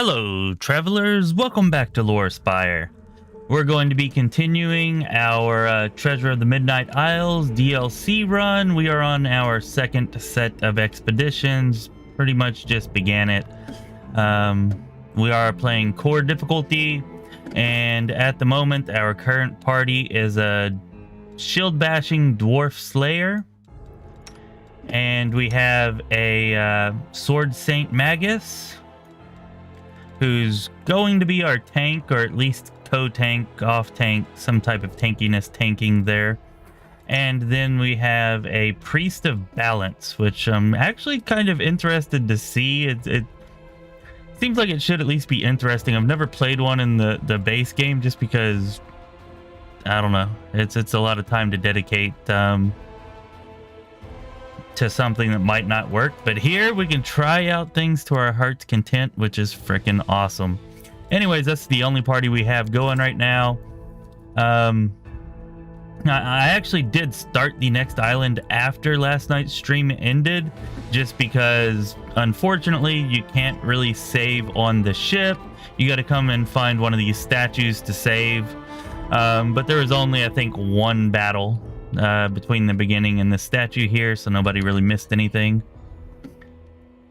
Hello, travelers. Welcome back to Lore Spire. We're going to be continuing our Treasure of the Midnight Isles DLC run. We are on our second set of expeditions. Pretty much just began it. We are playing core difficulty, and at the moment, our current party is a shield-bashing dwarf slayer. And we have a sword saint magus, who's going to be our tank, or at least co-tank, off-tank, some type of tankiness tanking there. And then we have a priest of balance, which I'm actually kind of interested to see. It seems like it should at least be interesting. I've never played one in the base game just because, I don't know, it's a lot of time to dedicate to something that might not work, but here we can try out things to our heart's content, which is freaking awesome. Anyways, that's the only party we have going right now. I actually did start the next island after last night's stream ended, just because unfortunately you can't really save on the ship. You got to come and find one of these statues to save, but there was only, I think, one battle between the beginning and the statue here, so nobody really missed anything.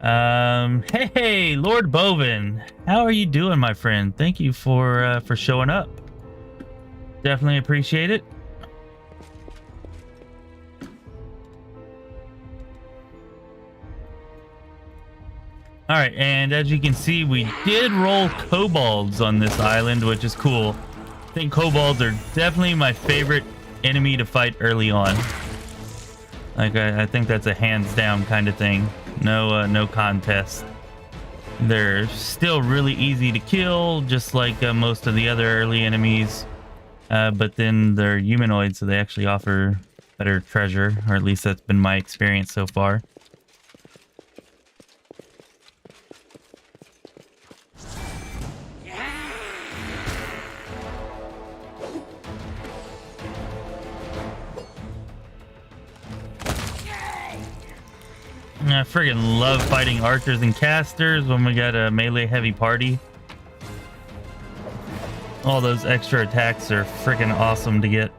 Hey, Lord Bovin, how are you doing, my friend? Thank you for showing up. Definitely appreciate it. All right, and as you can see, we did roll kobolds on this island, which is cool. I think kobolds are definitely my favorite enemy to fight early on. Like, I think that's a hands down kind of thing. No contest. They're still really easy to kill, just like most of the other early enemies. But then they're humanoid, so they actually offer better treasure, or at least that's been my experience so far. I friggin' love fighting archers and casters when we got a melee heavy party. All those extra attacks are friggin' awesome to get.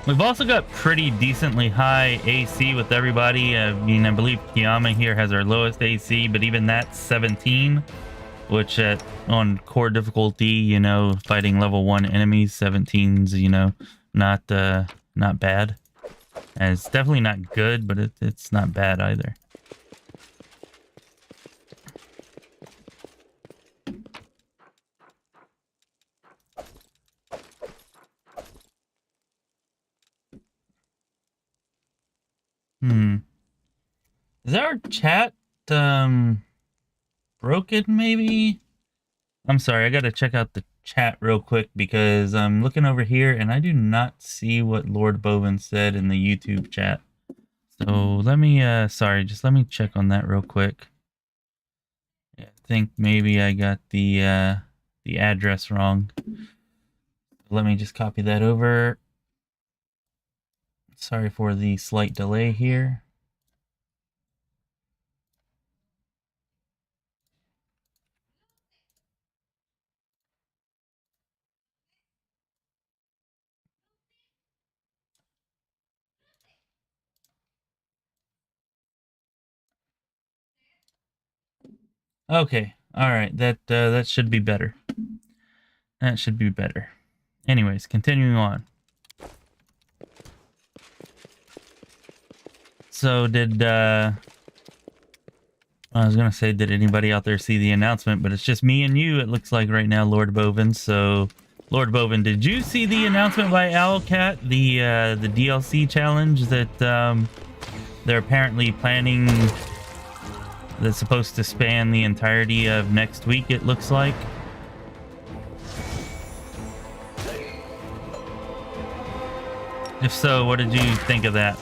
We've also got pretty decently high AC with everybody. I mean, I believe Kiyama here has our lowest AC, but even that's 17, which on core difficulty, you know, fighting level 1 enemies, 17's, you know, not bad. And it's definitely not good, but it's not bad either. Is our chat broken maybe? I'm sorry, I gotta check out the chat real quick because I'm looking over here and I do not see what Lord Bovin said in the YouTube chat. So let me sorry, just let me check on that real quick. Yeah, I think maybe I got the address wrong. Let me just copy that over. Sorry for the slight delay here. Okay, all right, that should be better. That should be better. Anyways, continuing on. So I was gonna say, did anybody out there see the announcement? But it's just me and you, it looks like right now, Lord Bovin. So, Lord Bovin, did you see the announcement by Owlcat, the DLC challenge that they're apparently planning? That's supposed to span the entirety of next week, it looks like. If so, what did you think of that?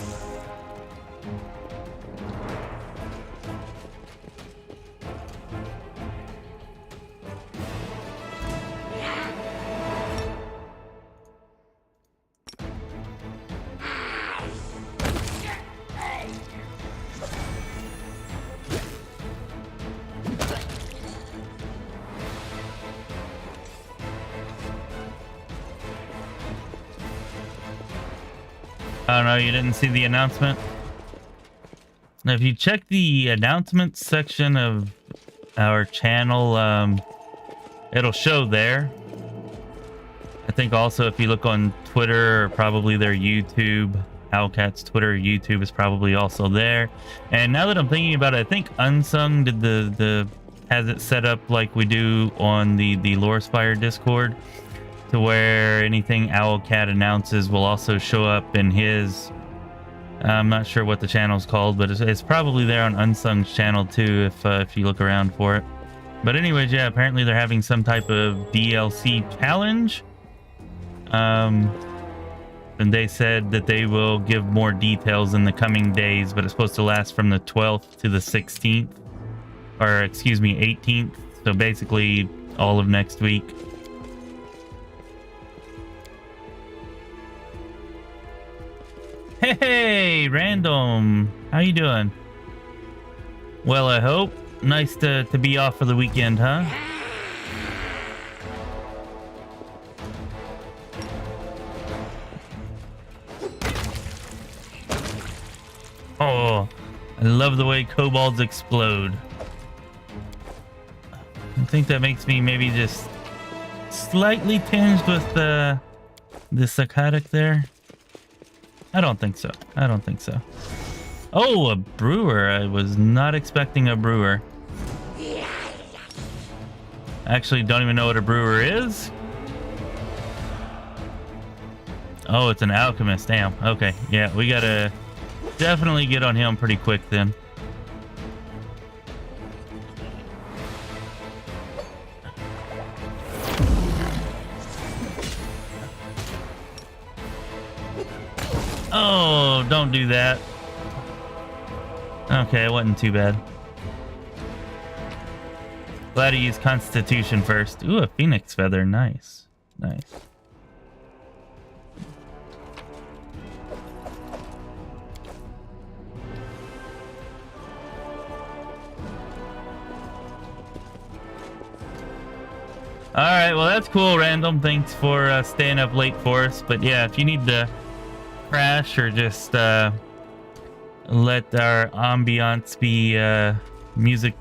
I don't know, you didn't see the announcement? Now, if you check the announcements section of our channel, it'll show there. I think also if you look on Twitter or probably their YouTube, Owlcat's Twitter or YouTube is probably also there. And now that I'm thinking about it, I think Unsung did the has it set up like we do on the Lorespire Discord, to where anything Owlcat announces will also show up in his. I'm not sure what the channel's called, but it's probably there on Unsung's channel too, if you look around for it. But anyways, yeah, apparently they're having some type of DLC challenge. And they said that they will give more details in the coming days, but it's supposed to last from the 12th to the 16th, or excuse me, 18th. So basically all of next week. Hey, Random, how you doing? Well, I hope. Nice to be off for the weekend, huh? Oh, I love the way kobolds explode. I think that makes me maybe just slightly tinged with the psychotic there. I don't think so. I don't think so. Oh, a brewer. I was not expecting a brewer. Actually, don't even know what a brewer is. Oh, it's an alchemist. Damn. Okay. Yeah, we gotta definitely get on him pretty quick then. Oh, don't do that. Okay, it wasn't too bad. Glad to use Constitution first. Ooh, a phoenix feather. Nice. Nice. Alright, well that's cool, Random. Thanks for staying up late for us. But yeah, if you need to crash or just let our ambiance be music.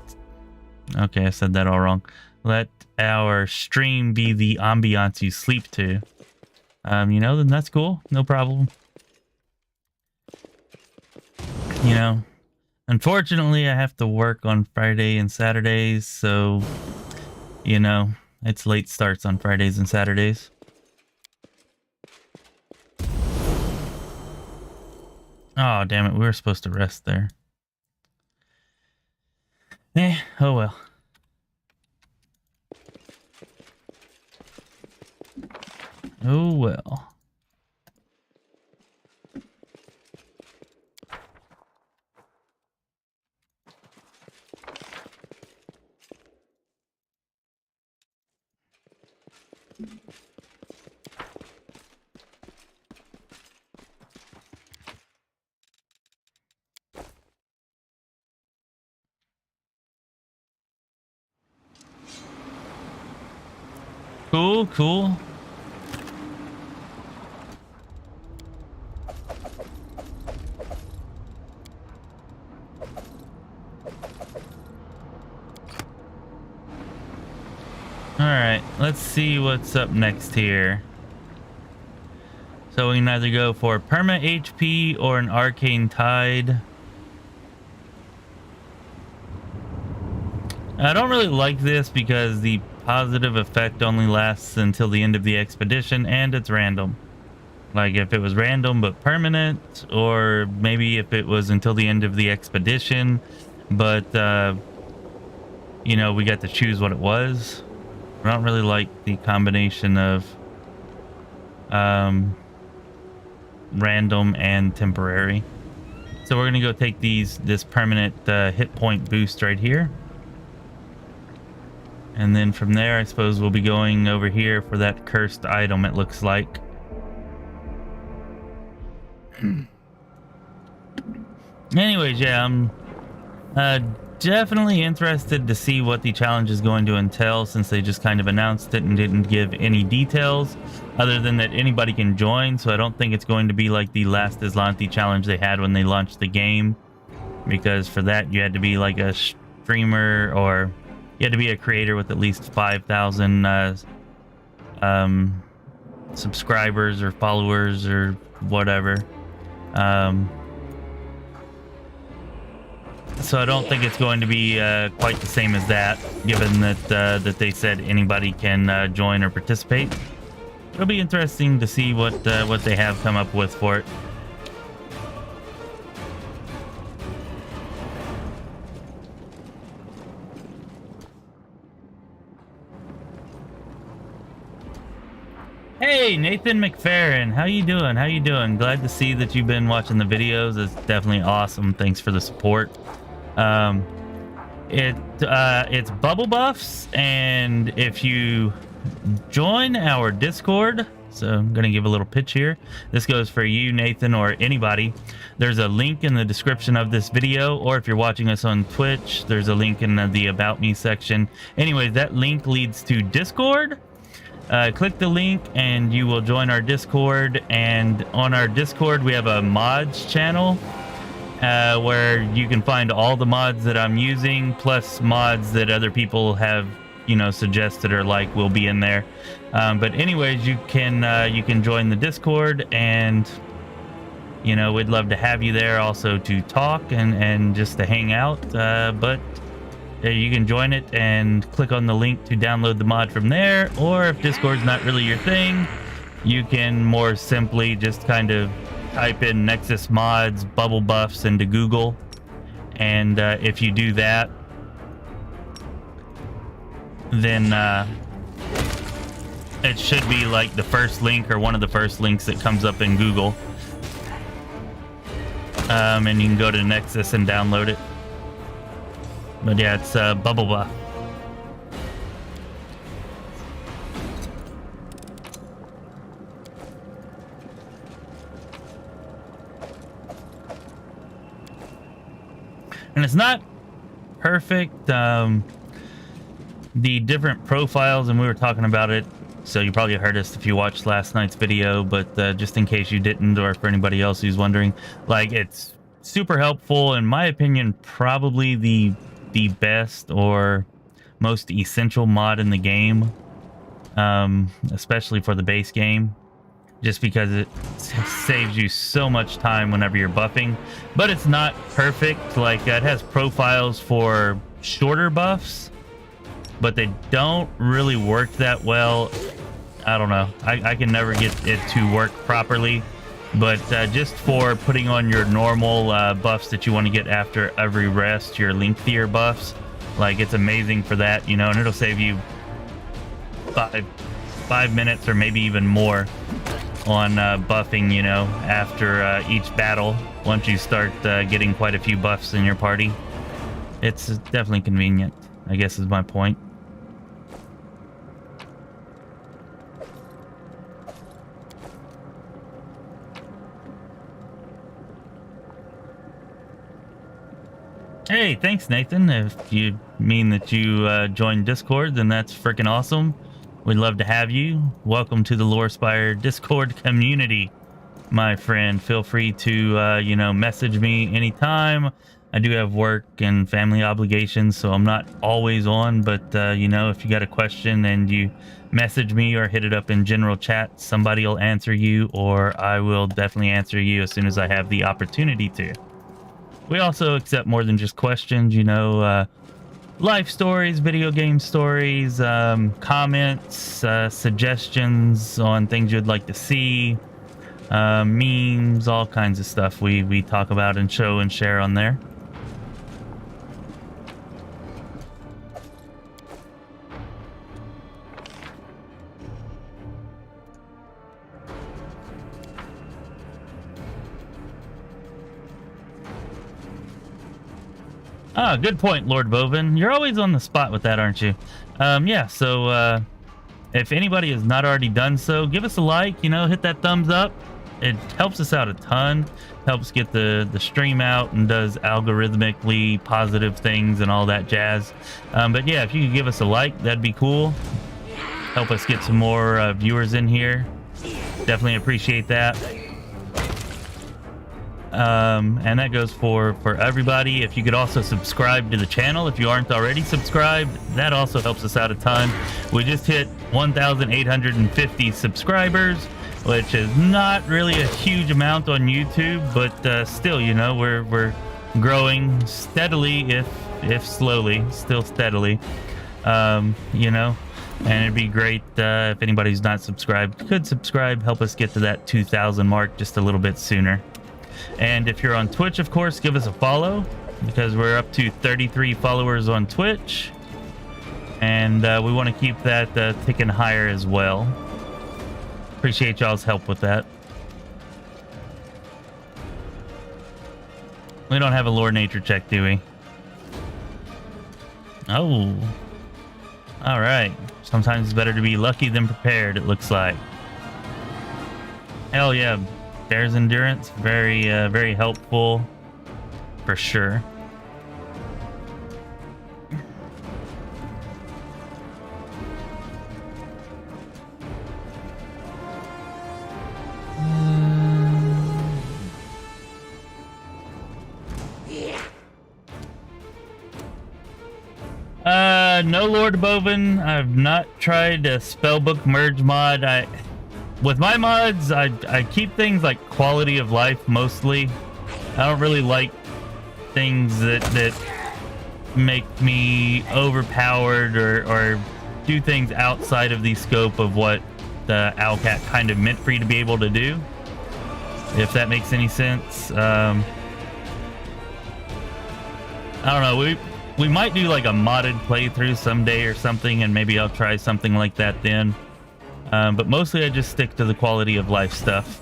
Okay, I said that all wrong. Let our stream be the ambiance you sleep to. You know, then that's cool. No problem. You know, unfortunately, I have to work on Friday and Saturdays, so, you know, it's late starts on Fridays and Saturdays. Oh, damn it. We were supposed to rest there. Oh well. Oh well. Cool, cool. Alright, let's see what's up next here. So we can either go for perma HP or an arcane tide. I don't really like this because the positive effect only lasts until the end of the expedition and it's random. Like if it was random but permanent, or maybe if it was until the end of the expedition, but you know, we got to choose what it was. I don't really like the combination of random and temporary. So we're gonna go take this permanent hit point boost right here. And then from there, I suppose we'll be going over here for that cursed item, it looks like. Anyways, yeah, I'm definitely interested to see what the challenge is going to entail, since they just kind of announced it and didn't give any details other than that anybody can join. So I don't think it's going to be like the last Islanti challenge they had when they launched the game, because for that you had to be like a streamer, or you had to be a creator with at least 5,000 subscribers or followers or whatever. So I don't think it's going to be quite the same as that, given that that they said anybody can join or participate. It'll be interesting to see what they have come up with for it. Hey, Nathan McFerrin, how you doing? How you doing? Glad to see that you've been watching the videos. It's definitely awesome. Thanks for the support. It's bubble buffs, and if you join our Discord, so I'm gonna give a little pitch here. This goes for you, Nathan, or anybody. There's a link in the description of this video, or if you're watching us on Twitch, there's a link in the About Me section. Anyways, that link leads to Discord. Click the link and you will join our Discord, and on our Discord we have a mods channel where you can find all the mods that I'm using, plus mods that other people have, you know, suggested or like will be in there. But anyways, you can join the Discord, and you know, we'd love to have you there also to talk and just to hang out. But you can join it and click on the link to download the mod from there, or if Discord's not really your thing, you can more simply just kind of type in Nexus mods bubble buffs into Google, and if you do that, then it should be like the first link or one of the first links that comes up in Google, and you can go to Nexus and download it. But yeah, it's bubble buff. And it's not perfect. The different profiles, and we were talking about it, so you probably heard us if you watched last night's video, but just in case you didn't, or for anybody else who's wondering, like, it's super helpful. In my opinion, probably the best or most essential mod in the game, especially for the base game, just because it saves you so much time whenever you're buffing. But it's not perfect. Like, it has profiles for shorter buffs, but they don't really work that well. I don't know, I can never get it to work properly. But just for putting on your normal buffs that you want to get after every rest, your lengthier buffs, like, it's amazing for that, you know, and it'll save you five minutes or maybe even more on buffing, you know, after each battle, once you start getting quite a few buffs in your party. It's definitely convenient, I guess, is my point. Hey, thanks, Nathan. If you mean that you joined Discord, then that's freaking awesome. We'd love to have you. Welcome to the LoreSpire Discord community, my friend. Feel free to, you know, message me anytime. I do have work and family obligations, so I'm not always on. But, you know, if you got a question and you message me or hit it up in general chat, somebody will answer you, or I will definitely answer you as soon as I have the opportunity to. We also accept more than just questions, you know, life stories, video game stories, comments, suggestions on things you'd like to see, memes, all kinds of stuff we talk about and show and share on there. Ah, good point, Lord Bovin. You're always on the spot with that, aren't you? Yeah, so if anybody has not already done so, give us a like, you know, hit that thumbs up. It helps us out a ton, helps get the stream out and does algorithmically positive things and all that jazz. But yeah, if you could give us a like, that'd be cool. Help us get some more viewers in here. Definitely appreciate that. And that goes for everybody. If you could also subscribe to the channel if you aren't already subscribed, that also helps us out a ton. We just hit 1,850 subscribers, which is not really a huge amount on YouTube, but still, you know, we're growing steadily, if slowly, still steadily. You know, and it'd be great if anybody who's not subscribed could subscribe, help us get to that 2,000 mark just a little bit sooner. And if you're on Twitch, of course, give us a follow, because we're up to 33 followers on Twitch, and we want to keep that ticking higher as well. Appreciate y'all's help with that. We don't have a lore nature check, do we? Oh. All right. Sometimes it's better to be lucky than prepared, it looks like. Hell yeah. Bear's endurance, very very helpful for sure. No, Lord Bovin, I've not tried a spellbook merge mod. With my mods, I keep things like quality of life mostly. I don't really like things that make me overpowered or do things outside of the scope of what the Owlcat kind of meant for you to be able to do, if that makes any sense. I don't know, we might do like a modded playthrough someday or something, and maybe I'll try something like that then. But mostly I just stick to the quality of life stuff.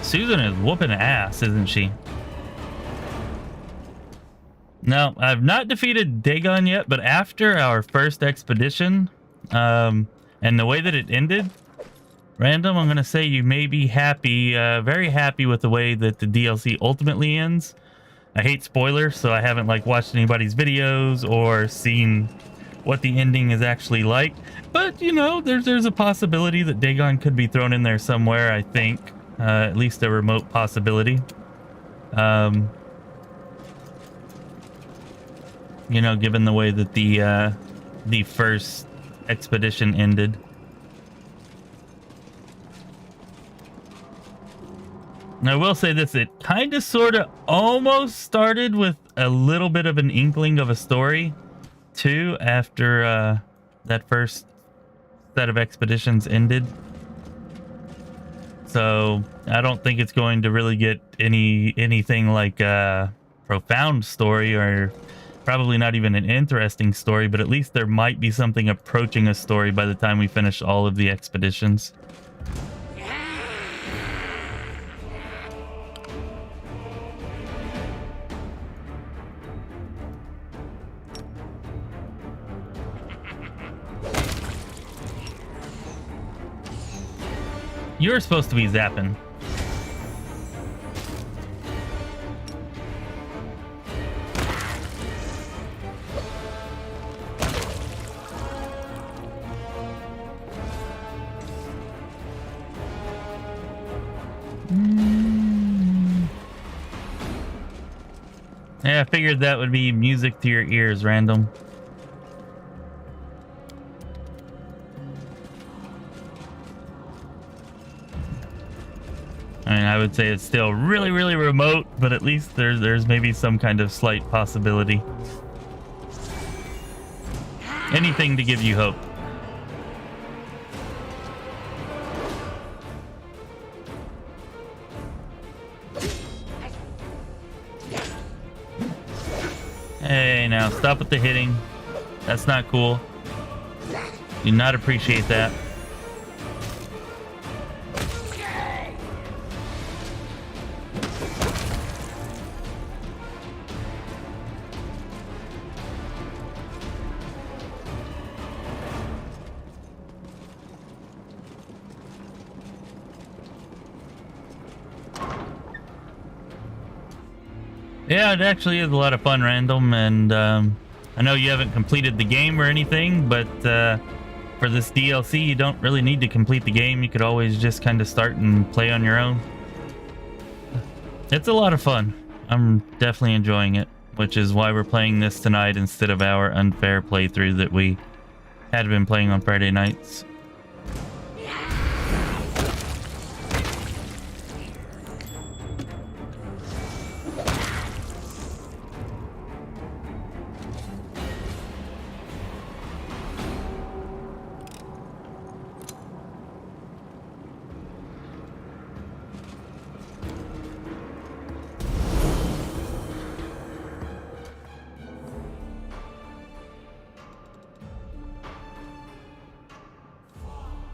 Susan is whooping ass, isn't she? No, I've not defeated Dagon yet, but after our first expedition, and the way that it ended, Random, I'm going to say you may be happy, very happy with the way that the DLC ultimately ends. I hate spoilers, so I haven't like watched anybody's videos or seen what the ending is actually like. But, you know, there's a possibility that Dagon could be thrown in there somewhere, I think. At least a remote possibility. You know, given the way that the first expedition ended. And I will say this, it kind of sort of almost started with a little bit of an inkling of a story too, after that first set of expeditions ended. So I don't think it's going to really get anything like a profound story, or probably not even an interesting story, but at least there might be something approaching a story by the time we finish all of the expeditions. You're supposed to be zapping. Yeah, I figured that would be music to your ears, Random. I mean, I would say it's still really, really remote, but at least there's maybe some kind of slight possibility. Anything to give you hope. Hey, now stop with the hitting. That's not cool. Do not appreciate that. Yeah, it actually is a lot of fun, Random, and I know you haven't completed the game or anything, but for this DLC, you don't really need to complete the game. You could always just kind of start and play on your own. It's a lot of fun. I'm definitely enjoying it, which is why we're playing this tonight instead of our unfair playthrough that we had been playing on Friday nights.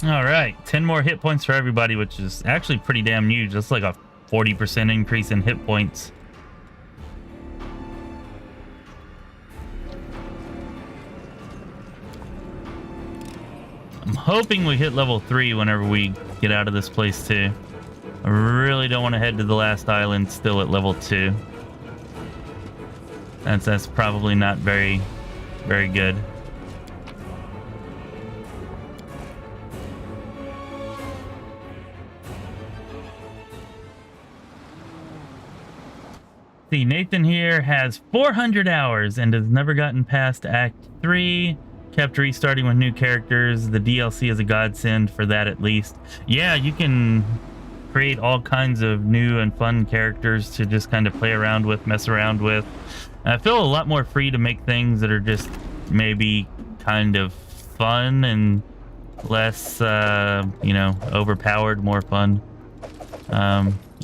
All right, 10 more hit points for everybody, which is actually pretty damn huge. That's like a 40% increase in hit points. I'm hoping we hit level 3 whenever we get out of this place too. I really don't want to head to the last island still at level 2. That's probably not very good. See, Nathan here has 400 hours and has never gotten past Act 3. Kept restarting with new characters. The DLC is a godsend for that, at least. Yeah, you can create all kinds of new and fun characters to just kind of play around with, mess around with. I feel a lot more free to make things that are just maybe kind of fun and less, you know, overpowered, more fun.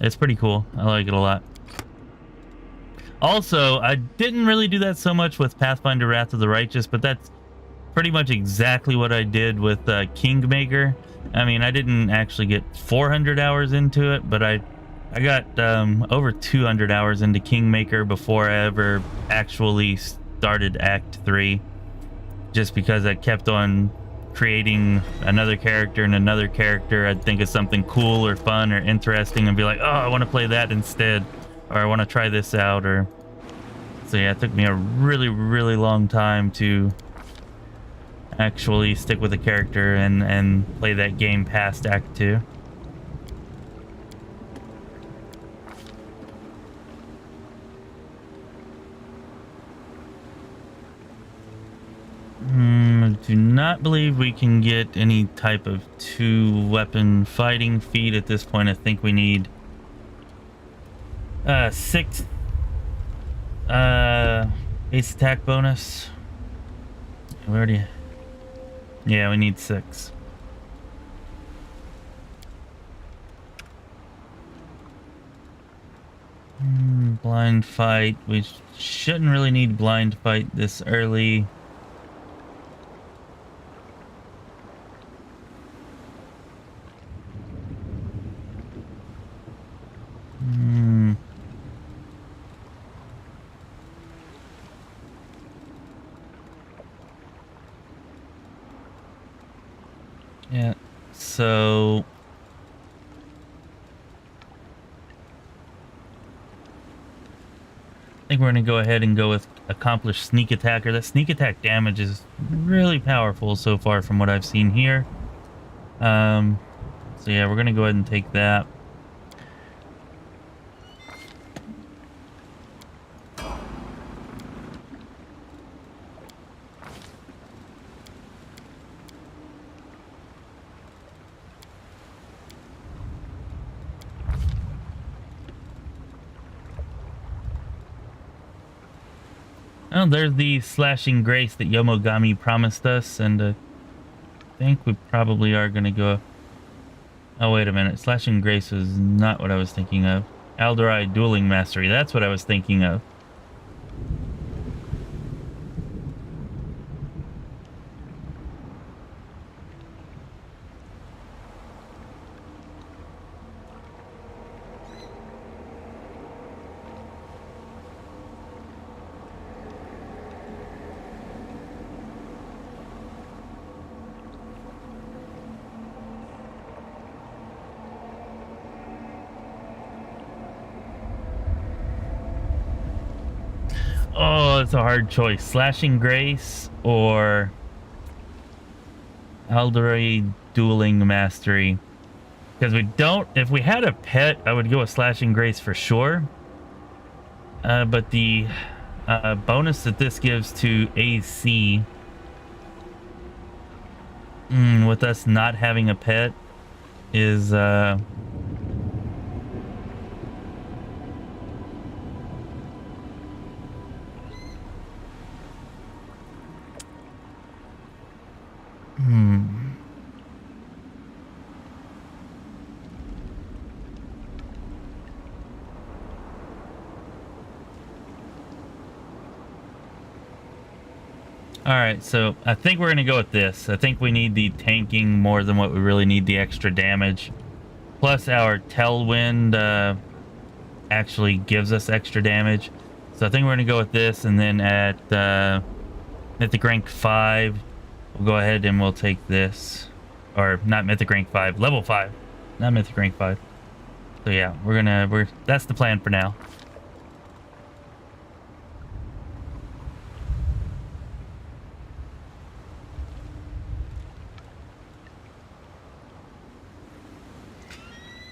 It's pretty cool. I like it a lot. Also, I didn't really do that so much with Pathfinder Wrath of the Righteous, but that's pretty much exactly what I did with Kingmaker. I mean, I didn't actually get 400 hours into it, but I got over 200 hours into Kingmaker before I ever actually started Act 3. Just because I kept on creating another character and another character. I'd think of something cool or fun or interesting and be like, oh, I want to play that instead. Or I want to try this out, or... So yeah, it took me a really long time to actually stick with the character and play that game past Act 2. Do not believe we can get any type of 2-weapon fighting feat at this point. I think we need 6 base attack bonus. We already... Yeah, we need 6. Blind fight. We shouldn't really need blind fight this early. Yeah, so I think we're going to go ahead and go with accomplished sneak attacker. That sneak attack damage is really powerful so far from what I've seen here. So yeah, we're going to go ahead and take that. Oh, there's the slashing grace that Yomogami promised us, and I think we probably are going to go... Oh, wait a minute. Slashing grace was not what I was thinking of. Alderai dueling mastery, that's what I was thinking of. Oh, it's a hard choice. Slashing Grace or Elderly Dueling Mastery. Because we don't... If we had a pet, I would go with Slashing Grace for sure. But the bonus that this gives to AC... with us not having a pet is... All right, so I think we're going to go with this. I think we need the tanking more than what we really need the extra damage. Plus our Tailwind actually gives us extra damage. So I think we're going to go with this, and then at Mythic Rank 5, we'll go ahead and we'll take this. Or not Mythic Rank 5, level 5. Not Mythic Rank 5. So yeah, that's the plan for now.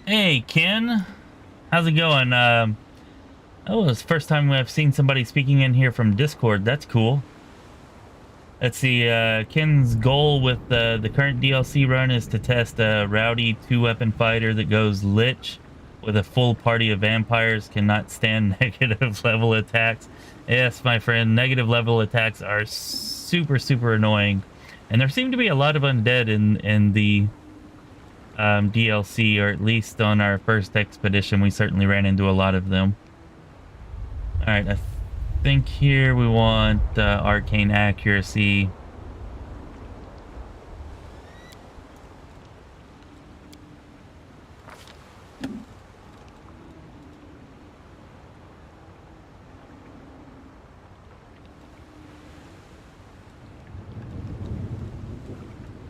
Hey, Ken. How's it going? Oh, it's the first time I've seen somebody speaking in here from Discord. That's cool. Let's see. Ken's goal with the current DLC run is to test a rowdy 2-weapon fighter that goes Lich with a full party of vampires, cannot stand negative level attacks. Yes, my friend, negative level attacks are super, super annoying. And there seem to be a lot of undead in the... DLC, or at least on our first expedition we certainly ran into a lot of them. All right, I think here we want arcane accuracy.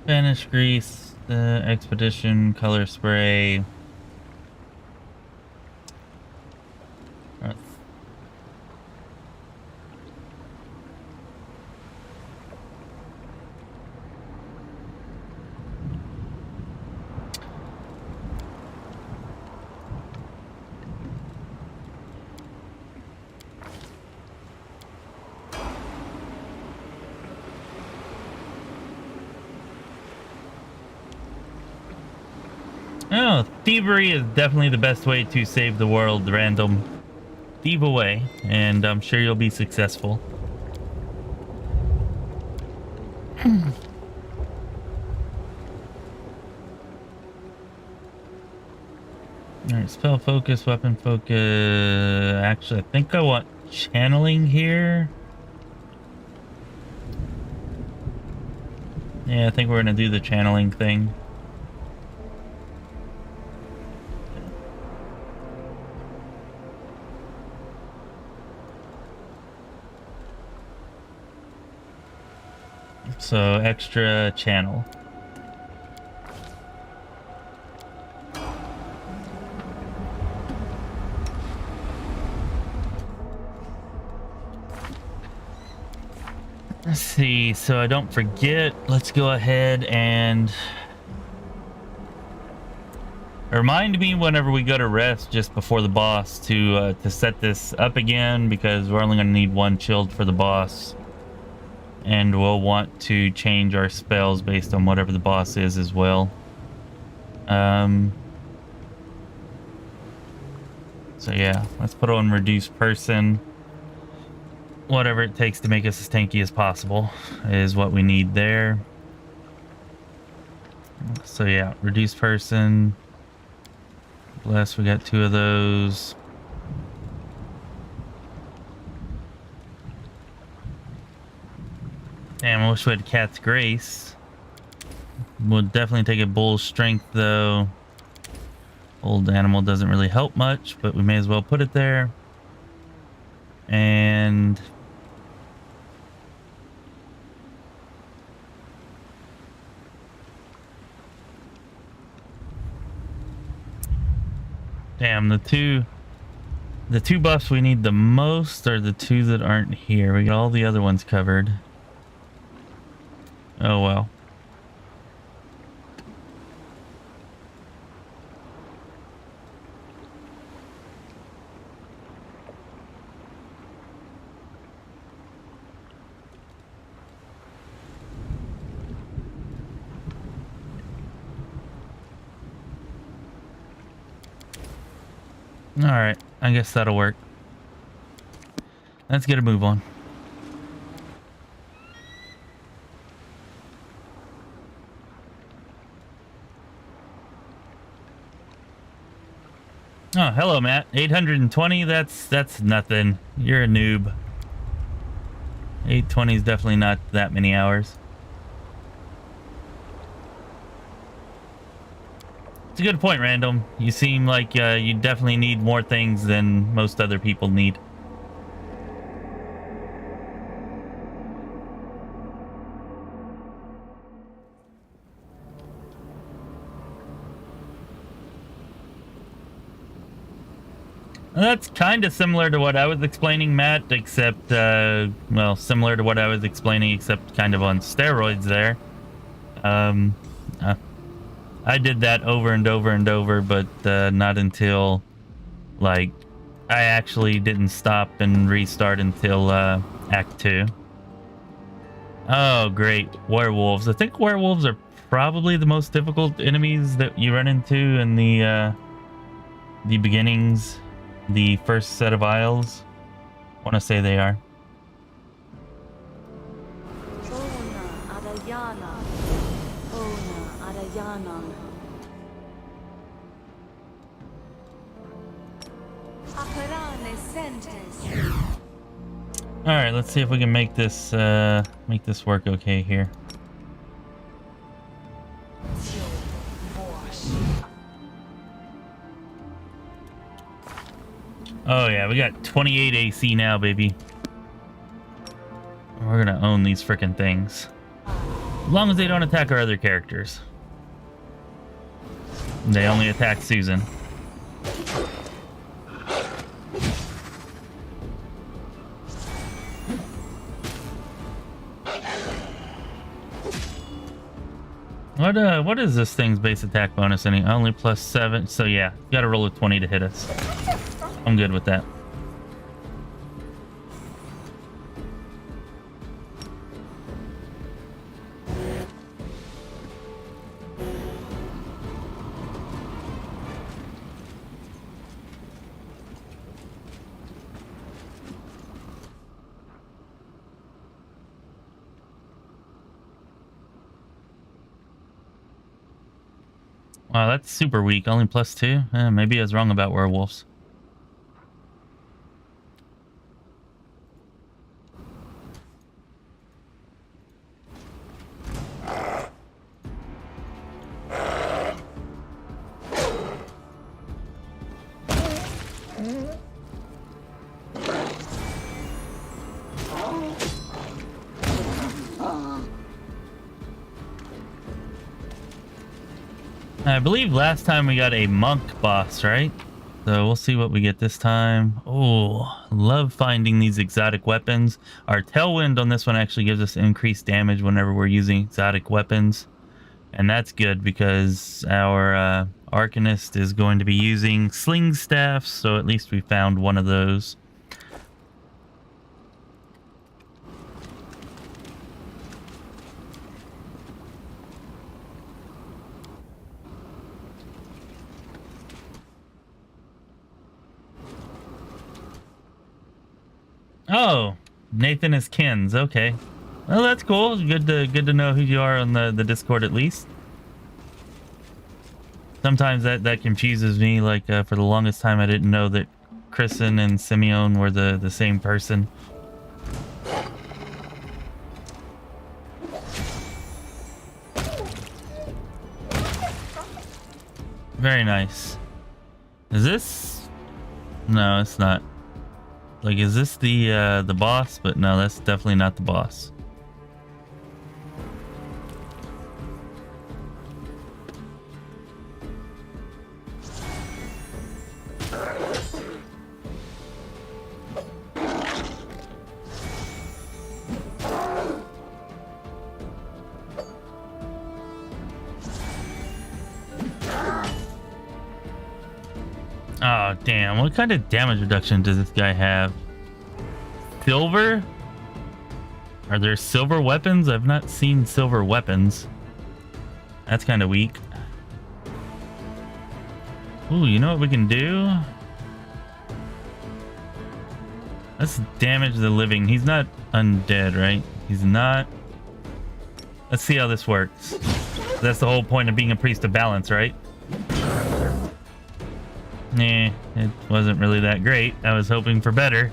Vanish Grease, expedition, color spray. Oh, thievery is definitely the best way to save the world, random. Thieve away, and I'm sure you'll be successful. Alright, spell focus, weapon focus. Actually, I think I want channeling here. Yeah, I think we're gonna do the channeling thing. So extra channel. Let's see, so I don't forget, let's go ahead and remind me whenever we go to rest just before the boss to set this up again, because we're only going to need one chilled for the boss. And we'll want to change our spells based on whatever the boss is as well. So yeah, let's put on reduce person. Whatever it takes to make us as tanky as possible is what we need there. So yeah, reduce person. Bless, we got 2 of those. Damn, I wish we had Cat's Grace. We'll definitely take a Bull's Strength, though. Old animal doesn't really help much, but we may as well put it there. And... damn, the 2 The two buffs we need the most are the two that aren't here. We got all the other ones covered. Oh well. Alright, I guess that'll work. Let's get a move on. Oh, hello, Matt. 820, that's nothing. You're a noob. 820 is definitely not that many hours. It's a good point, Random. You seem like you definitely need more things than most other people need. That's kind of similar to what I was explaining, Matt, except, well, similar to what I was explaining, except kind of on steroids there. I did that over and over and over, but not until, like, I actually didn't stop and restart until Act 2. Oh, great. Werewolves. I think werewolves are probably the most difficult enemies that you run into in the beginnings, the first set of isles. I want to say they are. All right, let's see if we can make this work okay here. Oh yeah, we got 28 AC now, baby. We're gonna own these frickin' things. As long as they don't attack our other characters. They only attack Susan. What is this thing's base attack bonus? Only +7. So yeah, you gotta roll a 20 to hit us. I'm good with that. Wow, that's super weak. Only +2. Maybe I was wrong about werewolves. I believe last time we got a monk boss, right? So we'll see what we get this time. Oh, love finding these exotic weapons. Our tailwind on this one actually gives us increased damage whenever we're using exotic weapons. And that's good because our Arcanist is going to be using sling staffs, so at least we found one of those. Oh, Nathan is Kins. Okay, well that's cool. Good to know who you are on the Discord at least. Sometimes that confuses me. Like for the longest time, I didn't know that Kristen and Simeon were the same person. Very nice. Is this? No, it's not. Like, is this the boss? But no, that's definitely not the boss. Oh, damn. What kind of damage reduction does this guy have? Silver? Are there silver weapons? I've not seen silver weapons. That's kind of weak. Ooh, you know what we can do? Let's damage the living. He's not undead, right? He's not. Let's see how this works. That's the whole point of being a priest of balance, right? Nah, it wasn't really that great. I was hoping for better.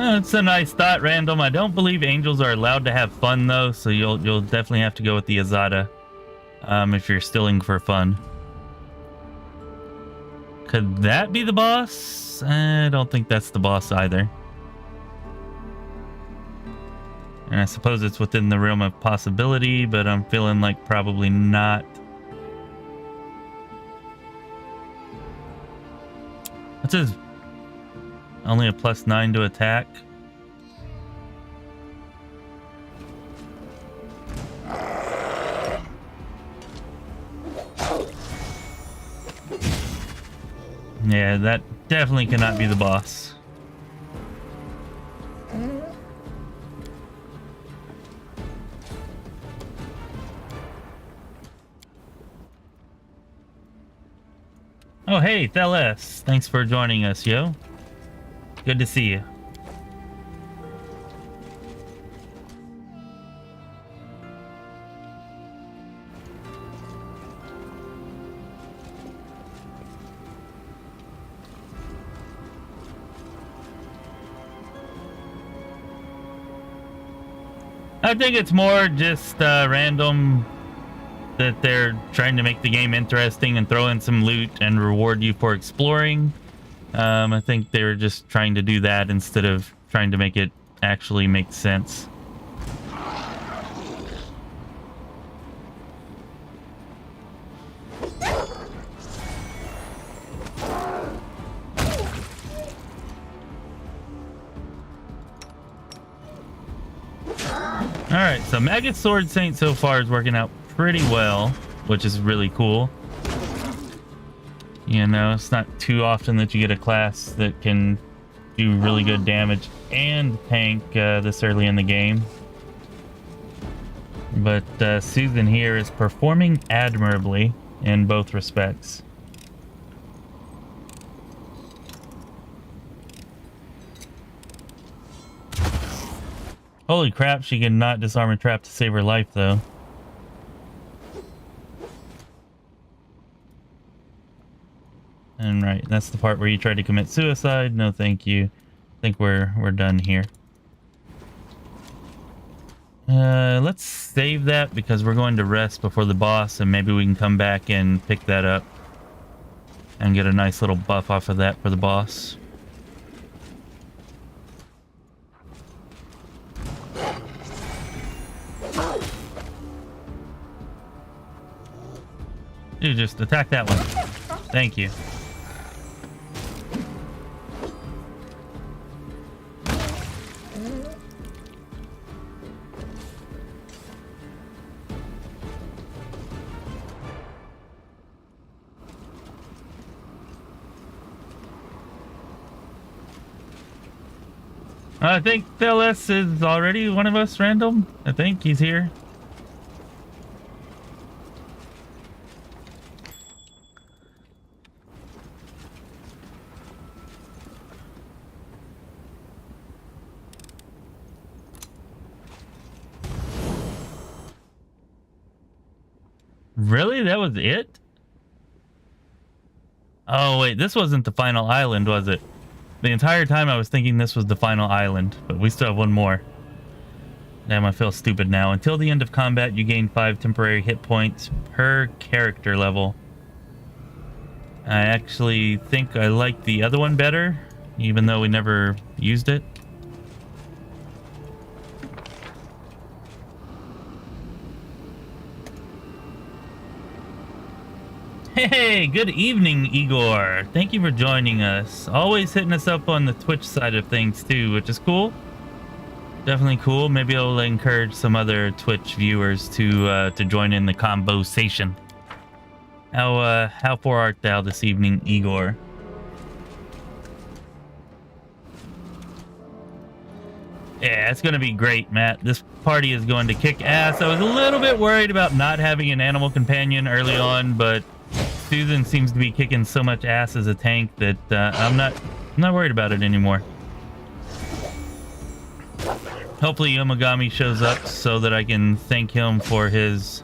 It's a nice thought, Random. I don't believe angels are allowed to have fun though, so you'll definitely have to go with the Azada if you're stilling for fun. Could that be the boss? I don't think that's the boss either. And I suppose it's within the realm of possibility, but I'm feeling like probably not. What's his? Only a +9 to attack. Yeah, that definitely cannot be the boss. Oh, hey, Theles. Thanks for joining us, yo. Good to see you. I think it's more just random that they're trying to make the game interesting and throw in some loot and reward you for exploring. I think they were just trying to do that instead of trying to make it actually make sense. Alright, so Maggot Sword Saint so far is working out pretty well, which is really cool. You know, it's not too often that you get a class that can do really good damage and tank this early in the game. But Susan here is performing admirably in both respects. Holy crap, she can not disarm a trap to save her life, though. And right, that's the part where you try to commit suicide. No, thank you. I think we're done here. Let's save that because we're going to rest before the boss, and maybe we can come back and pick that up and get a nice little buff off of that for the boss. Dude, just attack that one. Thank you. I think Theles is already one of us, Random. I think he's here. Really? That was it? Oh, wait. This wasn't the final island, was it? The entire time I was thinking this was the final island, but we still have one more. Damn, I feel stupid now. Until the end of combat, you gain 5 temporary hit points per character level. I actually think I like the other one better, even though we never used it. Hey, good evening, Igor. Thank you for joining us. Always hitting us up on the Twitch side of things too, which is cool. Definitely cool. Maybe I'll encourage some other Twitch viewers to join in the conversation. How far art thou this evening, Igor? Yeah, it's gonna be great, Matt. This party is going to kick ass. I was a little bit worried about not having an animal companion early on, but Susan seems to be kicking so much ass as a tank that I'm not worried about it anymore. Hopefully Yomagami shows up so that I can thank him for his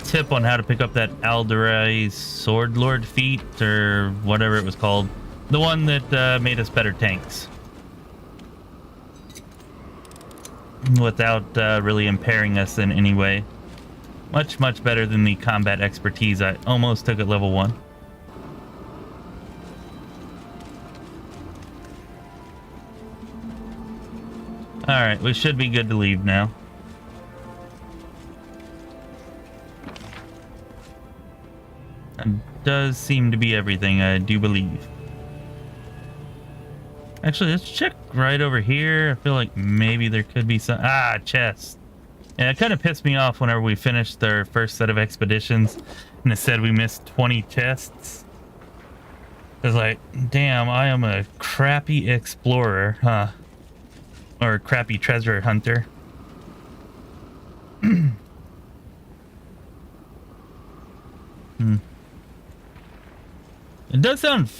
tip on how to pick up that Alderai Sword Lord feat, or whatever it was called. The one that made us better tanks. Without really impairing us in any way. Much, much better than the combat expertise I almost took at level 1. Alright, we should be good to leave now. It does seem to be everything, I do believe. Actually, let's check right over here. I feel like maybe there could be some... Ah, chest. Yeah, it kind of pissed me off whenever we finished our first set of expeditions and it said we missed 20 chests. It's like, damn, I am a crappy explorer, huh? Or a crappy treasure hunter. It does sound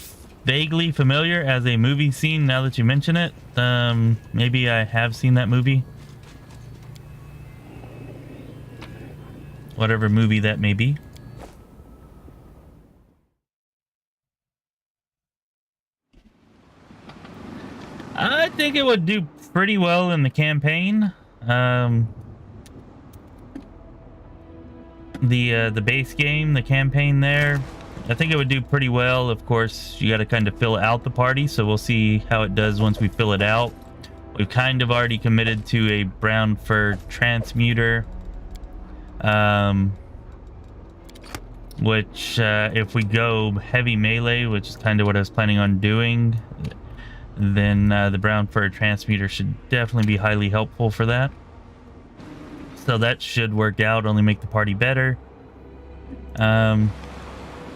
vaguely familiar as a movie scene now that you mention it. Maybe I have seen that movie. Whatever movie that may be. I think it would do pretty well in the campaign. The base game, the campaign there, I think it would do pretty well. Of course, you got to kind of fill out the party, so we'll see how it does once we fill it out. We've kind of already committed to a brown fur transmuter, which if we go heavy melee, which is kind of what I was planning on doing, then the brown fur transmuter should definitely be highly helpful for that. So that should work out, only make the party better.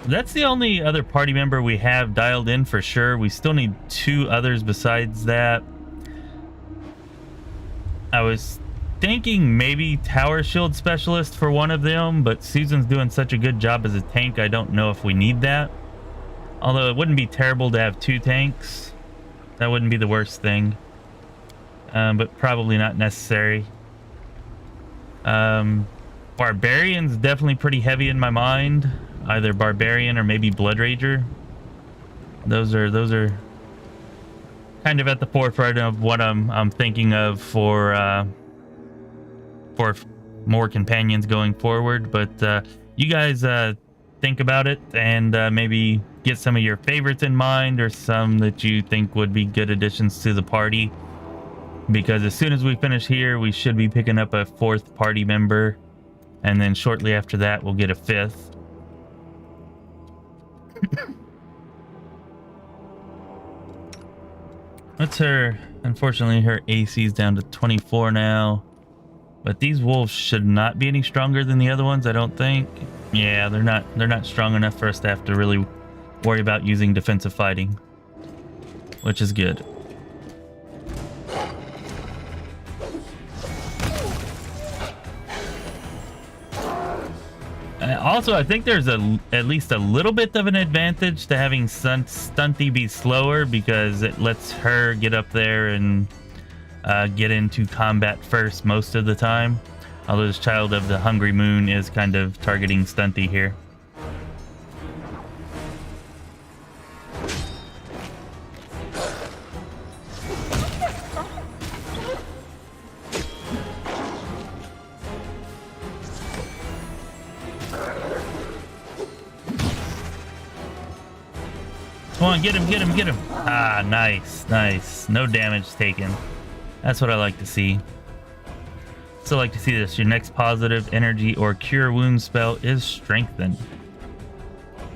That's the only other party member we have dialed in for sure. We still need 2 others besides that. I was thinking maybe tower shield specialist for one of them, but Susan's doing such a good job as a tank, I don't know if we need that. Although it wouldn't be terrible to have 2 tanks. That wouldn't be the worst thing. But probably not necessary. Barbarian's definitely pretty heavy in my mind. Either Barbarian or maybe Blood Rager. Those are kind of at the forefront of what I'm thinking of for more companions going forward. But you guys think about it and maybe get some of your favorites in mind, or some that you think would be good additions to the party. Because as soon as we finish here, we should be picking up a 4th party member, and then shortly after that we'll get a 5th. That's her. Unfortunately, her AC is down to 24 now. But these wolves should not be any stronger than the other ones, I don't think. Yeah, they're not strong enough for us to have to really worry about using defensive fighting, which is good. Also, I think there's at least a little bit of an advantage to having Stunty be slower, because it lets her get up there and get into combat first most of the time. Although this Child of the Hungry Moon is kind of targeting Stunty here. on, get him, get him, get him. Ah, nice, nice. No damage taken. That's what I like to see. So like to see this. Your next positive energy or cure wound spell is strengthened.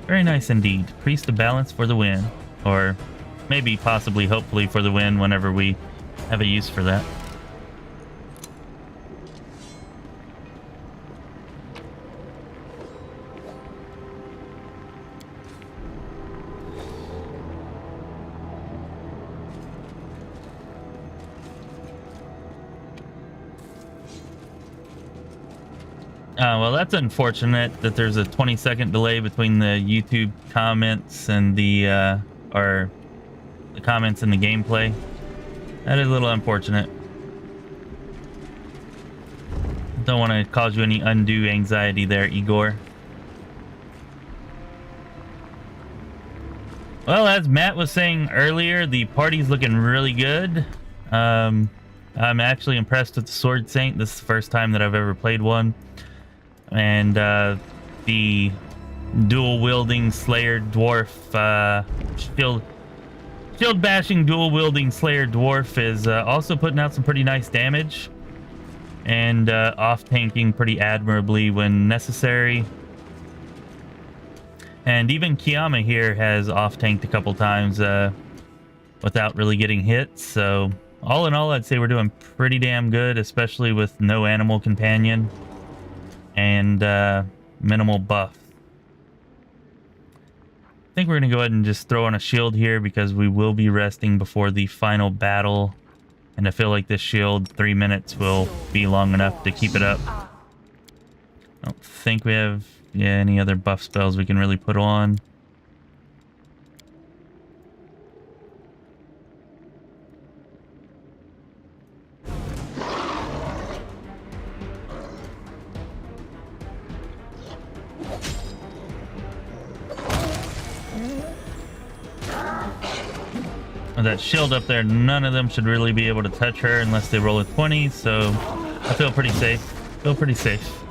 Very nice indeed. Priest of balance for the win. Or maybe, possibly, hopefully for the win whenever we have a use for that. Well, that's unfortunate that there's a 20-second delay between the YouTube comments and the comments in the gameplay. That is a little unfortunate. Don't want to cause you any undue anxiety there, Igor. Well, as Matt was saying earlier, the party's looking really good. I'm actually impressed with the Sword Saint. This is the first time that I've ever played one. And the dual-wielding Slayer Dwarf, shield-bashing dual-wielding Slayer Dwarf is also putting out some pretty nice damage. And off-tanking pretty admirably when necessary. And even Kiyama here has off-tanked a couple times without really getting hit. So all in all, I'd say we're doing pretty damn good, especially with no animal companion and minimal buff. I think we're going to go ahead and just throw on a shield here because we will be resting before the final battle. And I feel like this shield, 3 minutes, will be long enough to keep it up. I don't think we have any other buff spells we can really put on. That shield up there, none of them should really be able to touch her unless they roll a 20, so I feel pretty safe. Feel pretty safe.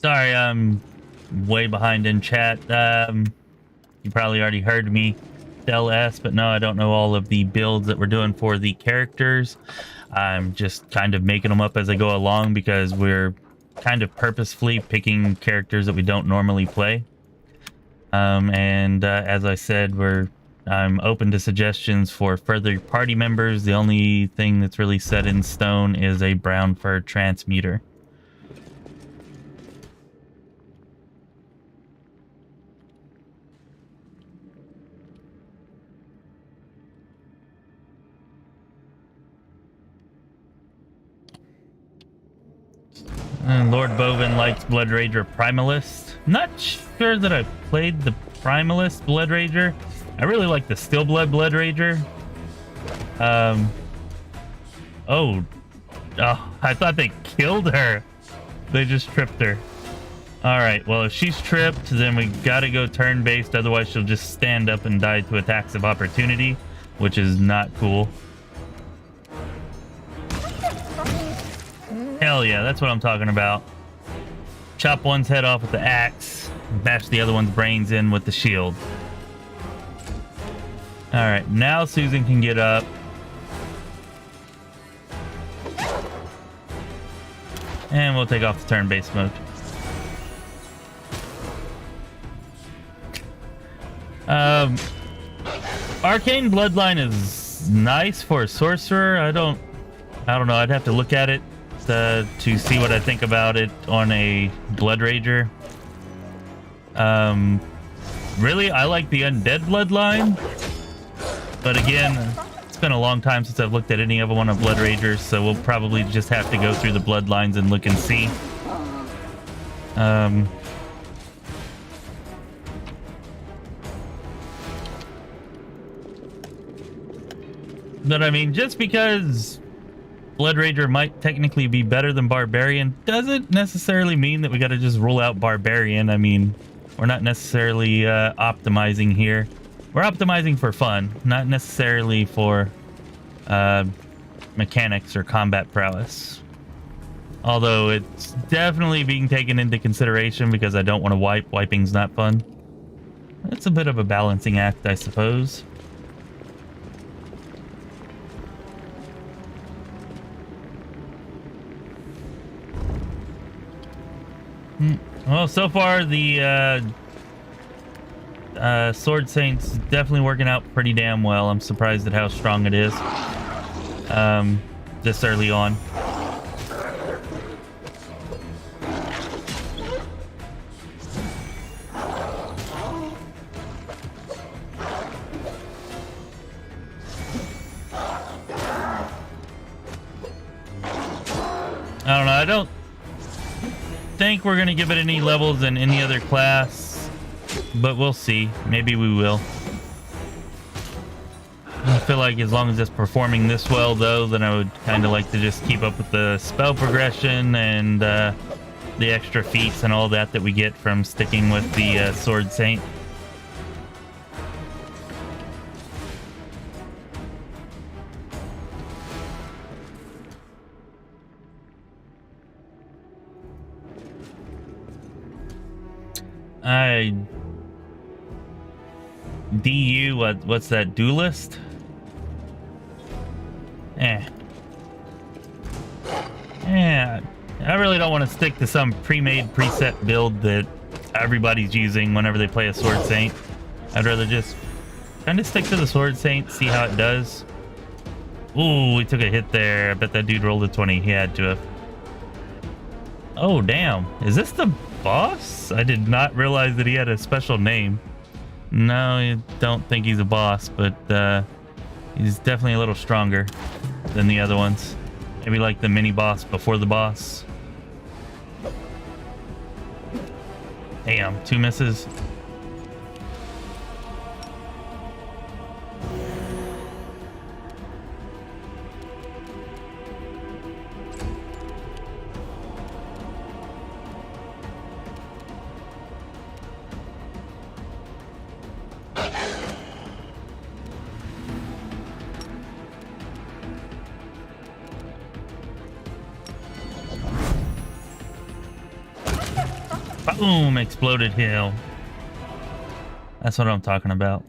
Sorry, I'm way behind in chat. You probably already heard me tell S, but no, I don't know all of the builds that we're doing for the characters. I'm just kind of making them up as I go along because we're kind of purposefully picking characters that we don't normally play. As I said, I'm open to suggestions for further party members. The only thing that's really set in stone is a brown fur transmuter. And Lord Bovin likes Blood Rager Primalist. Not sure that I've played the Primalist Blood Rager. I really like the Stillblood Blood Rager. Oh, I thought they killed her. They just tripped her. Alright, well, if she's tripped, then we gotta go turn-based. Otherwise, she'll just stand up and die to attacks of opportunity, which is not cool. Hell yeah, that's what I'm talking about. Chop one's head off with the axe, bash the other one's brains in with the shield. Alright, now Susan can get up. And we'll take off the turn-based mode. Arcane Bloodline is nice for a sorcerer. I don't know, I'd have to look at it to see what I think about it on a Blood Rager. Really, I like the Undead Bloodline, but again, it's been a long time since I've looked at any of them on a Blood Rager, so we'll probably just have to go through the Bloodlines and look and see. But I mean, just because Blood Rager might technically be better than Barbarian doesn't necessarily mean that we got to just rule out Barbarian. I mean, we're not necessarily optimizing here. We're optimizing for fun, not necessarily for mechanics or combat prowess. Although it's definitely being taken into consideration because I don't want to wipe. Wiping's not fun. It's a bit of a balancing act, I suppose. Well, so far the Sword Saint's definitely working out pretty damn well. I'm surprised at how strong it is this early on. I don't know. I don't think we're gonna give it any levels in any other class, but we'll see. Maybe we will. I feel like as long as it's performing this well, though, then I would kind of like to just keep up with the spell progression and the extra feats and all that we get from sticking with the Sword Saint. DU, what's that, duelist? Yeah, I really don't want to stick to some pre-made preset build that everybody's using whenever they play a Sword Saint. I'd rather just kind of stick to the Sword Saint, see how it does. Ooh, we took a hit there. I bet that dude rolled a 20. He had to have. Oh, damn. Is this the boss? I did not realize that he had a special name. No, I don't think he's a boss, but he's definitely a little stronger than the other ones. Maybe like the mini boss before the boss. Damn, 2 misses. Boom! Exploded hill. That's what I'm talking about.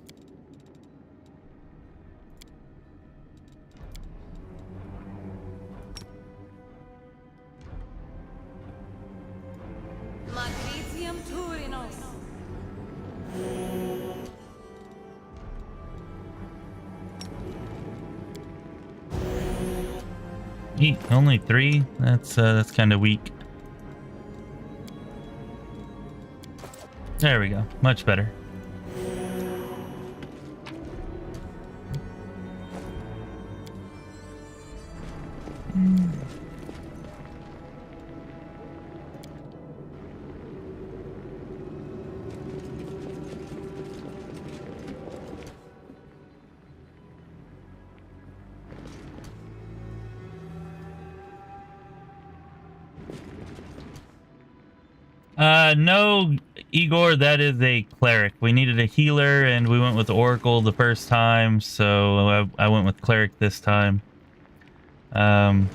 Eat only 3. That's kind of weak. There we go. Much better. No, Igor, that is a cleric. We needed a healer, and we went with Oracle the first time, so I went with cleric this time. I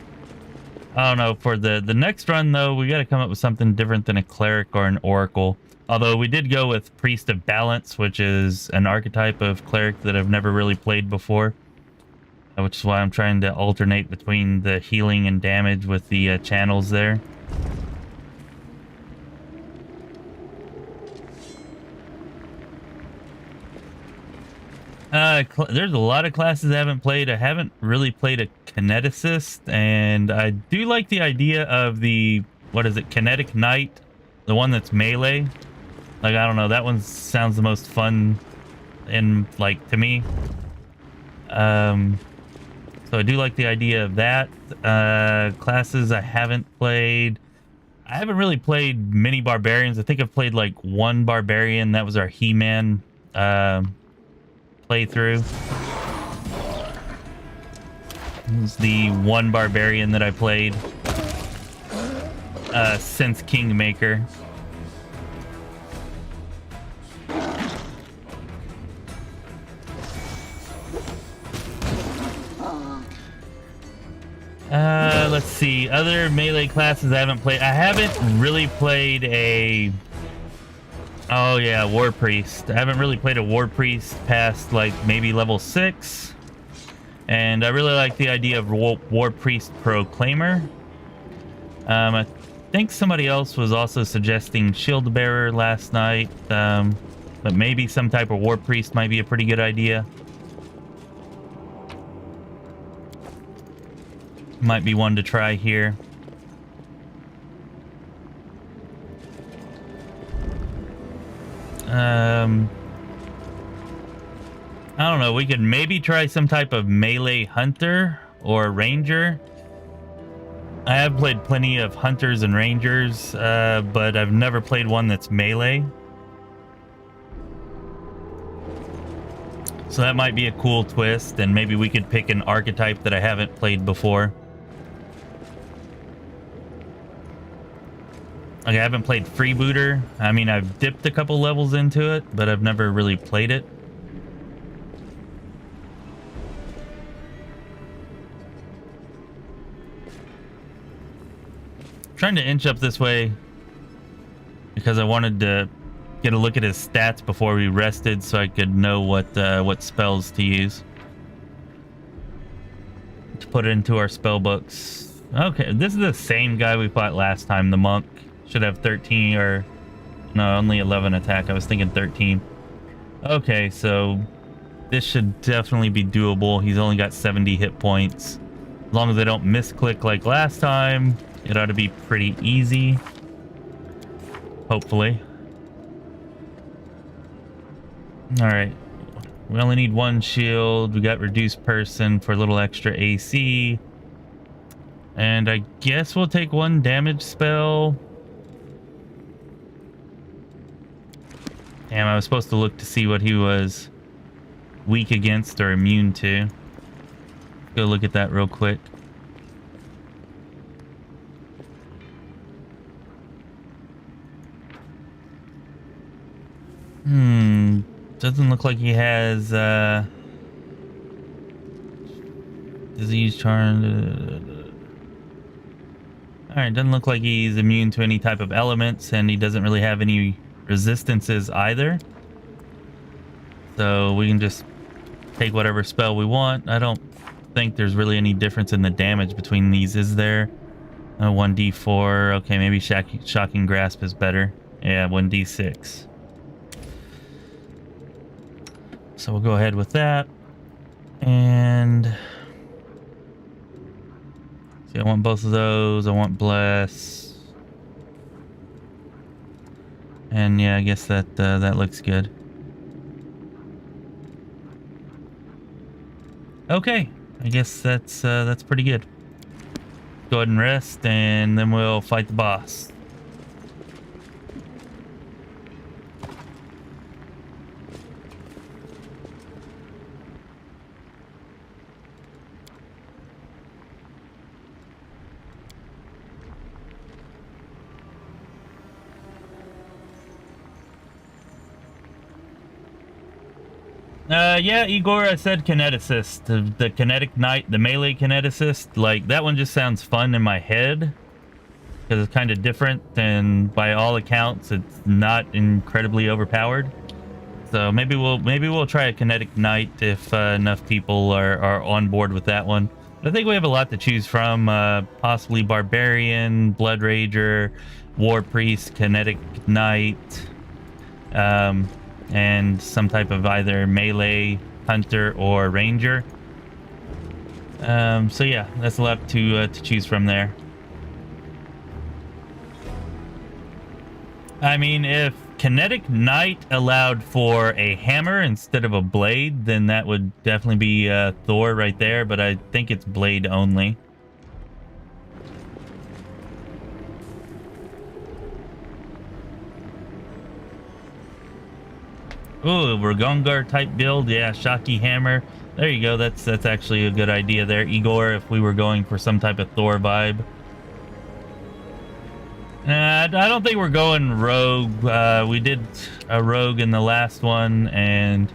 don't know. For the next run, though, we got to come up with something different than a cleric or an Oracle. Although we did go with Priest of Balance, which is an archetype of cleric that I've never really played before. Which is why I'm trying to alternate between the healing and damage with the channels there. There's a lot of classes I haven't played. I haven't really played a kineticist, and I do like the idea of the, what is it, Kinetic Knight, the one that's melee. Like, I don't know, that one sounds the most fun in, like, to me. So I do like the idea of that. Classes I haven't played. I haven't really played many barbarians. I think I've played like one barbarian. That was our He-Man playthrough. It's the one barbarian that I played since Kingmaker. Let's see. Other melee classes I haven't played. I haven't really played a... Oh yeah, War Priest. I haven't really played a War Priest past like maybe level 6. And I really like the idea of War Priest Proclaimer. I think somebody else was also suggesting Shield Bearer last night. But maybe some type of War Priest might be a pretty good idea. Might be one to try here. I don't know. We could maybe try some type of melee hunter or ranger. I have played plenty of hunters and rangers, but I've never played one that's melee. So that might be a cool twist, and maybe we could pick an archetype that I haven't played before. Okay, I haven't played Freebooter. I mean, I've dipped a couple levels into it, but I've never really played it. I'm trying to inch up this way because I wanted to get a look at his stats before we rested so I could know what spells to use to put it into our spell books. Okay, this is the same guy we fought last time, the monk. Should have 13 or no, only 11 attack. I was thinking 13. Okay, so this should definitely be doable. He's only got 70 hit points. As long as I don't misclick like last time, it ought to be pretty easy. Hopefully. All right. We only need one shield. We got reduced person for a little extra AC. And I guess we'll take one damage spell. Damn, I was supposed to look to see what he was weak against or immune to. Go look at that real quick. Doesn't look like he has disease charm. Alright, doesn't look like he's immune to any type of elements, and he doesn't really have any resistances either. So we can just take whatever spell we want. I don't think there's really any difference in the damage between these, is there? 1d4. Okay, maybe Shocking Grasp is better. Yeah, 1d6. So we'll go ahead with that. And see, I want both of those. I want Bless. And yeah, I guess that that looks good. Okay, I guess that's pretty good. Go ahead and rest, and then we'll fight the boss. Yeah, Igor, I said kineticist. The kinetic knight, the melee kineticist, like that one just sounds fun in my head because it's kind of different, and by all accounts, it's not incredibly overpowered. So maybe we'll try a kinetic knight if enough people are on board with that one. But I think we have a lot to choose from. Possibly barbarian, blood rager, war priest, kinetic knight. And some type of either melee, hunter, or ranger. So yeah, that's a lot to choose from there. I mean, if kinetic knight allowed for a hammer instead of a blade, then that would definitely be Thor right there, but I think it's blade only. Ooh, Ragongar type build. Yeah, Shocky Hammer. There you go. That's actually a good idea there, Igor, if we were going for some type of Thor vibe. I don't think we're going rogue. We did a rogue in the last one, and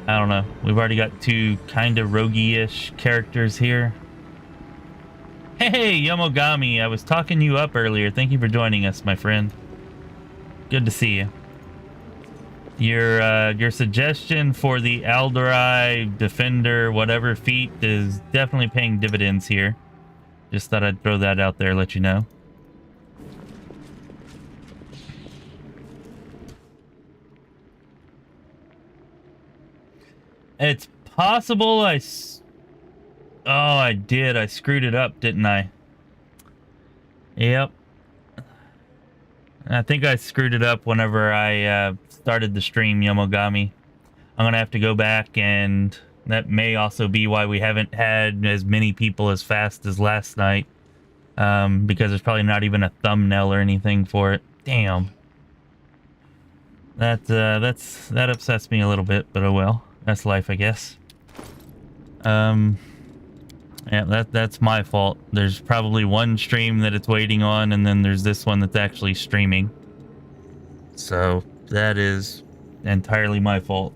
I don't know. We've already got two kind of roguey-ish characters here. Hey, Yomogami, I was talking you up earlier. Thank you for joining us, my friend. Good to see you. Your suggestion for the Alderai Defender whatever feat is definitely paying dividends here. Just thought I'd throw that out there, let you know. It's possible oh, I did. I screwed it up, didn't I? Yep. I think I screwed it up whenever I started the stream, Yomogami. I'm going to have to go back, and that may also be why we haven't had as many people as fast as last night. Because there's probably not even a thumbnail or anything for it. Damn. That upsets me a little bit, but oh well. That's life, I guess. Yeah, that's my fault. There's probably one stream that it's waiting on, and then there's this one that's actually streaming. So that is entirely my fault.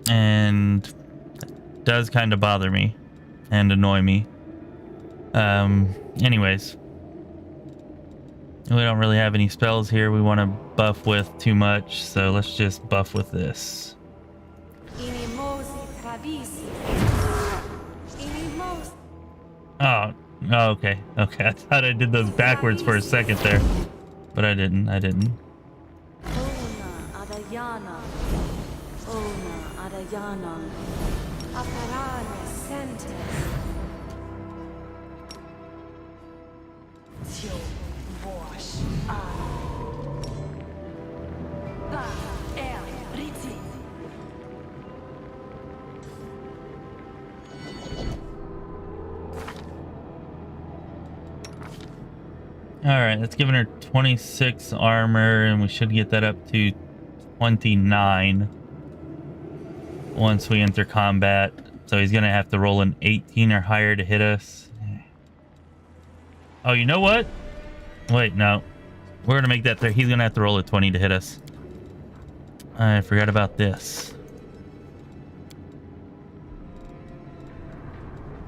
And it does kind of bother me and annoy me. Anyways. We don't really have any spells here we want to buff with too much, so let's just buff with this. Oh, okay. Okay, I thought I did those backwards for a second there, but I didn't. Alright, that's giving her 26 armor, and we should get that up to 29 once we enter combat. So he's going to have to roll an 18 or higher to hit us. Oh, you know what? Wait, no. We're going to make that there. He's going to have to roll a 20 to hit us. I forgot about this.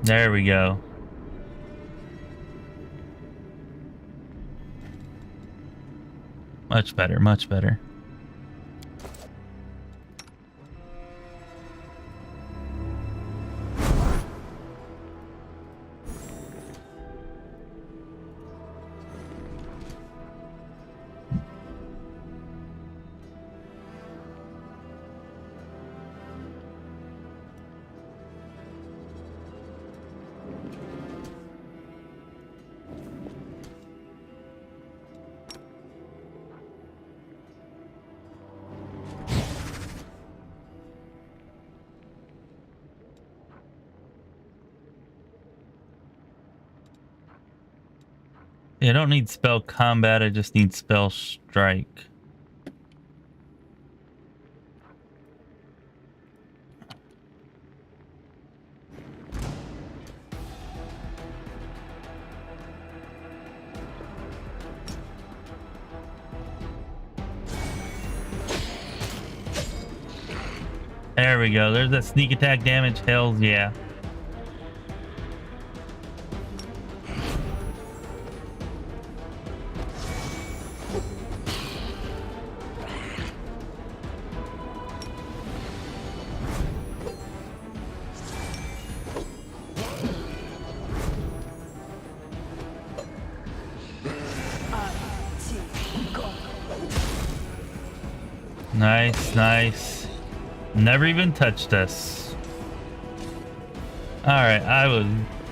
There we go. Much better, much better. Yeah, I don't need spell combat, I just need spell strike. There we go. There's that sneak attack damage. Hells yeah. Nice, nice. Never even touched us. Alright, I was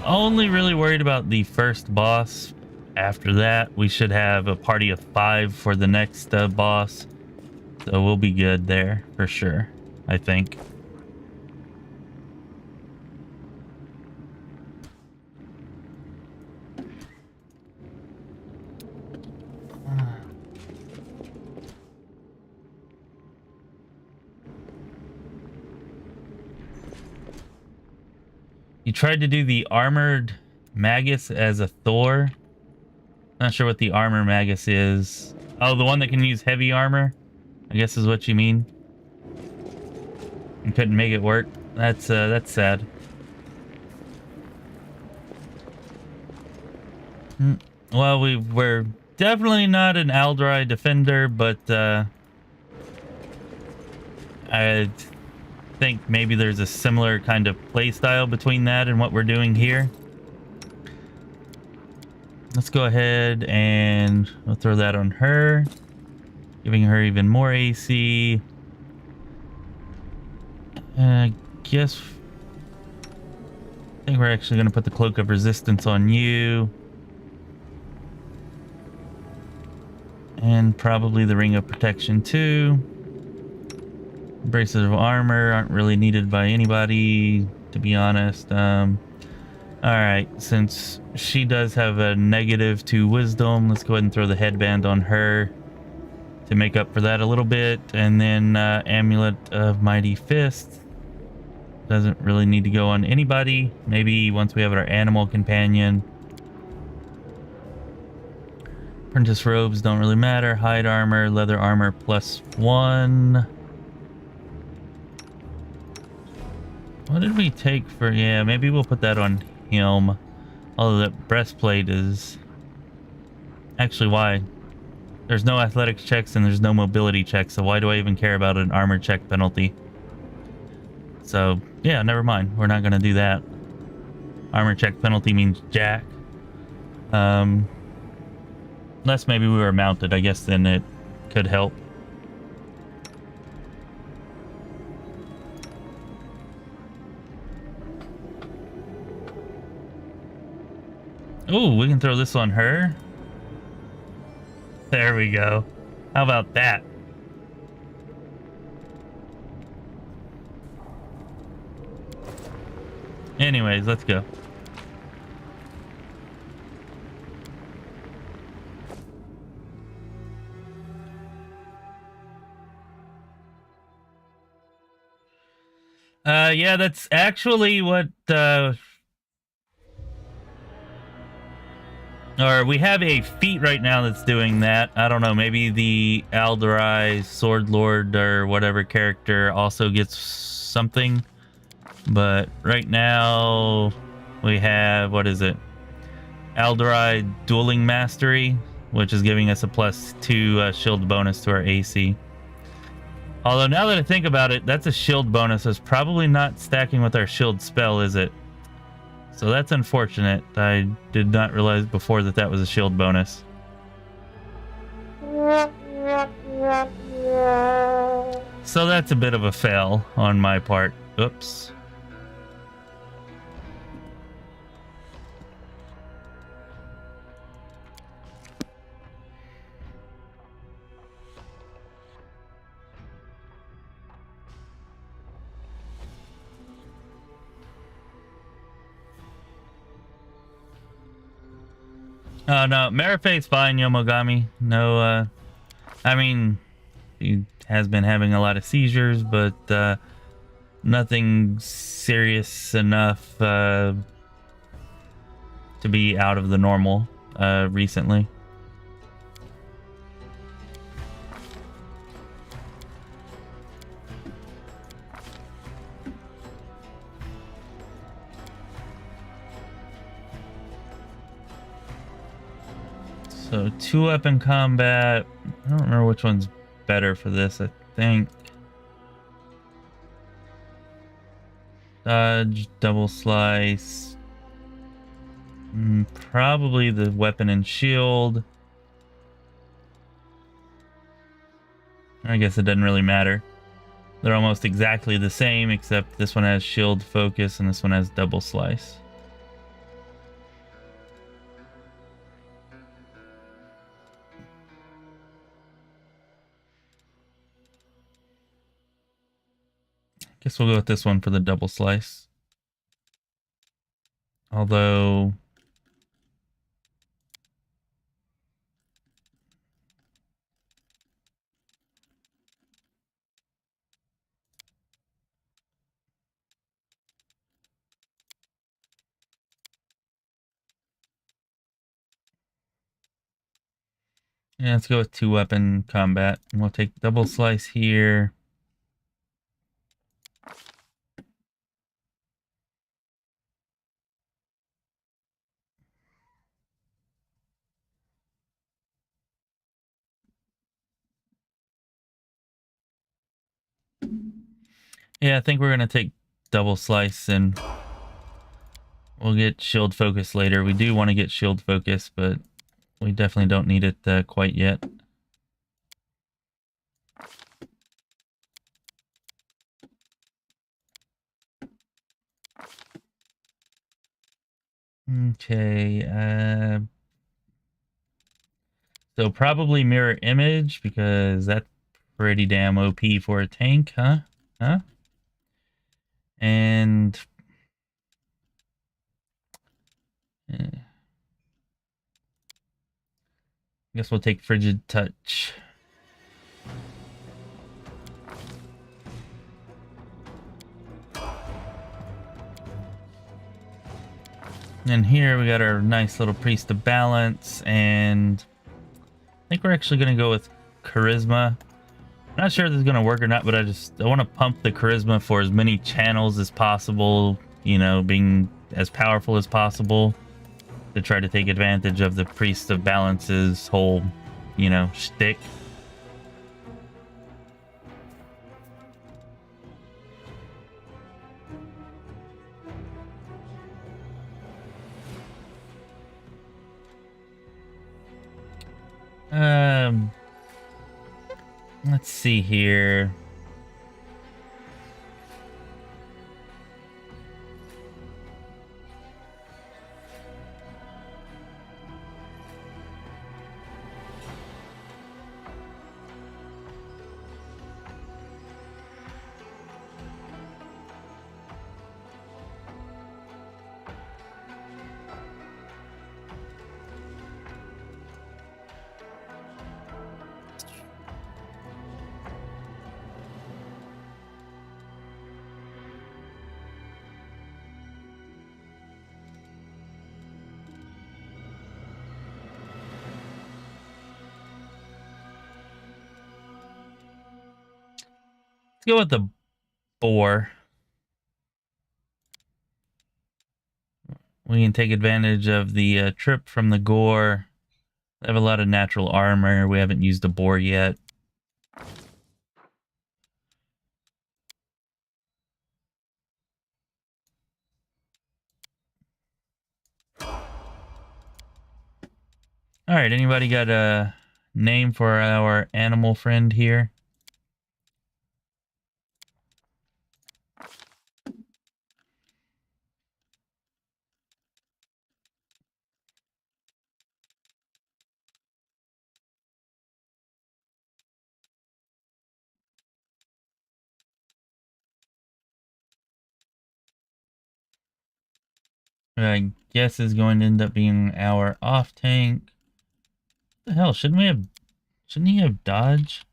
only really worried about the first boss. After that, we should have a party of 5 for the next boss. So we'll be good there, for sure, I think. You tried to do the armored magus as a Thor. Not sure what the armor magus is. Oh, the one that can use heavy armor, I guess is what you mean. And couldn't make it work. That's sad. Well, we're definitely not an Aldrai defender, but I think maybe there's a similar kind of play style between that and what we're doing here. Let's go ahead and we'll throw that on her, giving her even more AC. I guess I think we're actually going to put the Cloak of Resistance on you. And probably the Ring of Protection too. Braces of Armor aren't really needed by anybody, to be honest. Alright, since she does have a negative to Wisdom, let's go ahead and throw the headband on her to make up for that a little bit. And then Amulet of Mighty Fist doesn't really need to go on anybody. Maybe once we have our animal companion. Apprentice robes don't really matter. Hide armor, leather armor +1. What did we take for... Yeah, maybe we'll put that on him. Although that breastplate is... Actually, why? There's no athletics checks and there's no mobility checks, so why do I even care about an armor check penalty? So, yeah, never mind. We're not going to do that. Armor check penalty means jack. Unless maybe we were mounted, I guess then it could help. Ooh, we can throw this on her. There we go. How about that? Anyways, let's go. Yeah, that's actually what, or we have a feat right now that's doing that. I don't know, maybe the Aldrai Sword Lord or whatever character also gets something. But right now, we have, what is it? Aldrai Dueling Mastery, which is giving us a +2 shield bonus to our AC. Although now that I think about it, that's a shield bonus. It's probably not stacking with our shield spell, is it? So that's unfortunate. I did not realize before that that was a shield bonus. So that's a bit of a fail on my part. Oops. No, Marife's fine, Yomogami. No, I mean, he has been having a lot of seizures, but nothing serious enough to be out of the normal recently. So 2-weapon combat. I don't remember which one's better for this. I think dodge, double slice. Probably the weapon and shield. I guess it doesn't really matter. They're almost exactly the same, except this one has shield focus and this one has double slice. Guess we'll go with this one for the double slice. Although... Yeah, let's go with 2-weapon combat. And we'll take double slice here. Yeah, I think we're going to take double slice and we'll get shield focus later. We do want to get shield focus, but we definitely don't need it quite yet. Okay, so probably mirror image because that's pretty damn OP for a tank, huh? Huh? And I guess we'll take frigid touch. And here we got our nice little priest of balance, and I think we're actually going to go with charisma. Not sure if this is going to work or not, but I want to pump the charisma for as many channels as possible, you know, being as powerful as possible to try to take advantage of the priest of balance's whole, you know, shtick. Let's see here. Let's go with the boar. We can take advantage of the trip from the gore. They have a lot of natural armor. We haven't used the boar yet. All right, anybody got a name for our animal friend here? I guess is going to end up being our off tank. What the hell? Shouldn't he have dodge?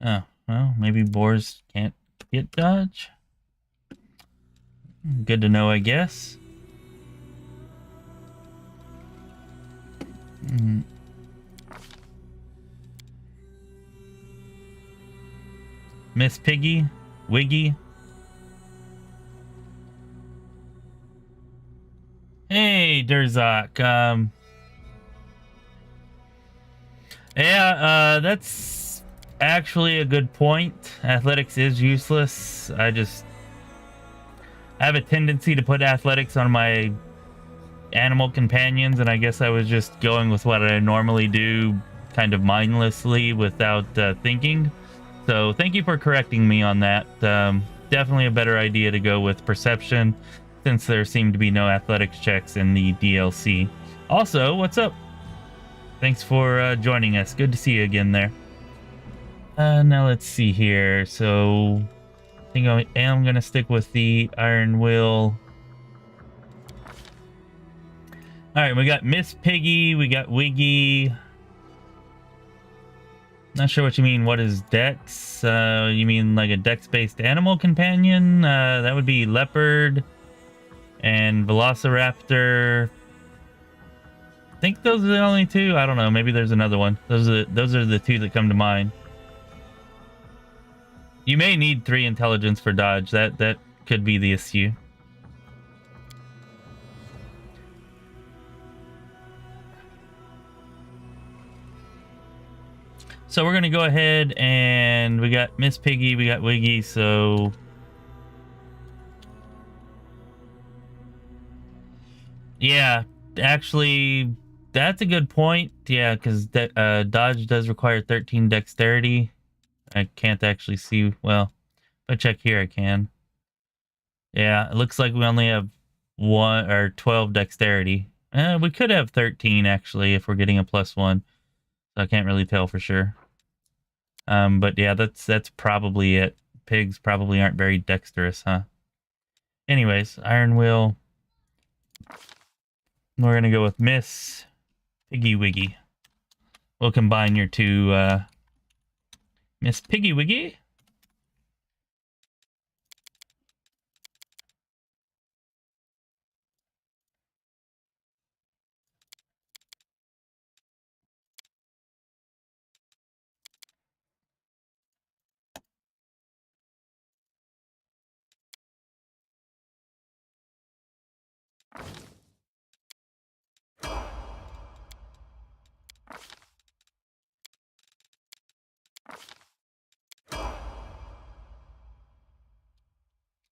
Oh, well, maybe boars can't get dodge. Good to know, I guess. Miss Piggy, Wiggy. Hey, Durzak. Yeah, that's actually a good point. Athletics is useless. I have a tendency to put athletics on my animal companions, and I guess I was just going with what I normally do, kind of mindlessly without thinking. So thank you for correcting me on that. Definitely a better idea to go with perception, since there seem to be no athletics checks in the DLC. Also, what's up? Thanks for joining us. Good to see you again there. Now let's see here. So I think I am going to stick with the Iron Will. All right, we got Miss Piggy, we got Wiggy. Not sure what you mean. What is Dex? You mean like a Dex-based animal companion? That would be Leopard and Velociraptor. think those are the only two. I don't know. Maybe there's another one. Those are the two that come to mind. You may need 3 intelligence for dodge. That could be the issue. So we're gonna go ahead and we got Miss Piggy, we got Wiggy, so yeah, actually that's a good point. Yeah, because dodge does require 13 dexterity. I can't actually see. Well, if I check here, I can. Yeah, it looks like we only have 12 dexterity. We could have 13 actually if we're getting a +1. So I can't really tell for sure. But yeah, that's probably it. Pigs probably aren't very dexterous, huh? Anyways, Iron Will. We're gonna go with Miss Piggy Wiggy. We'll combine your two, Miss Piggy Wiggy.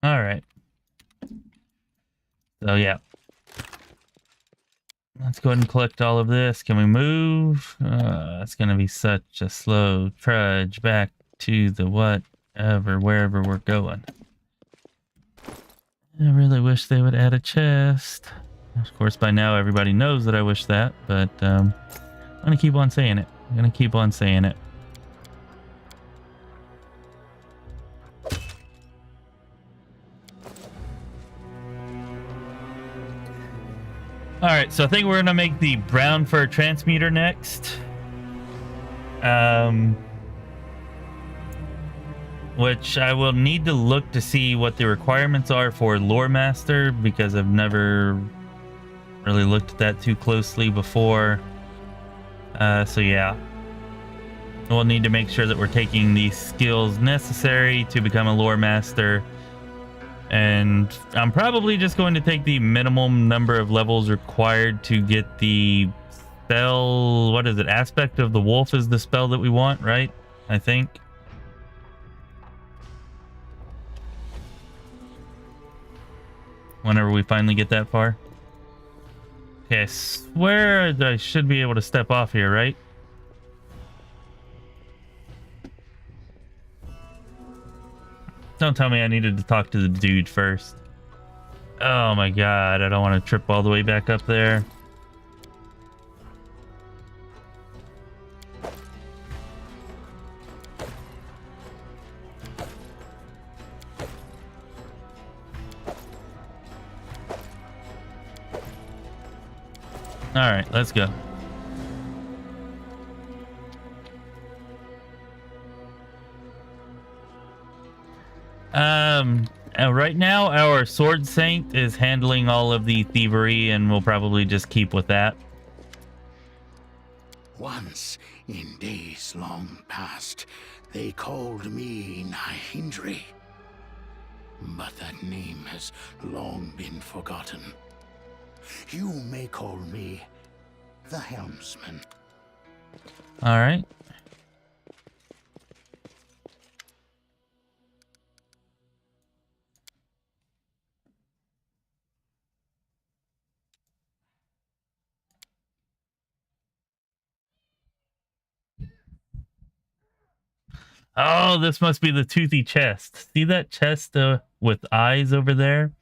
All right. So yeah. Let's go ahead and collect all of this. Can we move? It's going to be such a slow trudge back to the wherever we're going. I really wish they would add a chest. Of course, by now everybody knows that I wish that, but I'm going to keep on saying it. I'm going to keep on saying it. Alright, so I think we're going to make the brown fur transmuter next. Which I will need to look to see what the requirements are for Lore Master, because I've never really looked at that too closely before. So yeah. We'll need to make sure that we're taking the skills necessary to become a Lore Master. And I'm probably just going to take the minimum number of levels required to get the spell. What is it? Aspect of the Wolf is the spell that we want, right? I think. Whenever we finally get that far. Okay, I swear I should be able to step off here, right? Don't tell me I needed to talk to the dude first. Oh my god, I don't want to trip all the way back up there. Alright, let's go. Right now our Sword Saint is handling all of the thievery, and we'll probably just keep with that. Once, in days long past, they called me Nahindri. But that name has long been forgotten. You may call me the Helmsman. All right. Oh, this must be the toothy chest. See that chest with eyes over there?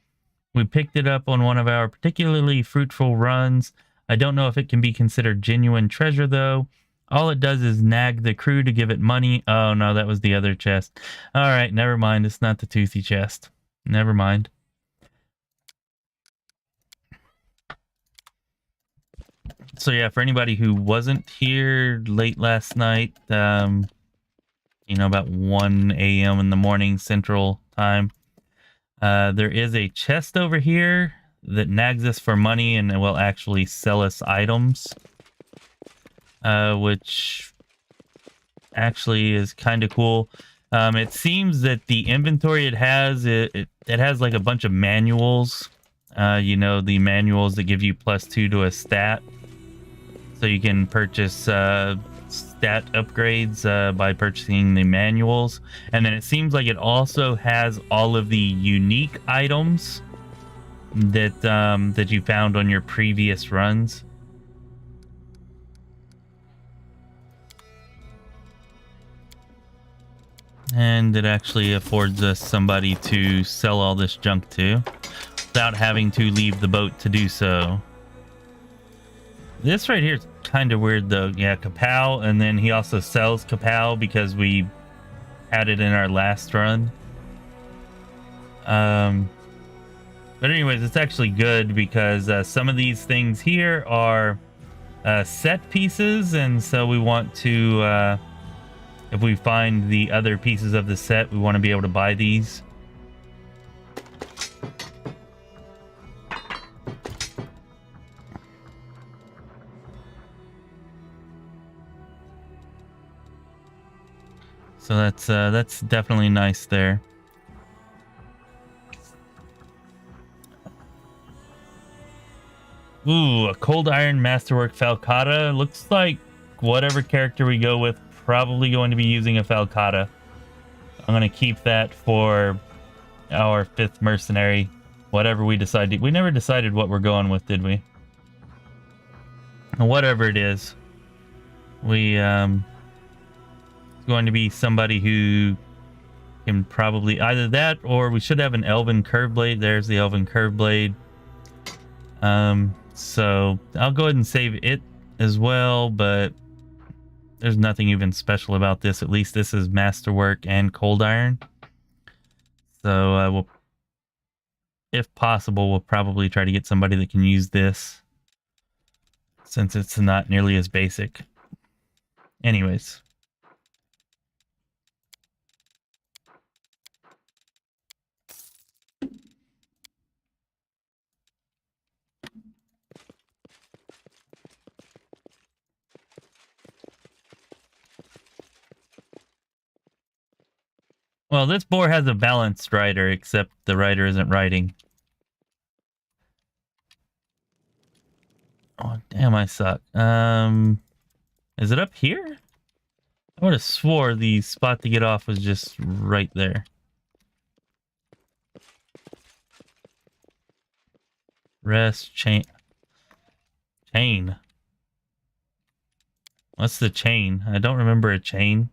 We picked it up on one of our particularly fruitful runs. I don't know if it can be considered genuine treasure, though. All it does is nag the crew to give it money. Oh, no, that was the other chest. All right, never mind. It's not the toothy chest. Never mind. So, yeah, for anybody who wasn't here late last night, you know, about 1 a.m. in the morning Central Time, there is a chest over here that nags us for money and will actually sell us items, which actually is kind of cool. It seems that the inventory it has, it has like a bunch of manuals. You know, the manuals that give you +2 to a stat. So you can purchase stat upgrades by purchasing the manuals. And then it seems like it also has all of the unique items that that you found on your previous runs. And it actually affords us somebody to sell all this junk to without having to leave the boat to do so. This right here is kind of weird though. Yeah, kapow, and then he also sells kapow because we had it in our last run. But anyways, it's actually good because some of these things here are set pieces, and so we want to, if we find the other pieces of the set, we want to be able to buy these. So that's definitely nice there. Ooh, a cold iron masterwork falcata. Looks like whatever character we go with, probably going to be using a falcata. I'm gonna keep that for our 5th mercenary. Whatever we decide. We never decided what we're going with, did we? Whatever it is, we going to be somebody who can probably either that, or we should have an elven curve blade. There's the elven curve blade. So I'll go ahead and save it as well, but there's nothing even special about this. At least this is masterwork and cold iron. So we'll, if possible, we'll probably try to get somebody that can use this, since it's not nearly as basic. Anyways. Well, this boar has a balanced rider, except the rider isn't riding. Oh, damn, I suck. Is it up here? I would have swore the spot to get off was just right there. Rest, chain. Chain. What's the chain? I don't remember a chain.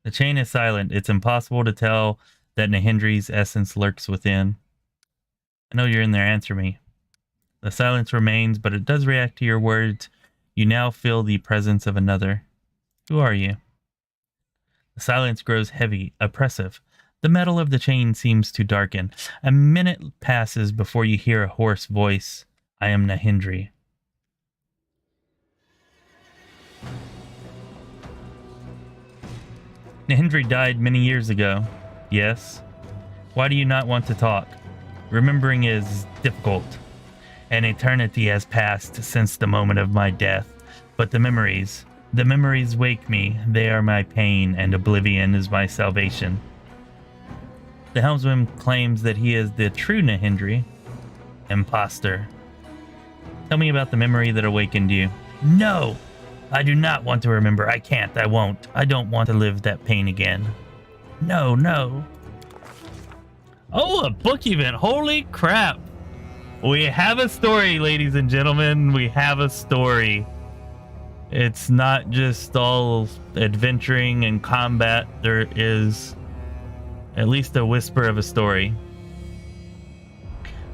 The chain is silent. It's impossible to tell that Nahindri's essence lurks within. I know you're in there. Answer me. The silence remains, but it does react to your words. You now feel the presence of another. Who are you? The silence grows heavy, oppressive. The metal of the chain seems to darken. A minute passes before you hear a hoarse voice. I am Nahindri. Nahindri died many years ago. Yes. Why do you not want to talk? Remembering is difficult. An eternity has passed since the moment of my death, but the memories wake me. They are my pain, and oblivion is my salvation. The helmsman claims that he is the true Nahindri. Imposter. Tell me about the memory that awakened you. No! I do not want to remember. I can't. I won't. I don't want to live that pain again. No, no. Oh, a book event. Holy crap. We have a story, ladies and gentlemen. We have a story. It's not just all adventuring and combat. There is at least a whisper of a story.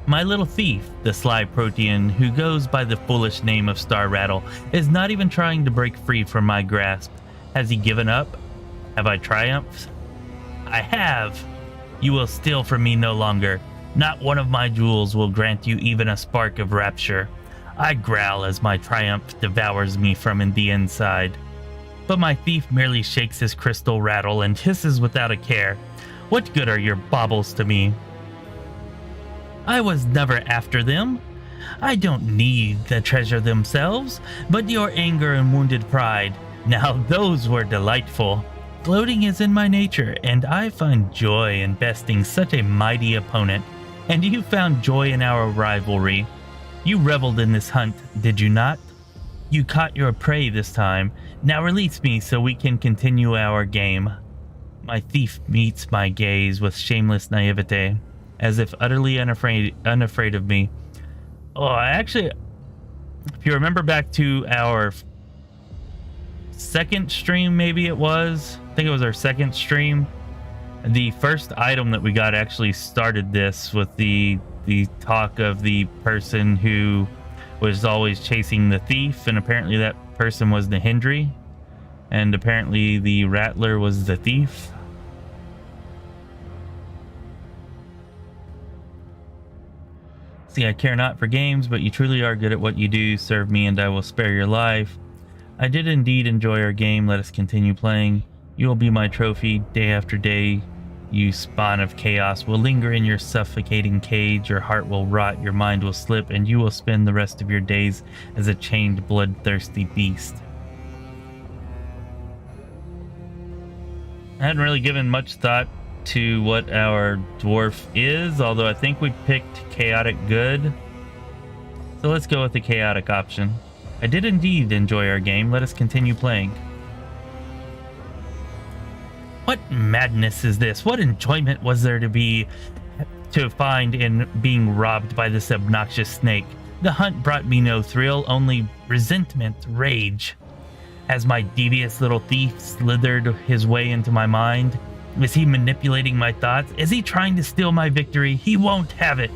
My little thief, the sly Protean, who goes by the foolish name of Star Rattle, is not even trying to break free from my grasp. Has he given up? Have I triumphed? I have! You will steal from me no longer. Not one of my jewels will grant you even a spark of rapture. I growl as my triumph devours me from the inside. But my thief merely shakes his crystal rattle and hisses without a care. What good are your baubles to me? I was never after them. I don't need the treasure themselves, but your anger and wounded pride. Now those were delightful. Gloating is in my nature, and I find joy in besting such a mighty opponent. And you found joy in our rivalry. You reveled in this hunt, did you not? You caught your prey this time. Now release me so we can continue our game. My thief meets my gaze with shameless naivete, as if utterly unafraid of me. Oh, actually, if you remember back to our second stream, maybe it was. I think it was our second stream. The first item that we got actually started this with the talk of the person who was always chasing the thief, and apparently that person was the Hindri, and apparently the Rattler was the thief. See, I care not for games, but you truly are good at what you do. Serve me and I will spare your life. I did indeed enjoy our game. Let us continue playing. You will be my trophy. Day after day, you spawn of chaos will linger in your suffocating cage. Your heart will rot, your mind will slip, and you will spend the rest of your days as a chained, bloodthirsty beast. I hadn't really given much thought to what our dwarf is, although I think we picked chaotic good. So let's go with the chaotic option. I did indeed enjoy our game. Let us continue playing. What madness is this? What enjoyment was there to find in being robbed by this obnoxious snake? The hunt brought me no thrill, only resentment, rage. Has my devious little thief slithered his way into my mind? Is he manipulating my thoughts? Is he trying to steal my victory? He won't have it.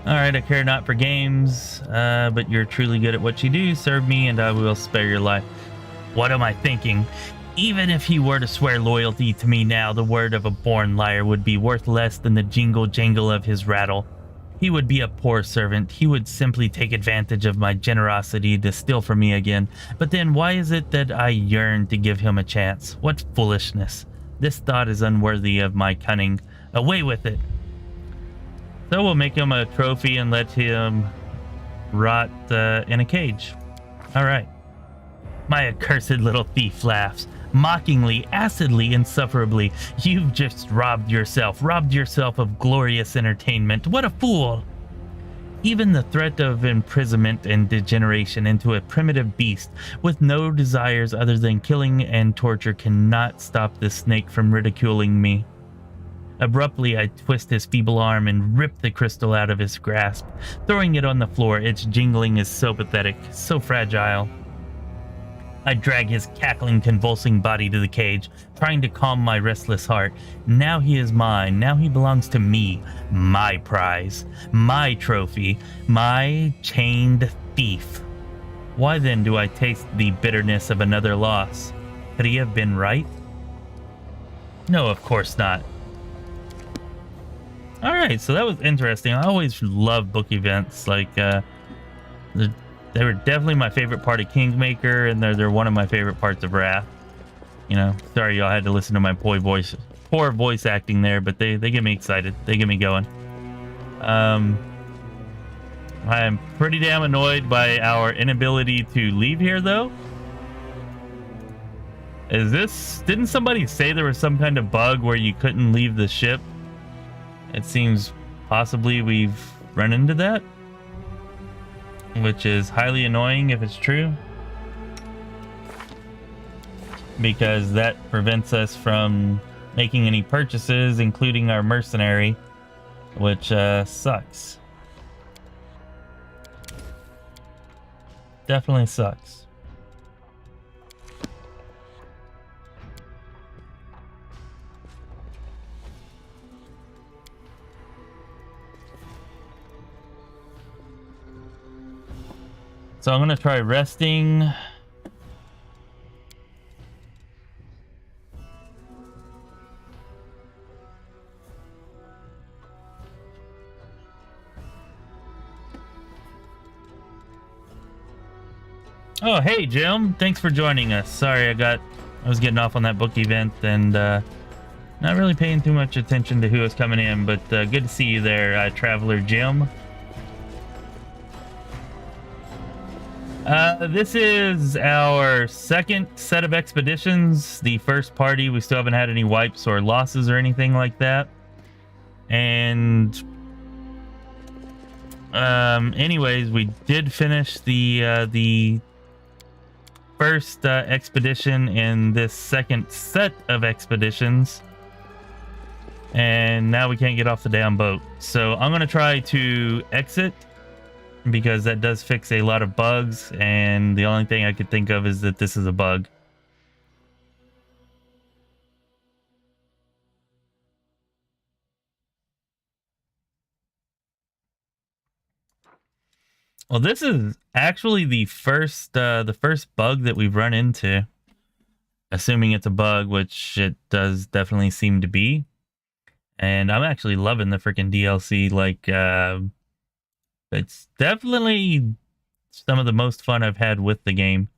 Alright, I care not for games, but you're truly good at what you do. Serve me and I will spare your life. What am I thinking? Even if he were to swear loyalty to me now, the word of a born liar would be worth less than the jingle jangle of his rattle. He would be a poor servant. He would simply take advantage of my generosity to steal from me again. But then why is it that I yearn to give him a chance? What foolishness. This thought is unworthy of my cunning. Away with it. So we'll make him a trophy and let him rot in a cage. All right. My accursed little thief laughs. Mockingly, acidly, insufferably. You've just robbed yourself of glorious entertainment. What a fool! Even the threat of imprisonment and degeneration into a primitive beast with no desires other than killing and torture cannot stop this snake from ridiculing me. Abruptly, I twist his feeble arm and rip the crystal out of his grasp, throwing it on the floor. Its jingling is so pathetic, so fragile. I drag his cackling, convulsing body to the cage, trying to calm my restless heart. Now he is mine. Now he belongs to me. My prize. My trophy. My chained thief. Why then do I taste the bitterness of another loss? Could he have been right? No, of course not. Alright, so that was interesting. I always love book events. Like, they were definitely my favorite part of Kingmaker, and they're one of my favorite parts of Wrath. You know, sorry y'all had to listen to my poor voice acting there, but they get me excited. They get me going. I am pretty damn annoyed by our inability to leave here, though. Didn't somebody say there was some kind of bug where you couldn't leave the ship? It seems possibly we've run into that, which is highly annoying if it's true, because that prevents us from making any purchases, including our mercenary, which sucks. Definitely sucks. So I'm going to try resting. Oh, hey, Jim. Thanks for joining us. Sorry, I was getting off on that book event and Not really paying too much attention to who is coming in, but good to see you there, Traveler Jim. This is our second set of expeditions. The first party, we still haven't had any wipes or losses or anything like that. And anyways, we did finish the first expedition in this second set of expeditions. And now we can't get off the damn boat. So I'm going to try to exit, because that does fix a lot of bugs, and the only thing I could think of is that this is a bug. Well, this is actually the first bug that we've run into, assuming it's a bug, which it does definitely seem to be. And I'm actually loving the freaking DLC. Like, it's definitely some of the most fun I've had with the game.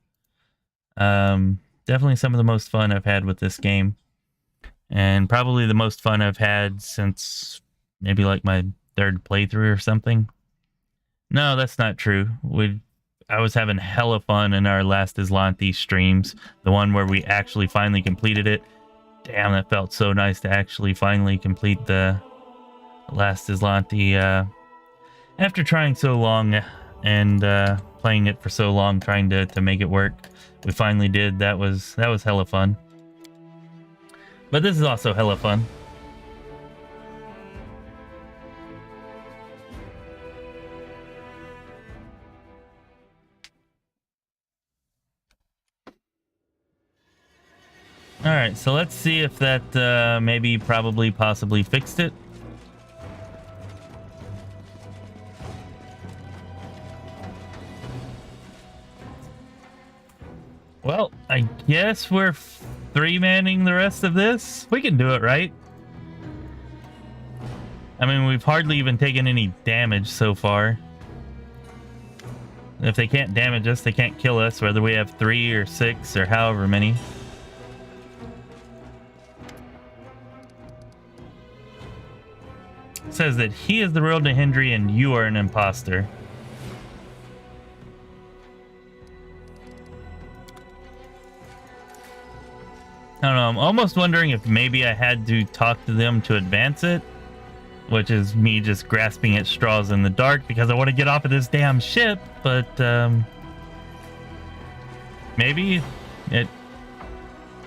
Definitely some of the most fun I've had with this game. And probably the most fun I've had since maybe like my third playthrough or something. No, that's not true. I was having hella fun in our last Islanti streams. The one where we actually finally completed it. Damn, that felt so nice to actually finally complete the last Islanti. After trying so long and playing it for so long, trying to make it work, we finally did. That was hella fun. But this is also hella fun. All right, so let's see if that maybe, probably, possibly fixed it. Well, I guess we're three-manning the rest of this. We can do it, right? I mean, we've hardly even taken any damage so far. If they can't damage us, they can't kill us, whether we have 3 or 6 or however many. It says that he is the real Nahindri and you are an imposter. I don't know, I'm almost wondering if maybe I had to talk to them to advance it, which is me just grasping at straws in the dark because I want to get off of this damn ship, but maybe it's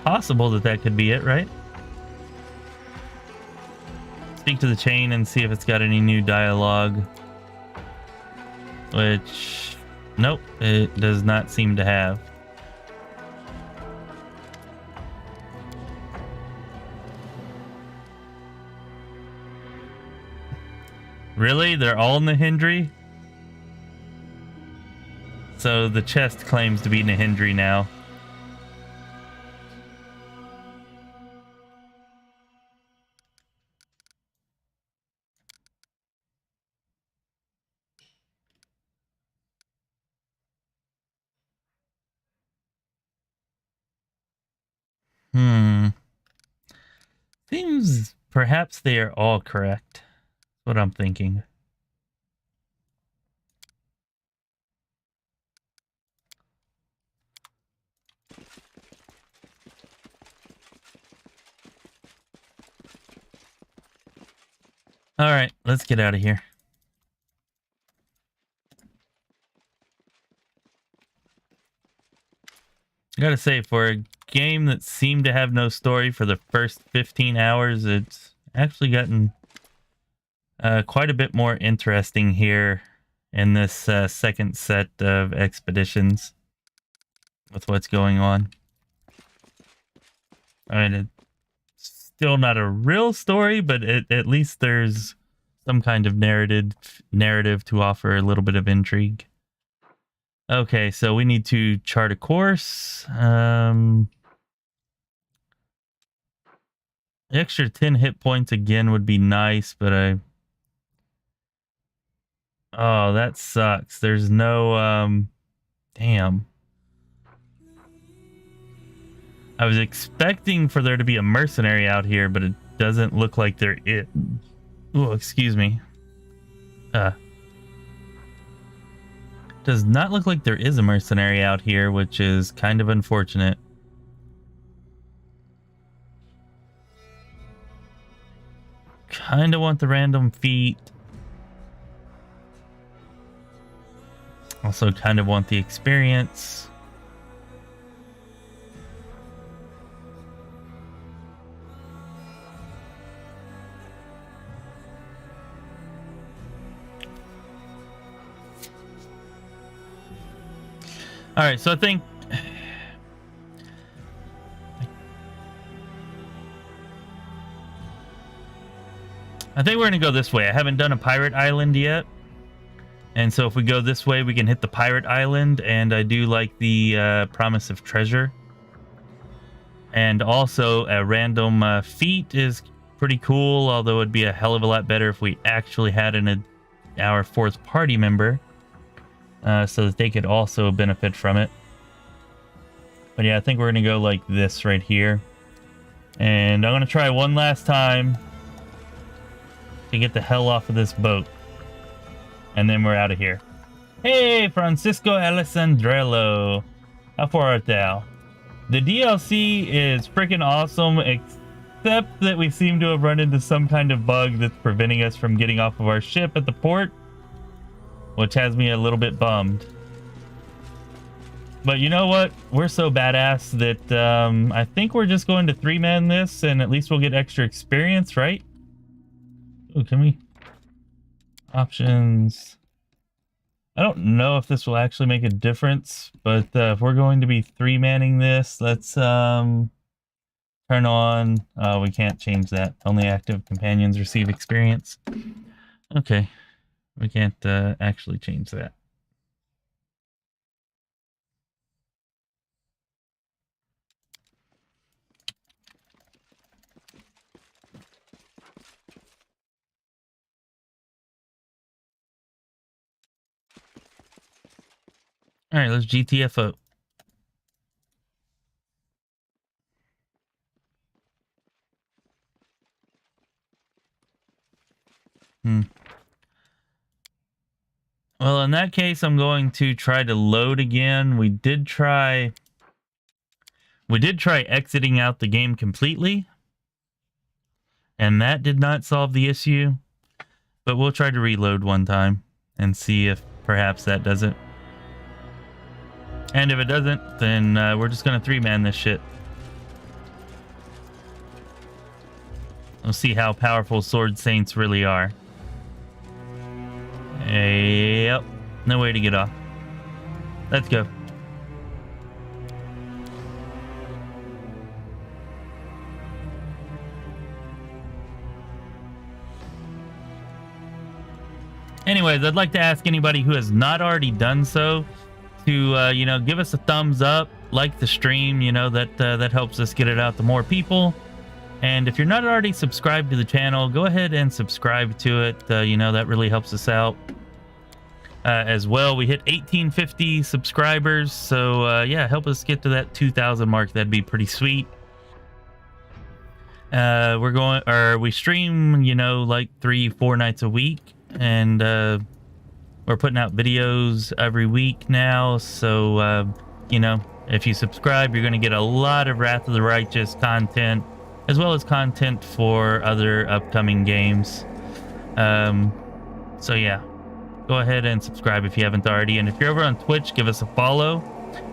possible that could be it, right? Speak to the chain and see if it's got any new dialogue, which, nope, it does not seem to have. Really? They're all Nahindri? So the chest claims to be Nahindri now. Seems perhaps they are all correct. That's what I'm thinking. All right, let's get out of here. I gotta say, for a game that seemed to have no story for the first 15 hours, it's actually gotten quite a bit more interesting here in this second set of expeditions with what's going on. I mean, it's still not a real story, but at least there's some kind of narrative to offer a little bit of intrigue. Okay, so we need to chart a course. Extra 10 hit points again would be nice, but oh, that sucks. There's no, damn. I was expecting for there to be a mercenary out here, but it doesn't look like there is. Oh, excuse me. Does not look like there is a mercenary out here, which is kind of unfortunate. Kind of want the random feat. Also kind of want the experience. All right, so I think we're gonna go this way. I haven't done a pirate island yet, and so if we go this way, we can hit the pirate island. And I do like the promise of treasure, and also a random feat is pretty cool. Although it'd be a hell of a lot better if we actually had our fourth party member. So that they could also benefit from it. But yeah, I think we're going to go like this right here. And I'm going to try one last time to get the hell off of this boat. And then we're out of here. Hey, Francisco Alessandrello. How far art thou? The DLC is freaking awesome, except that we seem to have run into some kind of bug that's preventing us from getting off of our ship at the port, which has me a little bit bummed. But you know what? We're so badass that I think we're just going to 3-man this, and at least we'll get extra experience, right? Oh, can we? Options. I don't know if this will actually make a difference, but if we're going to be 3-manning this, let's turn on. We can't change that. Only active companions receive experience. Okay. We can't actually change that. All right, let's GTFO. Well, in that case, I'm going to try to load again. We did try exiting out the game completely, and that did not solve the issue. But we'll try to reload one time and see if perhaps that does it. And if it doesn't, then we're just going to 3-man this shit. We'll see how powerful Sword Saints really are. Yep. No way to get off. Let's go. Anyways, I'd like to ask anybody who has not already done so to, you know, give us a thumbs up, like the stream, you know, that helps us get it out to more people. And if you're not already subscribed to the channel, go ahead and subscribe to it. You know, that really helps us out. As well, we hit 1850 subscribers, so yeah, help us get to that 2,000 mark. That'd be pretty sweet. We stream, you know, like 3-4 nights a week, and we're putting out videos every week now. So you know, if you subscribe, you're going to get a lot of Wrath of the Righteous content, as well as content for other upcoming games. So yeah, go ahead and subscribe if you haven't already. And if you're over on Twitch, give us a follow.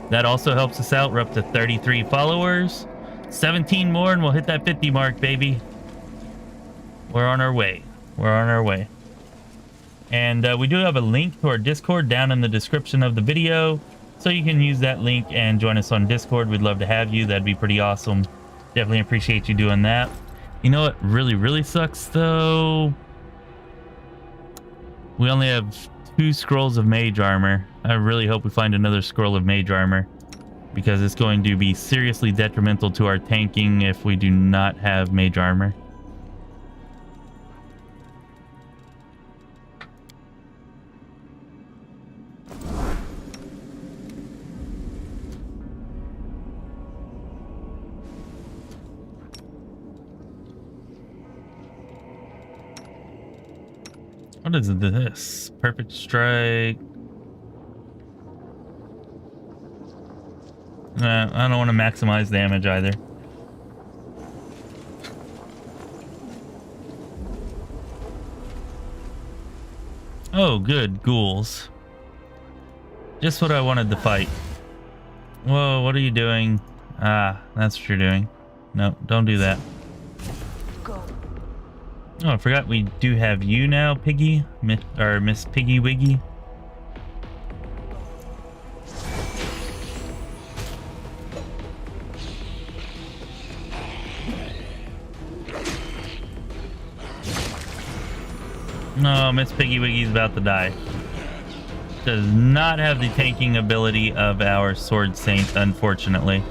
That also helps us out. We're up to 33 followers. 17 more and we'll hit that 50 mark, baby. We're on our way. We're on our way. And we do have a link to our Discord down in the description of the video, so you can use that link and join us on Discord. We'd love to have you. That'd be pretty awesome. Definitely appreciate you doing that. You know what really sucks though? We only have 2 scrolls of mage armor. I really hope we find another scroll of mage armor, because it's going to be seriously detrimental to our tanking if we do not have mage armor. What is this? Perfect strike. I don't want to maximize damage either. Oh, good. Ghouls. Just what I wanted to fight. Whoa, what are you doing? Ah, that's what you're doing. No, don't do that. Go. Oh, I forgot we do have you now, Piggy. Or Miss Piggy Wiggy. No, Miss Piggy Wiggy's about to die. Does not have the tanking ability of our Sword Saint, unfortunately.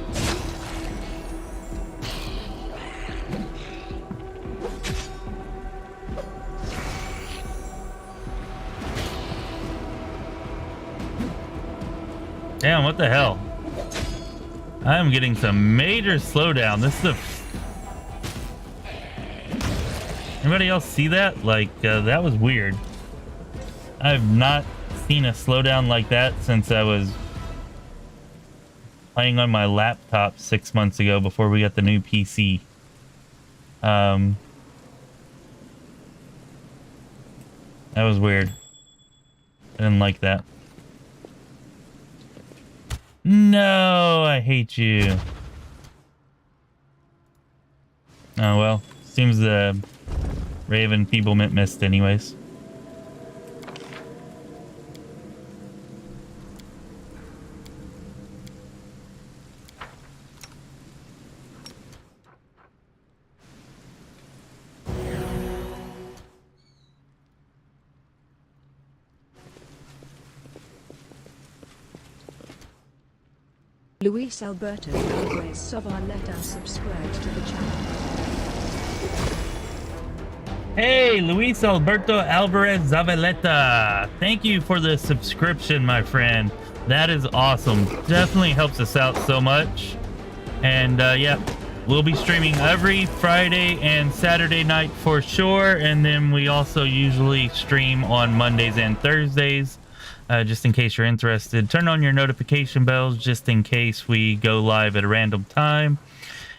Damn, what the hell? I am getting some major slowdown. This is a... Anybody else see that? Like, that was weird. I've not seen a slowdown like that since I was playing on my laptop 6 months ago before we got the new PC. That was weird. I didn't like that. No, I hate you. Oh well, seems the Raven Feeblement missed anyways. Luis Alberto Alvarez Zavaleta subscribed to the channel. Hey, Luis Alberto Alvarez Zavaleta. Thank you for the subscription, my friend. That is awesome. Definitely helps us out so much. And yeah, we'll be streaming every Friday and Saturday night for sure. And then we also usually stream on Mondays and Thursdays. Just in case you're interested, turn on your notification bells just in case we go live at a random time.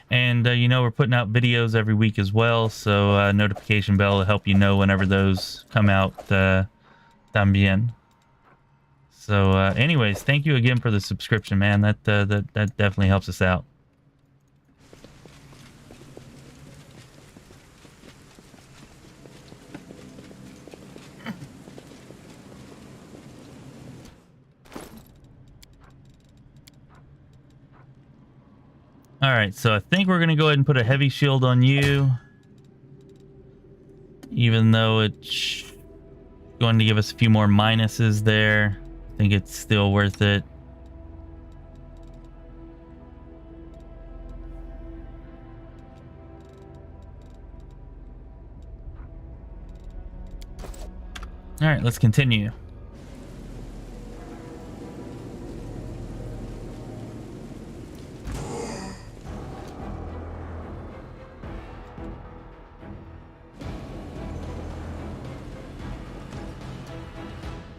And you know, we're putting out videos every week as well, so notification bell will help you know whenever those come out también. So anyways, thank you again for the subscription, man. That definitely helps us out. All right, so I think we're going to go ahead and put a heavy shield on you. Even though it's going to give us a few more minuses there. I think it's still worth it. All right, let's continue.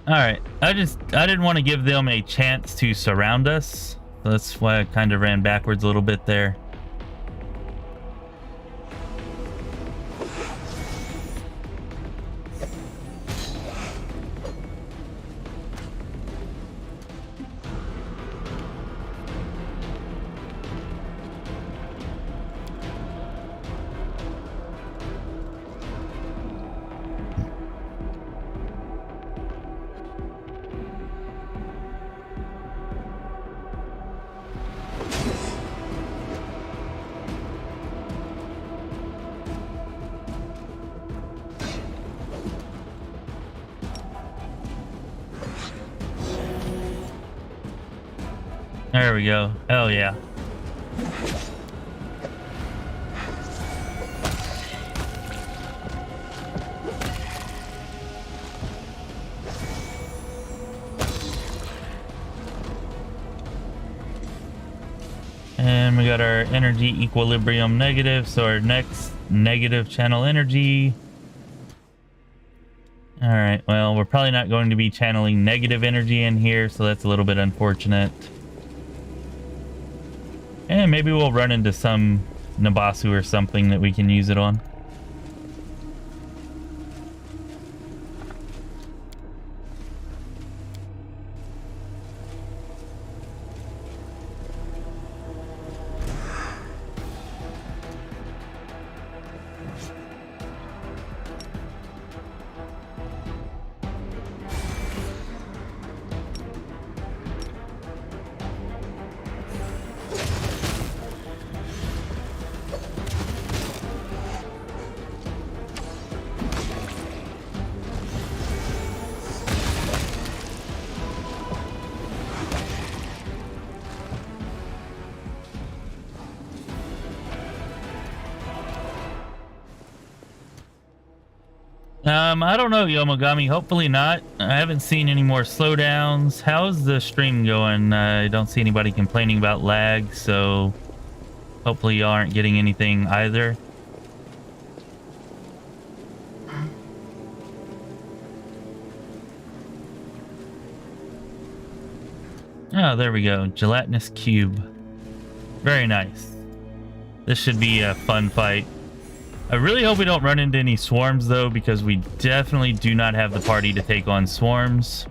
All right, I didn't want to give them a chance to surround us. So that's why I kind of ran backwards a little bit there. There we go. Hell yeah. And we got our energy equilibrium negative, so our next negative channel energy All right, well, we're probably not going to be channeling negative energy in here, so that's a little bit unfortunate. And maybe we'll run into some Nabasu or something that we can use it on. I don't know, Yomogami. Hopefully not. I haven't seen any more slowdowns. How's the stream going? I don't see anybody complaining about lag, so hopefully y'all aren't getting anything either. Oh, there we go. Gelatinous cube. Very nice. This should be a fun fight. I really hope we don't run into any swarms, though, because we definitely do not have the party to take on swarms.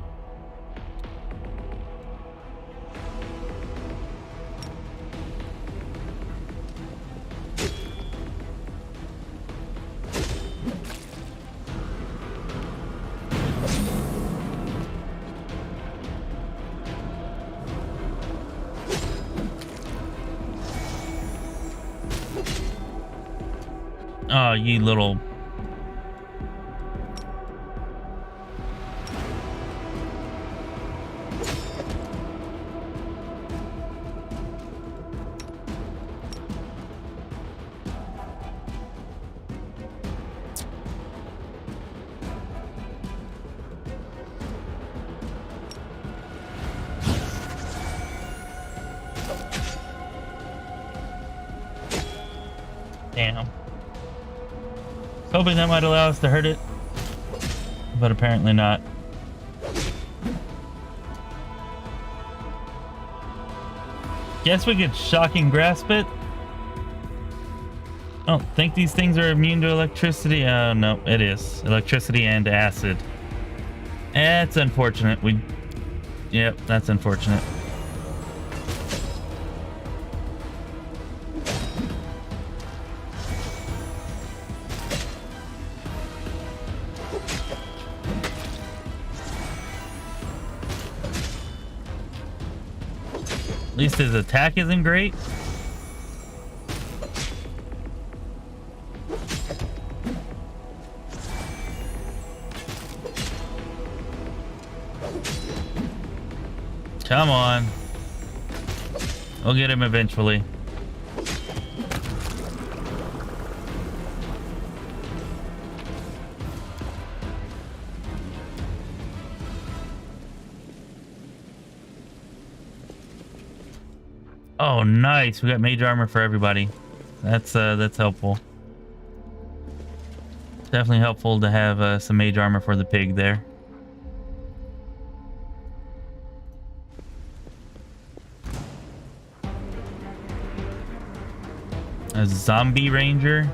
Oh, you little... Damn. Hoping that might allow us to hurt it, but apparently not. Guess we could shocking grasp it. Oh, think these things are immune to electricity? Oh no, it is. Electricity and acid. That's unfortunate. Yep, that's unfortunate. At least his attack isn't great. Come on. We'll get him eventually. Oh, nice. We got mage armor for everybody. That's helpful. Definitely helpful to have some mage armor for the pig there. A zombie ranger.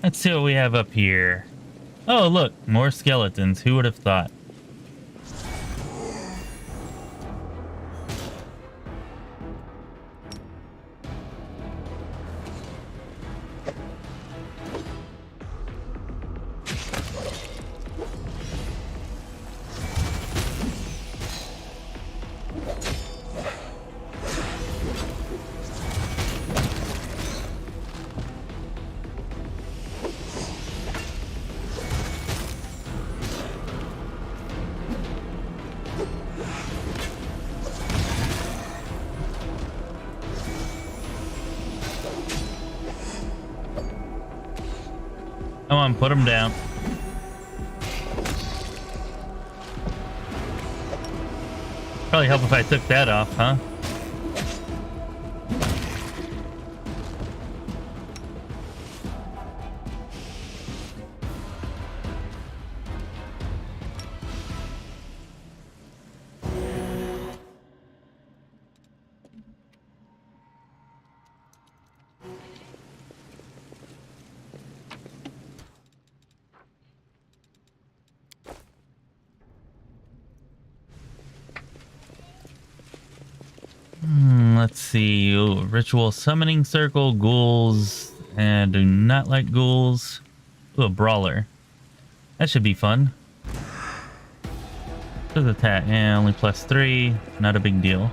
Let's see what we have up here. Oh, look, more skeletons. Who would have thought? Come on, put them down. Probably help if I took that off, huh? Let's see. Ooh, ritual summoning circle, ghouls, and do not like ghouls. Ooh, a brawler. That should be fun. Does attack? Yeah, only +3. Not a big deal.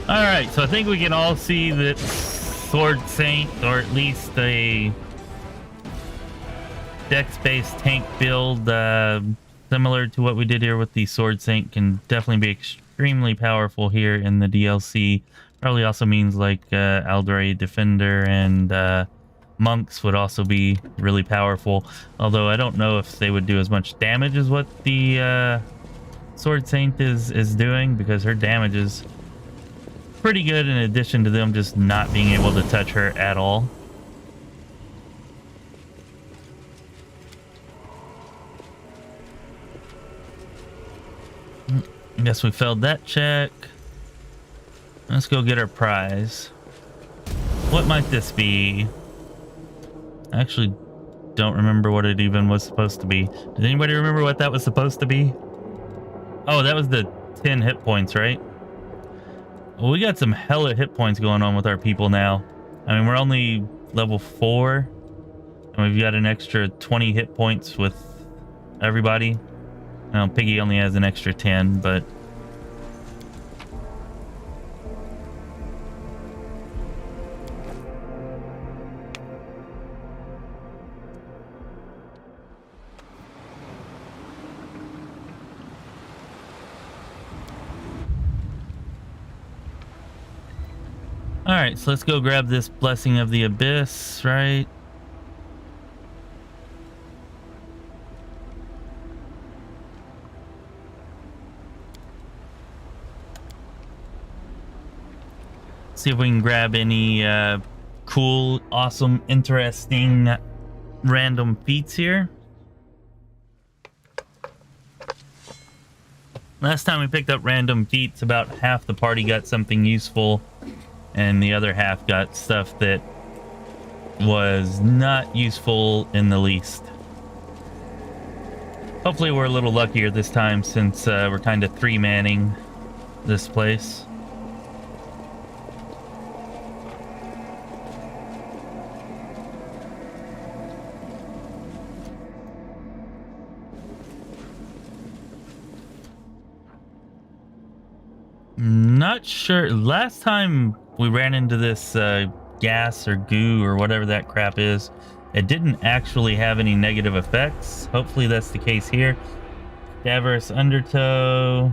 Alright, so I think we can all see that Sword Saint, or at least a dex-based tank build similar to what we did here with the Sword Saint, can definitely be extremely powerful here in the DLC. Probably also means like Aldray Defender and Monks would also be really powerful. Although I don't know if they would do as much damage as what the Sword Saint is doing, because her damage is pretty good in addition to them just not being able to touch her at all. I guess we failed that check. Let's go get our prize. What might this be? I actually don't remember what it even was supposed to be. Does anybody remember what that was supposed to be? Oh, that was the 10 hit points, right? Well, we got some hella hit points going on with our people now. I mean, we're only level 4, and we've got an extra 20 hit points with everybody. Now, Piggy only has an extra 10, but... Alright, so let's go grab this Blessing of the Abyss, right? See if we can grab any cool, awesome, interesting, random feats here. Last time we picked up random feats, about half the party got something useful, and the other half got stuff that was not useful in the least. Hopefully we're a little luckier this time, since we're kind of 3-manning this place. Not sure. Last time we ran into this gas or goo or whatever that crap is, it didn't actually have any negative effects. Hopefully that's the case here. Cadaverous Undertow.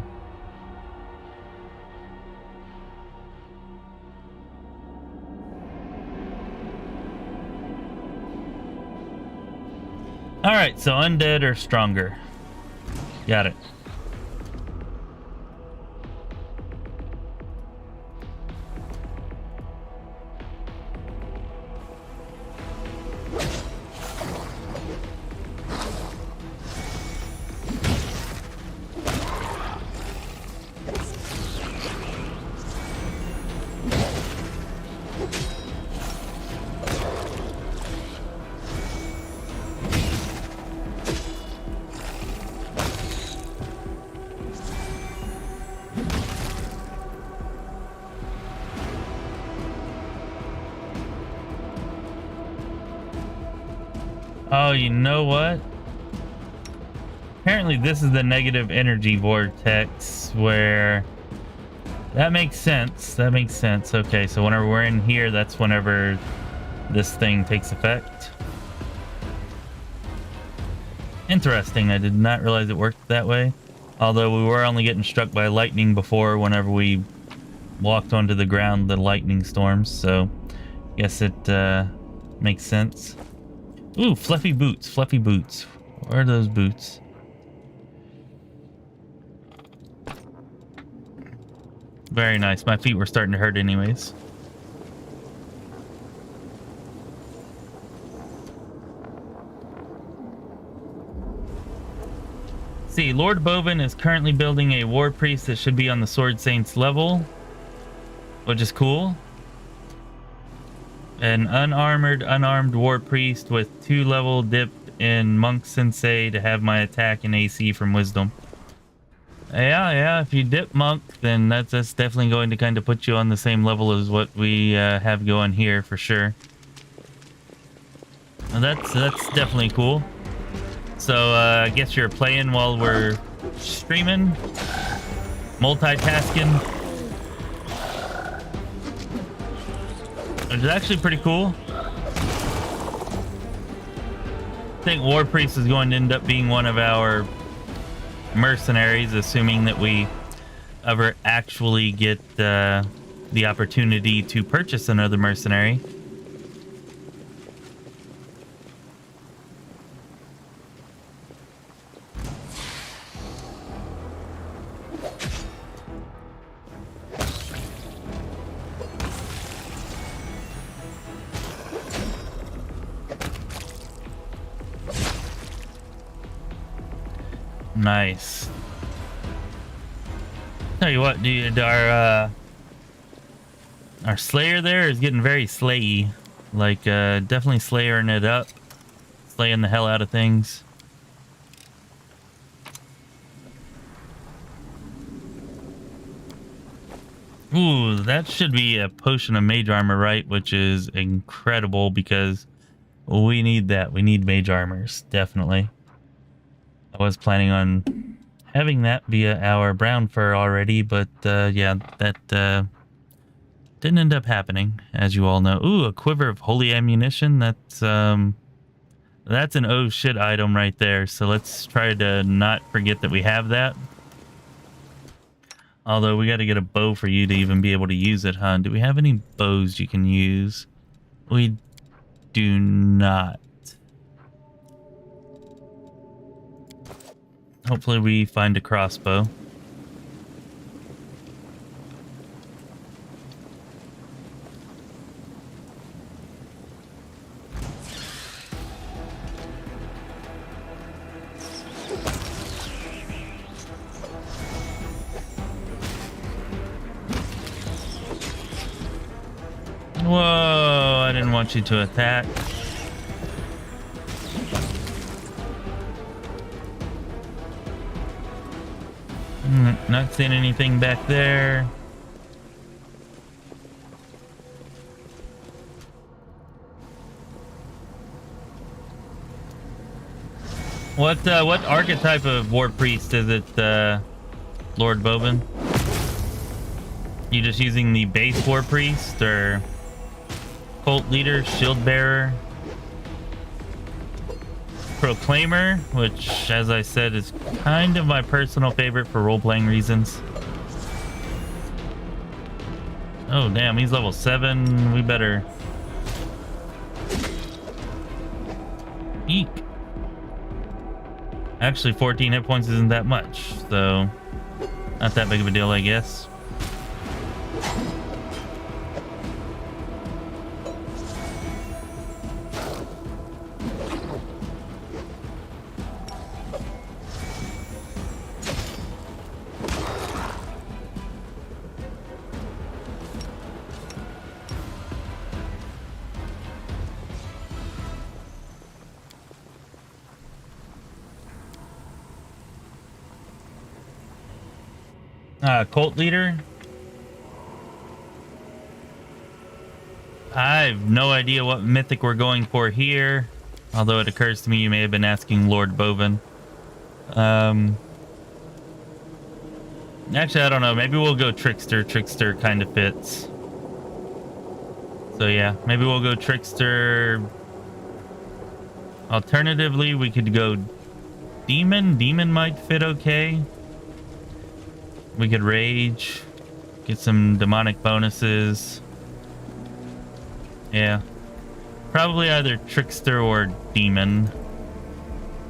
Alright, so undead or stronger. Got it. Oh, you know what? Apparently this is the negative energy vortex, where... That makes sense. That makes sense. Okay, so whenever we're in here, that's whenever this thing takes effect. Interesting. I did not realize it worked that way. Although we were only getting struck by lightning before whenever we walked onto the ground, the lightning storms. So I guess it makes sense. Ooh, fluffy boots. Fluffy boots. Where are those boots? Very nice. My feet were starting to hurt anyways. See, Lord Bovin is currently building a war priest that should be on the Sword Saints level, which is cool. An unarmed war priest with 2-level dip in Monk Sensei to have my attack and AC from Wisdom. Yeah, if you dip Monk, then that's definitely going to kind of put you on the same level as what we have going here for sure. Well, that's definitely cool. So I guess you're playing while we're streaming, multitasking, which is actually pretty cool. I think War Priest is going to end up being one of our mercenaries, assuming that we ever actually get the opportunity to purchase another mercenary. Nice. Tell you what, dude, our Slayer there is getting very slayy. Like, definitely slayering it up. Slaying the hell out of things. Ooh, that should be a potion of mage armor, right? Which is incredible because we need that. We need mage armors, definitely. I was planning on having that via our brown fur already, but yeah, that didn't end up happening, as you all know. Ooh, a quiver of holy ammunition. That's an oh shit item right there. So let's try to not forget that we have that. Although we got to get a bow for you to even be able to use it, huh? Do we have any bows you can use? We do not. Hopefully we find a crossbow. Whoa, I didn't want you to attack. Not seeing anything back there. What archetype of war priest is it, Lord Bovin? You just using the base war priest or cult leader, shield bearer, proclaimer, which, as I said, is kind of my personal favorite for role-playing reasons. Oh damn, he's level 7. We better eek. Actually, 14 hit points isn't that much, so not that big of a deal, I guess. Cult leader. I have no idea what mythic we're going for here. Although it occurs to me you may have been asking Lord Bovin. Actually, I don't know. Maybe we'll go Trickster. Trickster kind of fits. So yeah, maybe we'll go Trickster. Alternatively, we could go Demon. Demon might fit okay. We could Rage. Get some demonic bonuses. Yeah. Probably either Trickster or Demon.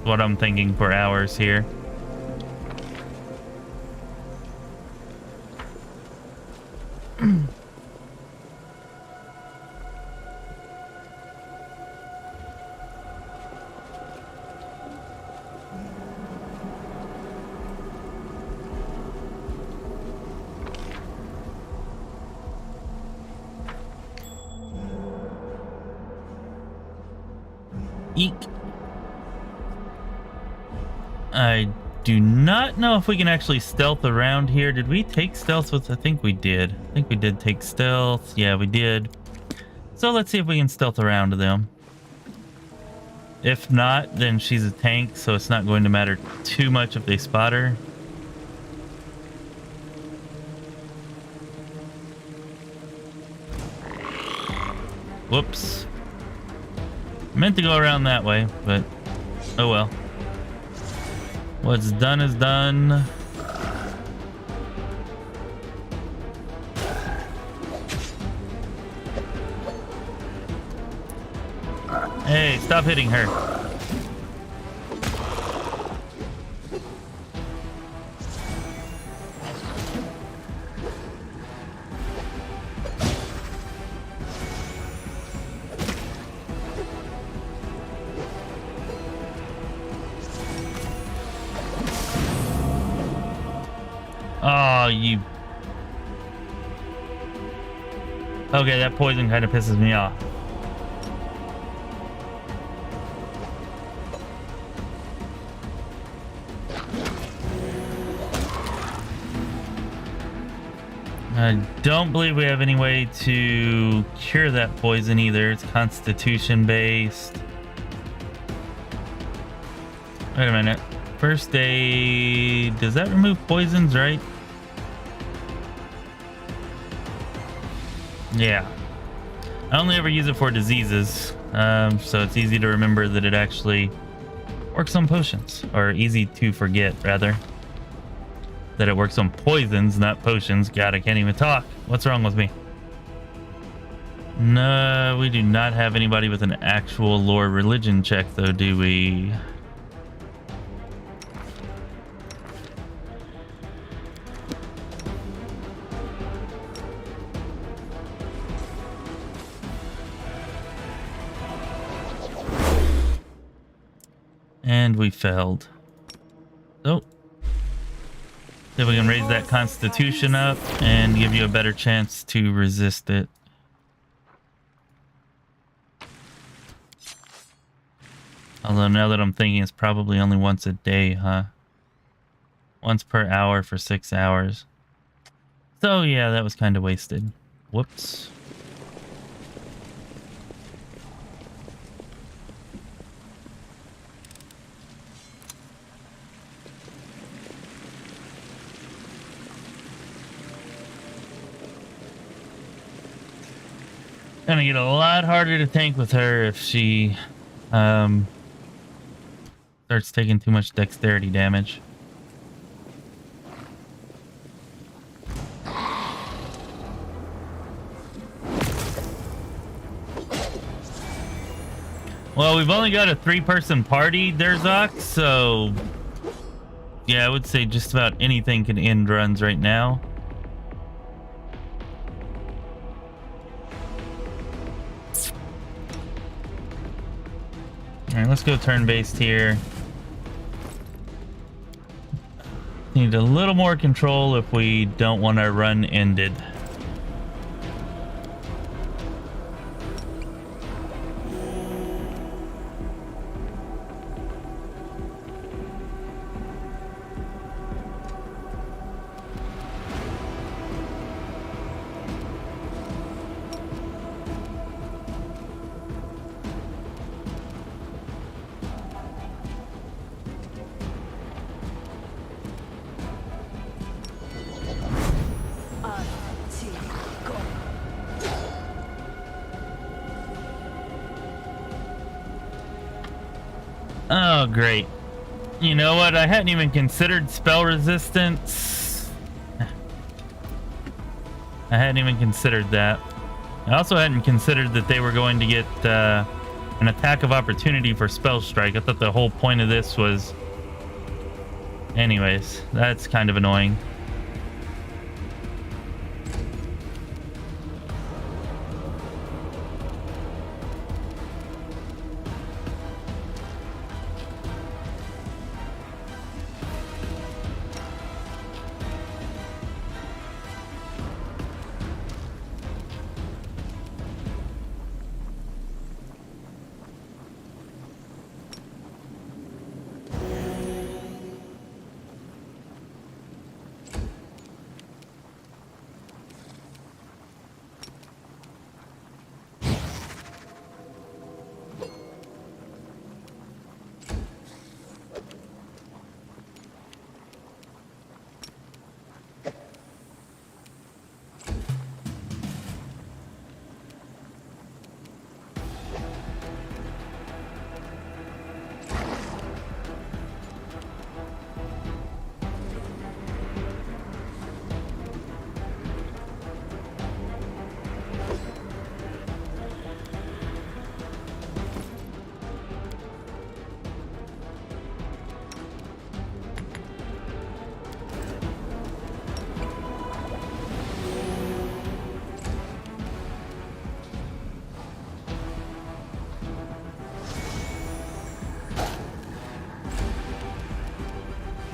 What I'm thinking for hours here. Eek. I do not know if we can actually stealth around here. Did we take stealth with? I think we did. I think we did take stealth. Yeah, we did. So let's see if we can stealth around them. If not, then she's a tank, so it's not going to matter too much if they spot her. Whoops. Meant to go around that way, but oh well. What's done is done. Hey, stop hitting her. Oh, you... Okay, that poison kind of pisses me off. I don't believe we have any way to cure that poison either. It's constitution based. Wait a minute. First aid, does that remove poisons, right? Yeah. I only ever use it for diseases, so it's easy to remember that it actually works on potions, or easy to forget, rather. That it works on poisons, not potions. God, I can't even talk. What's wrong with me? No, we do not have anybody with an actual lore religion check, though, do we? And we failed. So, see if we can raise that constitution up and give you a better chance to resist it. Although now that I'm thinking, it's probably only once a day, huh? Once per hour for 6 hours. So yeah, that was kind of wasted. Whoops. Gonna get a lot harder to tank with her if she starts taking too much dexterity damage. Well, we've only got a 3-person party, Derzok, so yeah, I would say just about anything can end runs right now. Alright, let's go turn-based here. Need a little more control if we don't want our run ended. Oh, great. You know what? I hadn't even considered spell resistance. I hadn't even considered that. I also hadn't considered that they were going to get an attack of opportunity for spell strike. I thought the whole point of this was... Anyways, that's kind of annoying.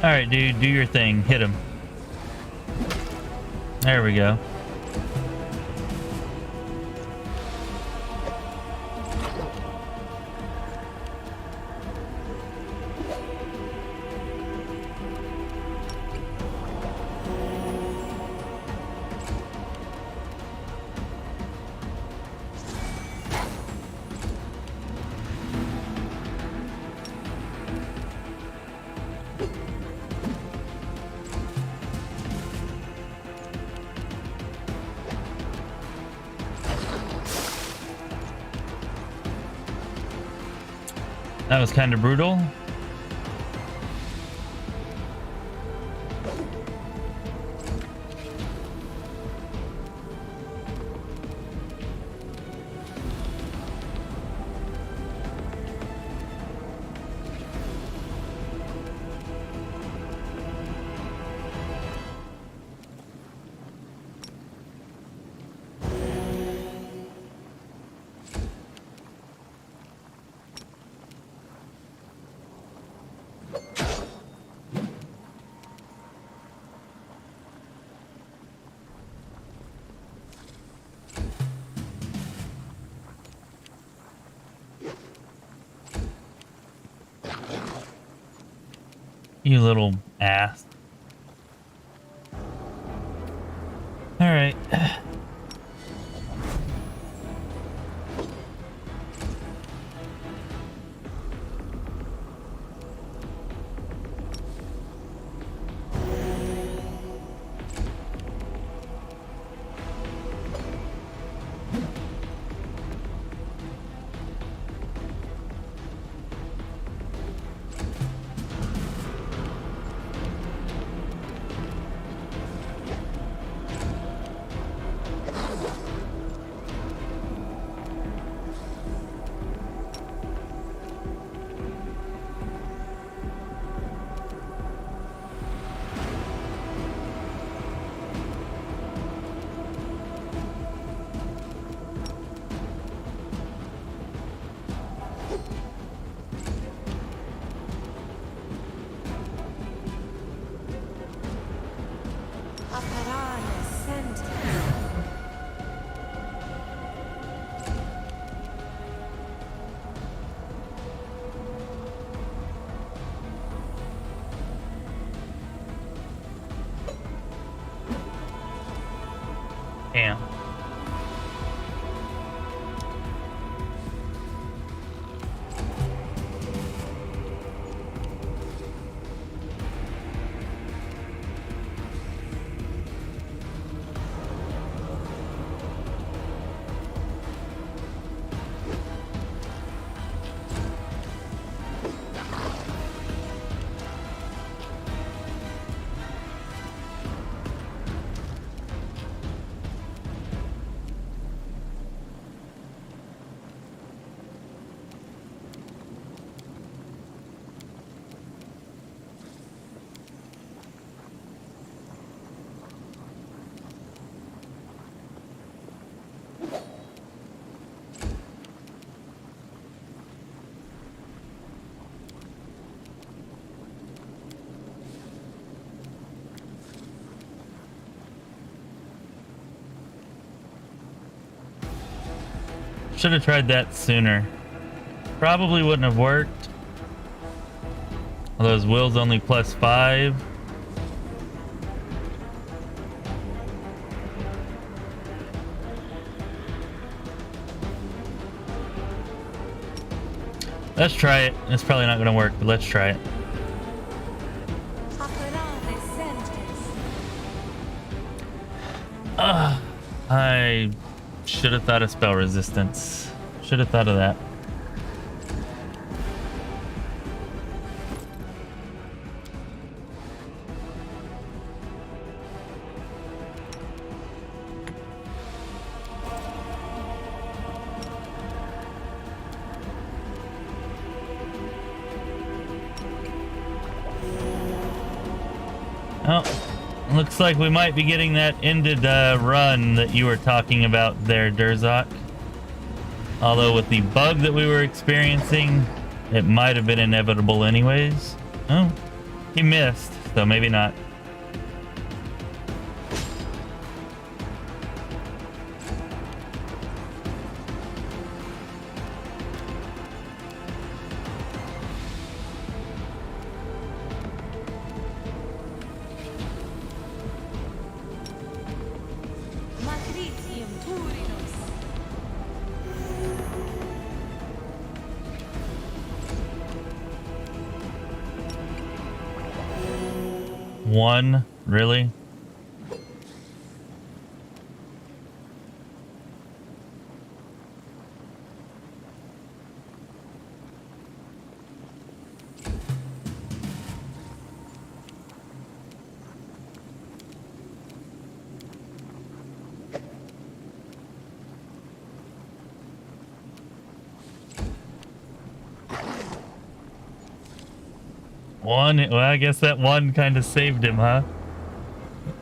All right, dude, do your thing. Hit him. There we go. That was kind of brutal. You little ass. All right. Should have tried that sooner. Probably wouldn't have worked. Although his will's only +5. Let's try it. It's probably not going to work, but let's try it. I should have thought of spell resistance. Should have thought of that. Oh, looks like we might be getting that ended run that you were talking about there, Treausre. Although with the bug that we were experiencing, it might have been inevitable anyways. Oh, he missed, so maybe not. One, really? One, well, I guess that one kind of saved him, huh?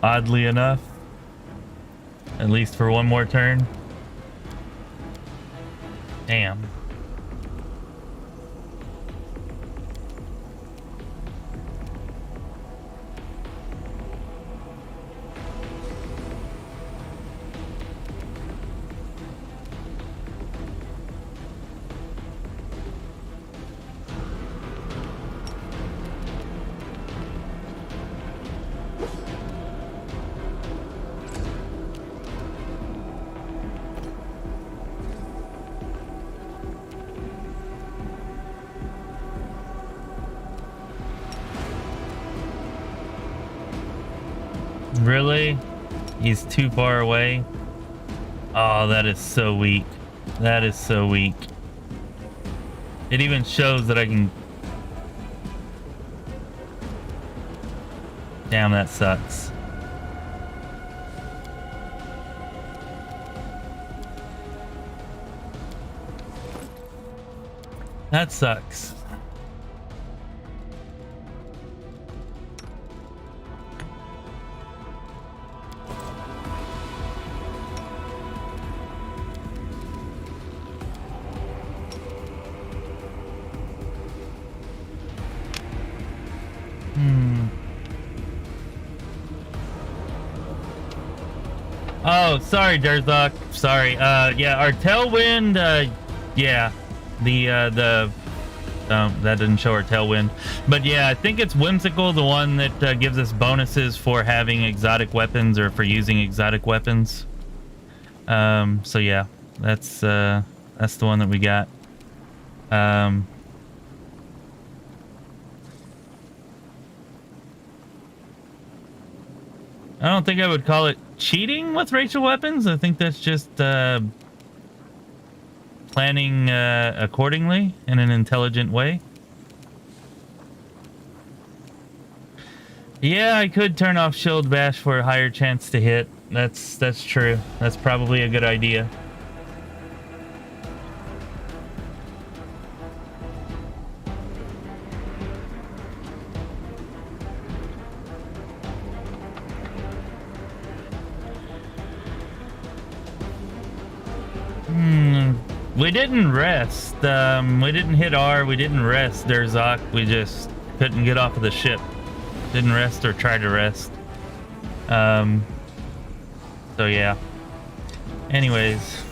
Oddly enough. At least for one more turn. Damn. Really? He's too far away? Oh, that is so weak. That is so weak. It even shows that I can... Damn, that sucks. That sucks. Oh, sorry, Treausre. Sorry. Yeah, our tailwind. Yeah, that didn't show our tailwind, but yeah, I think it's whimsical, the one that gives us bonuses for having exotic weapons or for using exotic weapons. So yeah, that's the one that we got. I don't think I would call it cheating with racial weapons. I think that's just planning accordingly in an intelligent way. Yeah, I could turn off Shield Bash for a higher chance to hit. That's true. That's probably a good idea. We didn't rest. We didn't hit R. We didn't rest, Treausre. We just couldn't get off of the ship. Didn't rest or try to rest. So yeah. Anyways.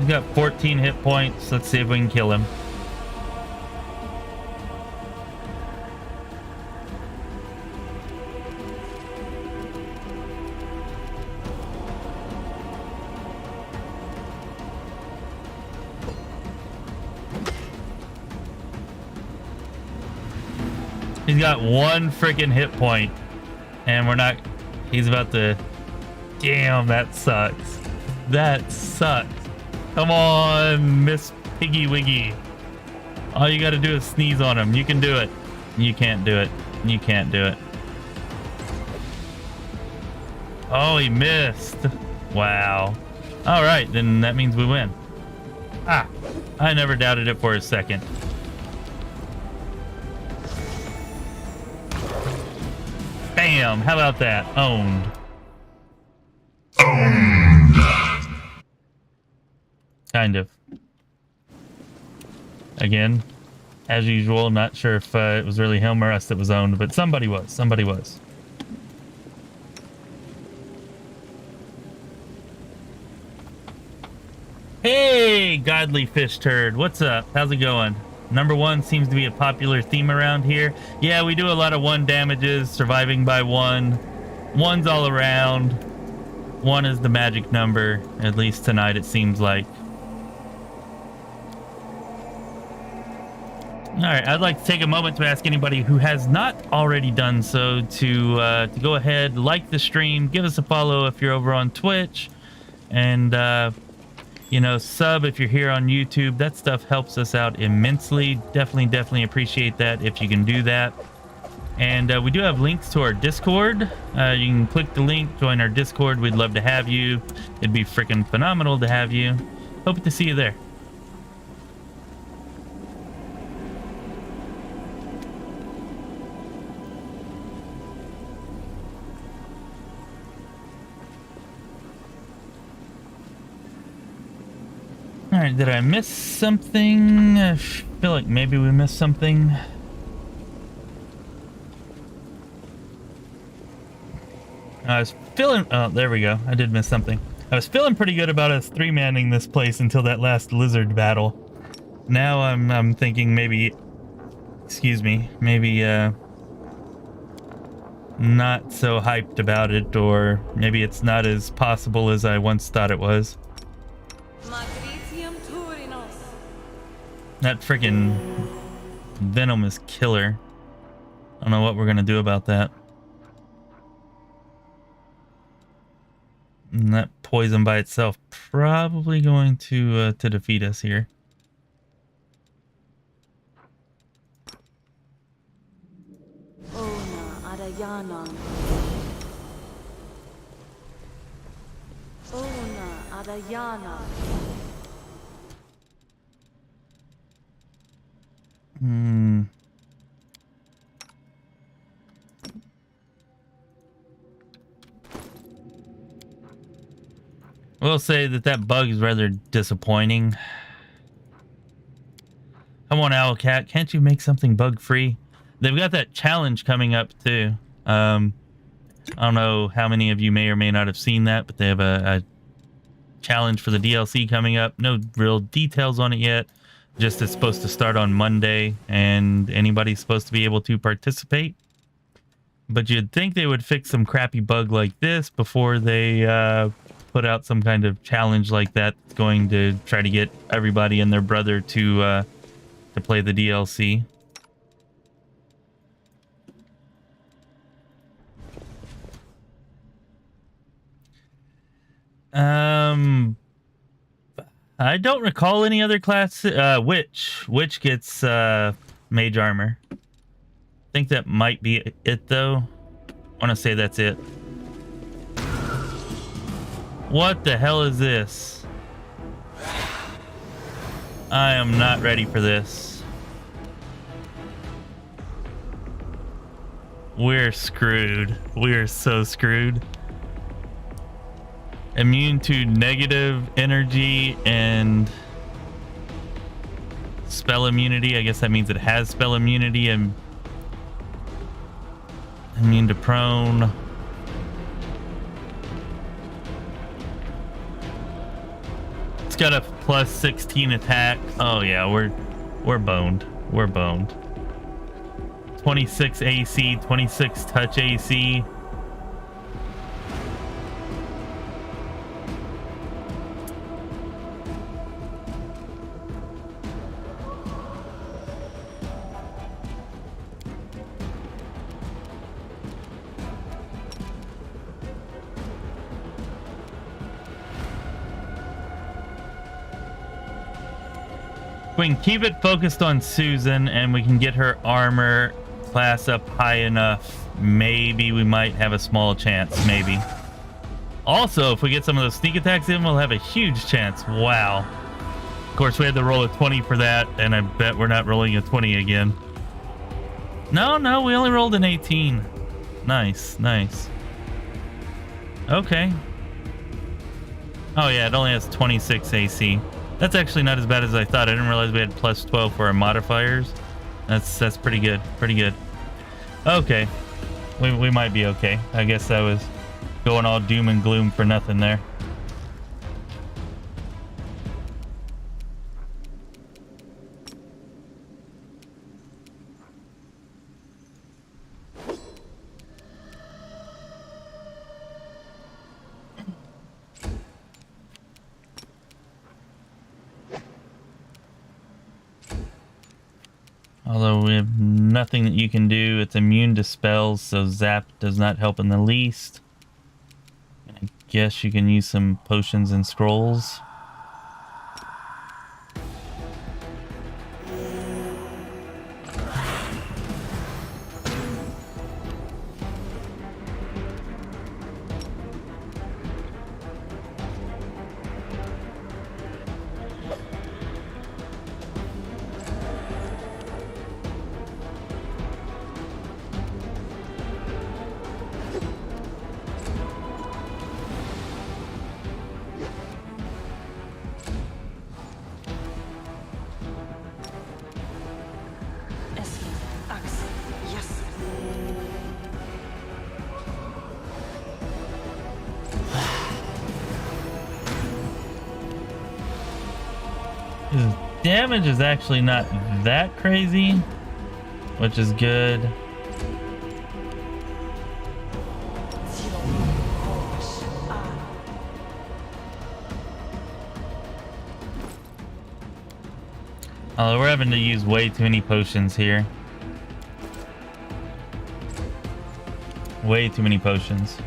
He's got 14 hit points. Let's see if we can kill him. He's got one freaking hit point, and we're not. He's about to. Damn, that sucks. That sucks. Come on, Miss Piggy Wiggy. All you got to do is sneeze on him. You can do it. You can't do it. You can't do it. Oh, he missed. Wow. All right, then that means we win. Ah, I never doubted it for a second. Bam! How about that? Owned. Kind of. Again, as usual, not sure if it was really him or us that was owned, but somebody was. Somebody was. Hey, godly fish turd. What's up? How's it going? Number one seems to be a popular theme around here. Yeah, we do a lot of one damages, surviving by one. One's all around. One is the magic number, at least tonight it seems like. Alright, I'd like to take a moment to ask anybody who has not already done so to go ahead, like the stream, give us a follow if you're over on Twitch, and you know, sub if you're here on YouTube. That stuff helps us out immensely. Definitely appreciate that if you can do that. And we do have links to our Discord. You can click the link, join our Discord. We'd love to have you. It'd be freaking phenomenal to have you. Hope to see you there. All right, did I miss something? I feel like maybe we missed something. I was feeling, oh, there we go. I did miss something. I was feeling pretty good about us three-manning this place until that last lizard battle. Now I'm thinking maybe, excuse me, maybe not so hyped about it, or maybe it's not as possible as I once thought it was. That freaking venom is killer. I don't know what we're gonna do about that. And that poison by itself probably going to defeat us here. We'll say that bug is rather disappointing. Come on, Owlcat, can't you make something bug-free? They've got that challenge coming up too. I don't know how many of you may or may not have seen that, but they have a challenge for the DLC coming up. No real details on it yet. Just it's supposed to start on Monday, and anybody's supposed to be able to participate. But you'd think they would fix some crappy bug like this before they put out some kind of challenge like that that's going to try to get everybody and their brother to play the DLC. I don't recall any other class. Witch gets mage armor. I think that might be it though. I want to say that's it. What the hell is this? I am not ready for this. We're screwed. We're so screwed. Immune to negative energy and spell immunity. I guess that means it has spell immunity, and immune to prone. got a plus 16 attack. Oh yeah, we're boned. We're boned. 26 AC, 26 touch AC. We can keep it focused on Susan and we can get her armor class up high enough. Maybe we might have a small chance, maybe. Also, if we get some of those sneak attacks in, we'll have a huge chance. Wow. Of course, we had to roll a 20 for that, and I bet we're not rolling a 20 again. No, we only rolled an 18. Nice, nice. Okay. Oh yeah, it only has 26 AC. That's actually not as bad as I thought. I didn't realize we had plus 12 for our modifiers. That's pretty good. Pretty good. Okay. We might be okay. I guess I was going all doom and gloom for nothing there. Although we have nothing that you can do. It's immune to spells, so zap does not help in the least. I guess you can use some potions and scrolls. His damage is actually not that crazy, which is good. Although we're having to use way too many potions here. Way too many potions.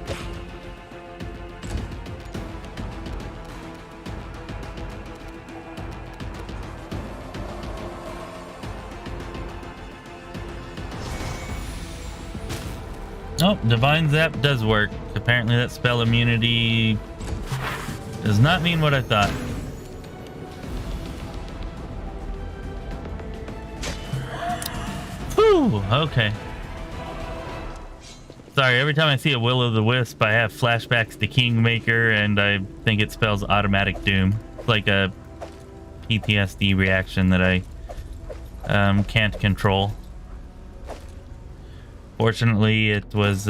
Oh, Divine Zap does work. Apparently that spell immunity does not mean what I thought. Whew, okay. Sorry, every time I see a Will-O-the-Wisp, I have flashbacks to Kingmaker, and I think it spells automatic doom. It's like a PTSD reaction that I can't control. Fortunately, it was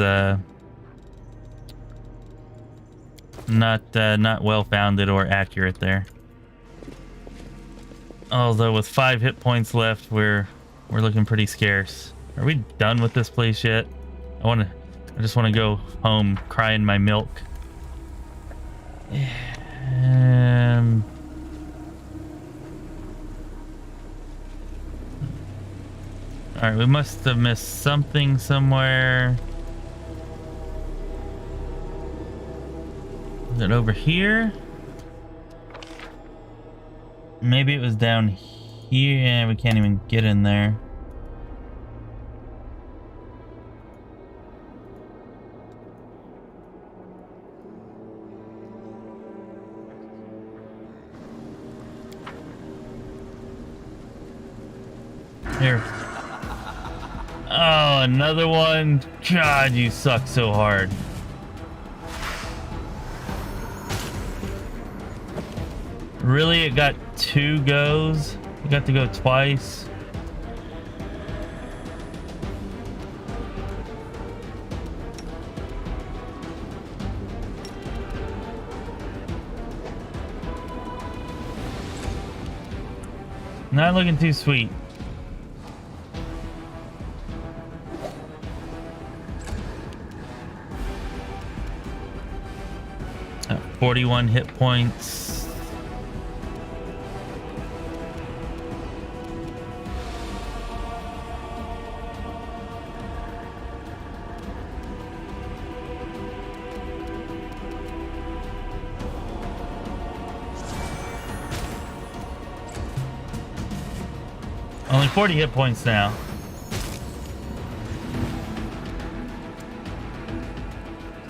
not well founded or accurate there. Although with 5 hit points left, we're looking pretty scarce. Are we done with this place yet? I just want to go home, cry in my milk. Alright, we must have missed something somewhere. Is it over here? Maybe it was down here. Yeah, we can't even get in there. Here. Oh, another one. God, you suck so hard. Really? It got 2 goes? We got to go twice? Not looking too sweet. 41 hit points. Only 40 hit points now.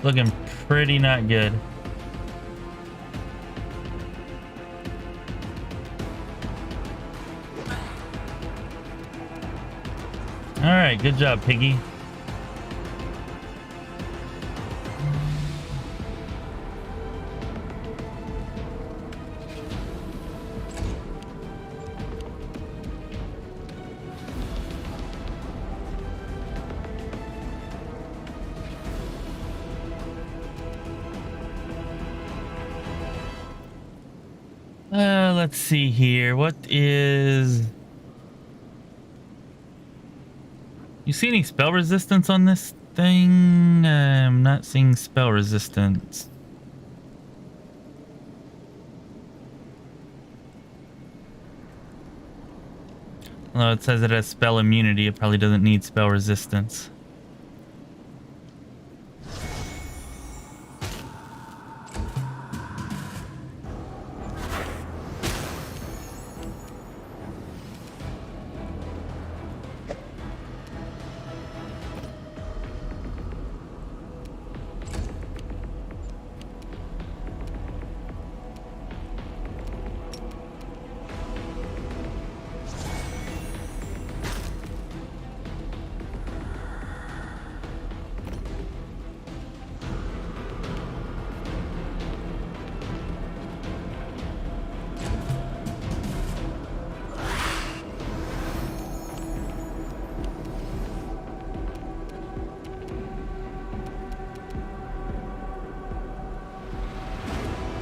Looking pretty not good. Alright, good job, Piggy. Let's see here. What is... You see any spell resistance on this thing? I'm not seeing spell resistance. Although it says it has spell immunity, it probably doesn't need spell resistance.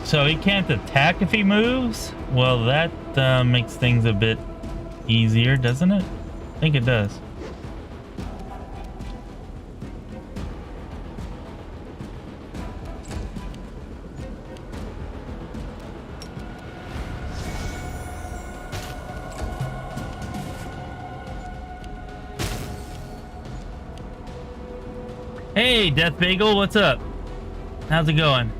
So he can't attack if he moves? Well, that makes things a bit easier, doesn't it? I think it does. Hey, Death Bagel, what's up? How's it going?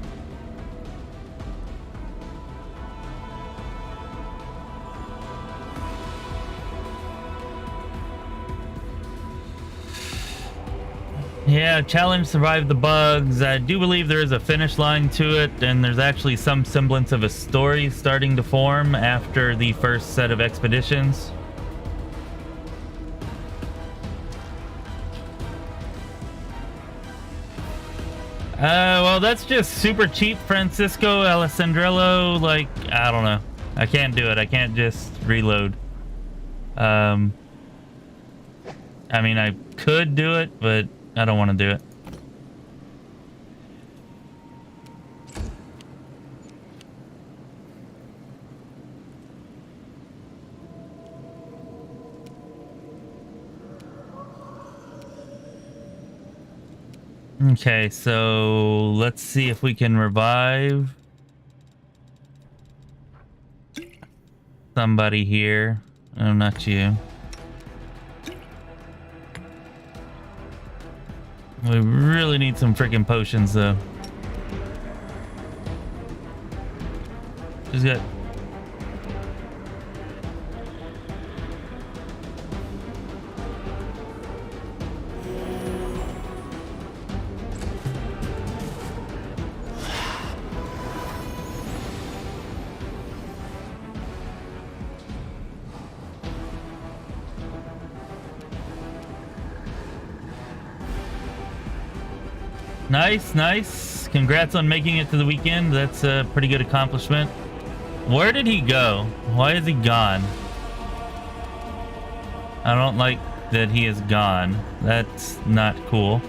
Yeah, challenge survived the bugs. I do believe there is a finish line to it, and there's actually some semblance of a story starting to form after the first set of expeditions. Well, that's just super cheap, Francisco Alessandrello. Like, I don't know. I can't do it. I can't just reload. I mean, I could do it, but I don't want to do it. Okay, so let's see if we can revive somebody here. Oh, not you. We really need some freaking potions, though. Just got... Nice, nice. Congrats on making it to the weekend. That's a pretty good accomplishment. Where did he go? Why is he gone? I don't like that he is gone. That's not cool.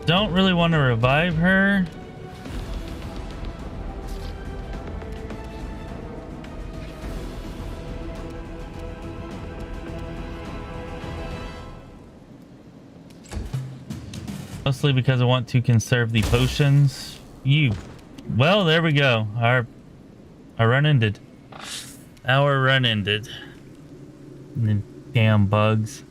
don't really want to revive her. Mostly because I want to conserve the potions. Well, there we go. Our run ended. Our run ended. And then damn bugs.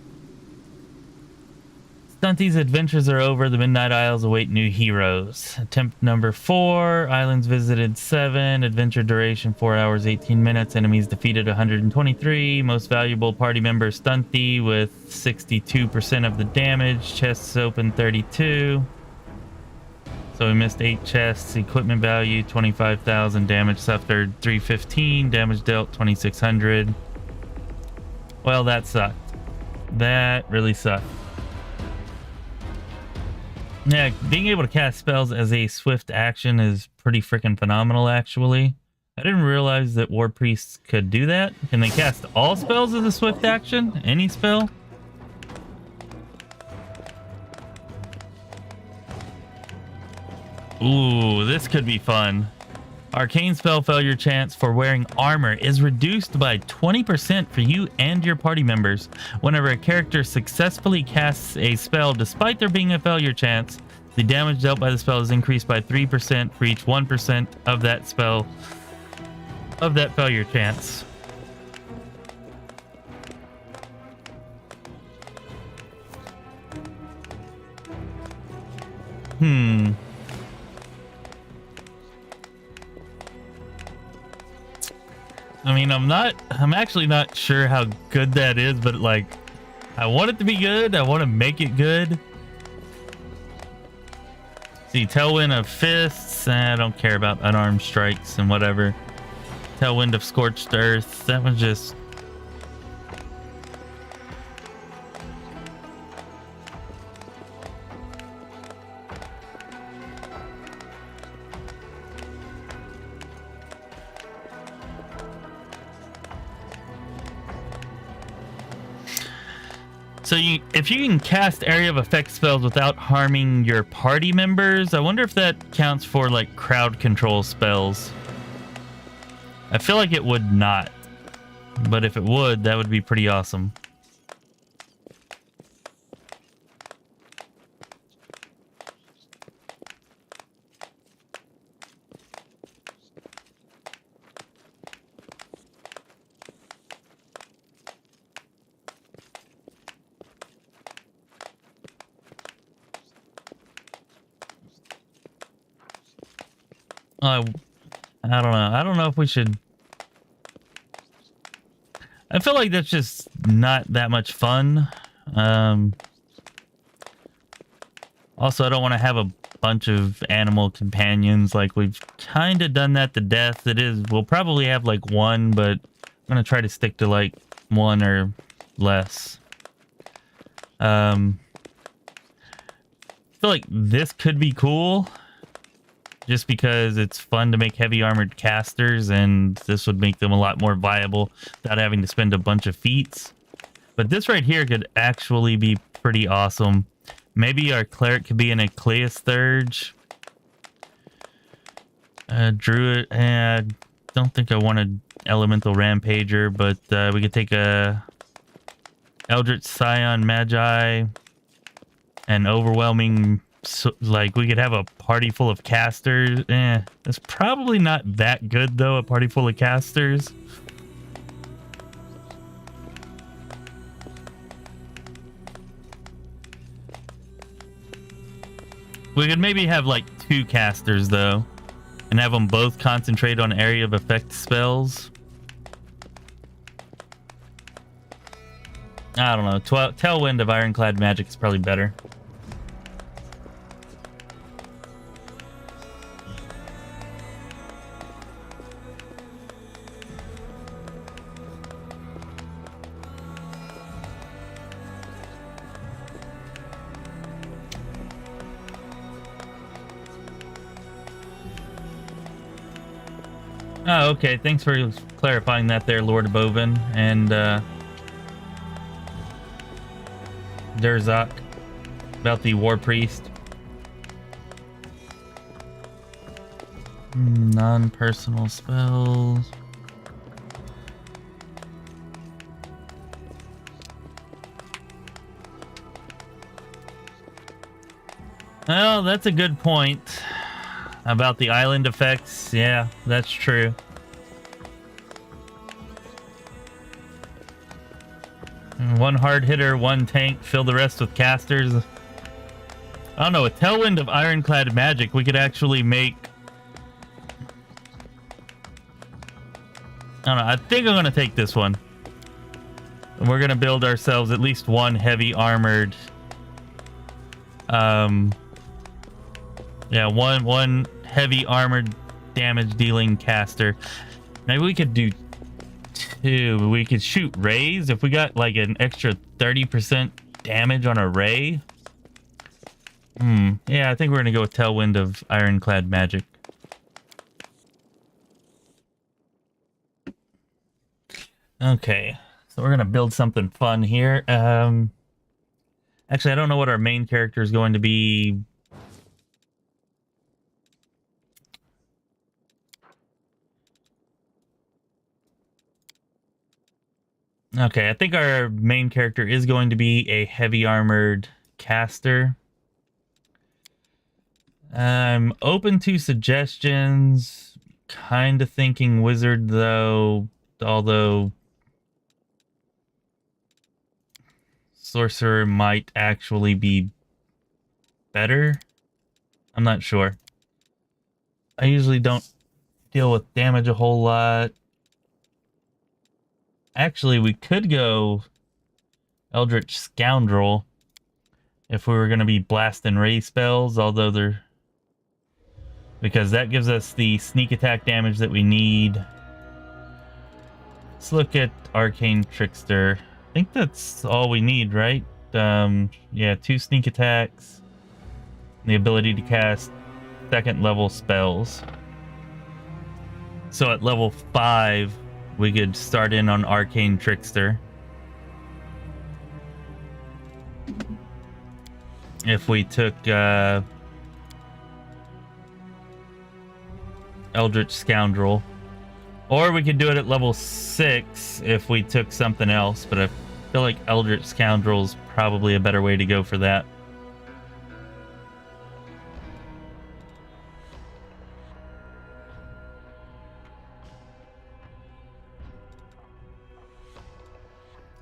Stunty's adventures are over. The Midnight Isles await new heroes. Attempt number 4. Islands visited 7. Adventure duration 4 hours 18 minutes. Enemies defeated 123. Most valuable party member Stunty with 62% of the damage. Chests open 32. So we missed 8 chests. Equipment value 25,000. Damage suffered 315. Damage dealt 2600. Well, that sucked. That really sucked. Yeah, being able to cast spells as a swift action is pretty freaking phenomenal, actually. I didn't realize that war priests could do that. Can they cast all spells as a swift action? Any spell? Ooh, this could be fun. Arcane spell failure chance for wearing armor is reduced by 20% for you and your party members. Whenever a character successfully casts a spell despite there being a failure chance, the damage dealt by the spell is increased by 3% for each 1% of that spell of that failure chance. I mean, I'm actually not sure how good that is, but like, I want it to be good. I want to make it good. See, Tailwind of Fists. I don't care about unarmed strikes and whatever. Tailwind of Scorched Earth. That was just... So if you can cast area of effect spells without harming your party members, I wonder if that counts for like crowd control spells. I feel like it would not, but if it would, that would be pretty awesome. I don't know. I don't know if we should... I feel like that's just not that much fun. Also, I don't want to have a bunch of animal companions. Like, we've kind of done that to death. We'll probably have like one, but I'm going to try to stick to like one or less. I feel like this could be cool. Just because it's fun to make heavy armored casters, and this would make them a lot more viable without having to spend a bunch of feats. But this right here could actually be pretty awesome. Maybe our cleric could be an Treausre. Druid, I don't think I want an elemental rampager, but we could take a Eldritch Scion Magi, an overwhelming... So, like, we could have a party full of casters. It's probably not that good, though, a party full of casters. We could maybe have, like, 2 casters, though, and have them both concentrate on area of effect spells. I don't know. Tailwind of Ironclad Magic is probably better. Oh, okay. Thanks for clarifying that there, Lord of Bovin and Derzak, about the War Priest. Non-personal spells. Well, that's a good point about the island effects. Yeah, that's true. One hard hitter, one tank, fill the rest with casters. I don't know, a Tailwind of Ironclad Magic, we could actually make... I don't know, I think I'm going to take this one. And we're going to build ourselves at least one heavy armored... Yeah, one heavy armored damage dealing caster. Maybe we could do two. We could shoot rays if we got like an extra 30% damage on a ray. Yeah, I think we're gonna go with Tailwind of Ironclad Magic. Okay, so we're gonna build something fun here. Actually, I don't know what our main character is going to be. Okay, I think our main character is going to be a heavy armored caster. I'm open to suggestions. Kind of thinking wizard though, although sorcerer might actually be better. I'm not sure. I usually don't deal with damage a whole lot. Actually, we could go Eldritch Scoundrel if we were going to be blasting ray spells, although they're... because that gives us the sneak attack damage that we need. Let's look at Arcane Trickster. I think that's all we need, right? Yeah, 2 sneak attacks. And the ability to cast second level spells. So at level 5... we could start in on Arcane Trickster. If we took Eldritch Scoundrel. Or we could do it at level 6 if we took something else, but I feel like Eldritch Scoundrel is probably a better way to go for that.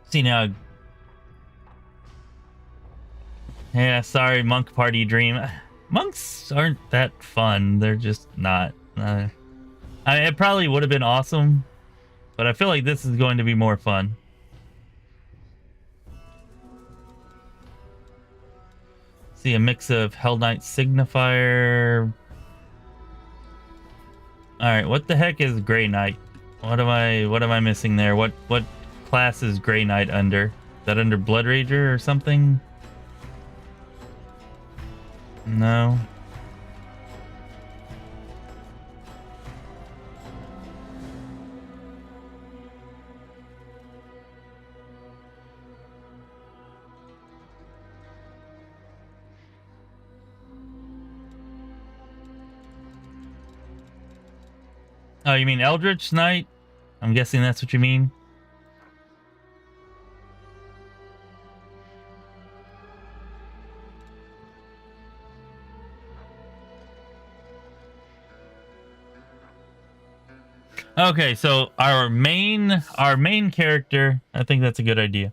See now. Yeah, sorry, Monk Party Dream. Monks aren't that fun. They're just not. It probably would have been awesome, but I feel like this is going to be more fun. See, a mix of Hell Knight Signifier. Alright, what the heck is Grey Knight? What am I missing there? What class is Grey Knight under? Is that under Blood Rager or something? No. Oh, you mean Eldritch Knight? I'm guessing that's what you mean. Okay, so our main character, I think that's a good idea.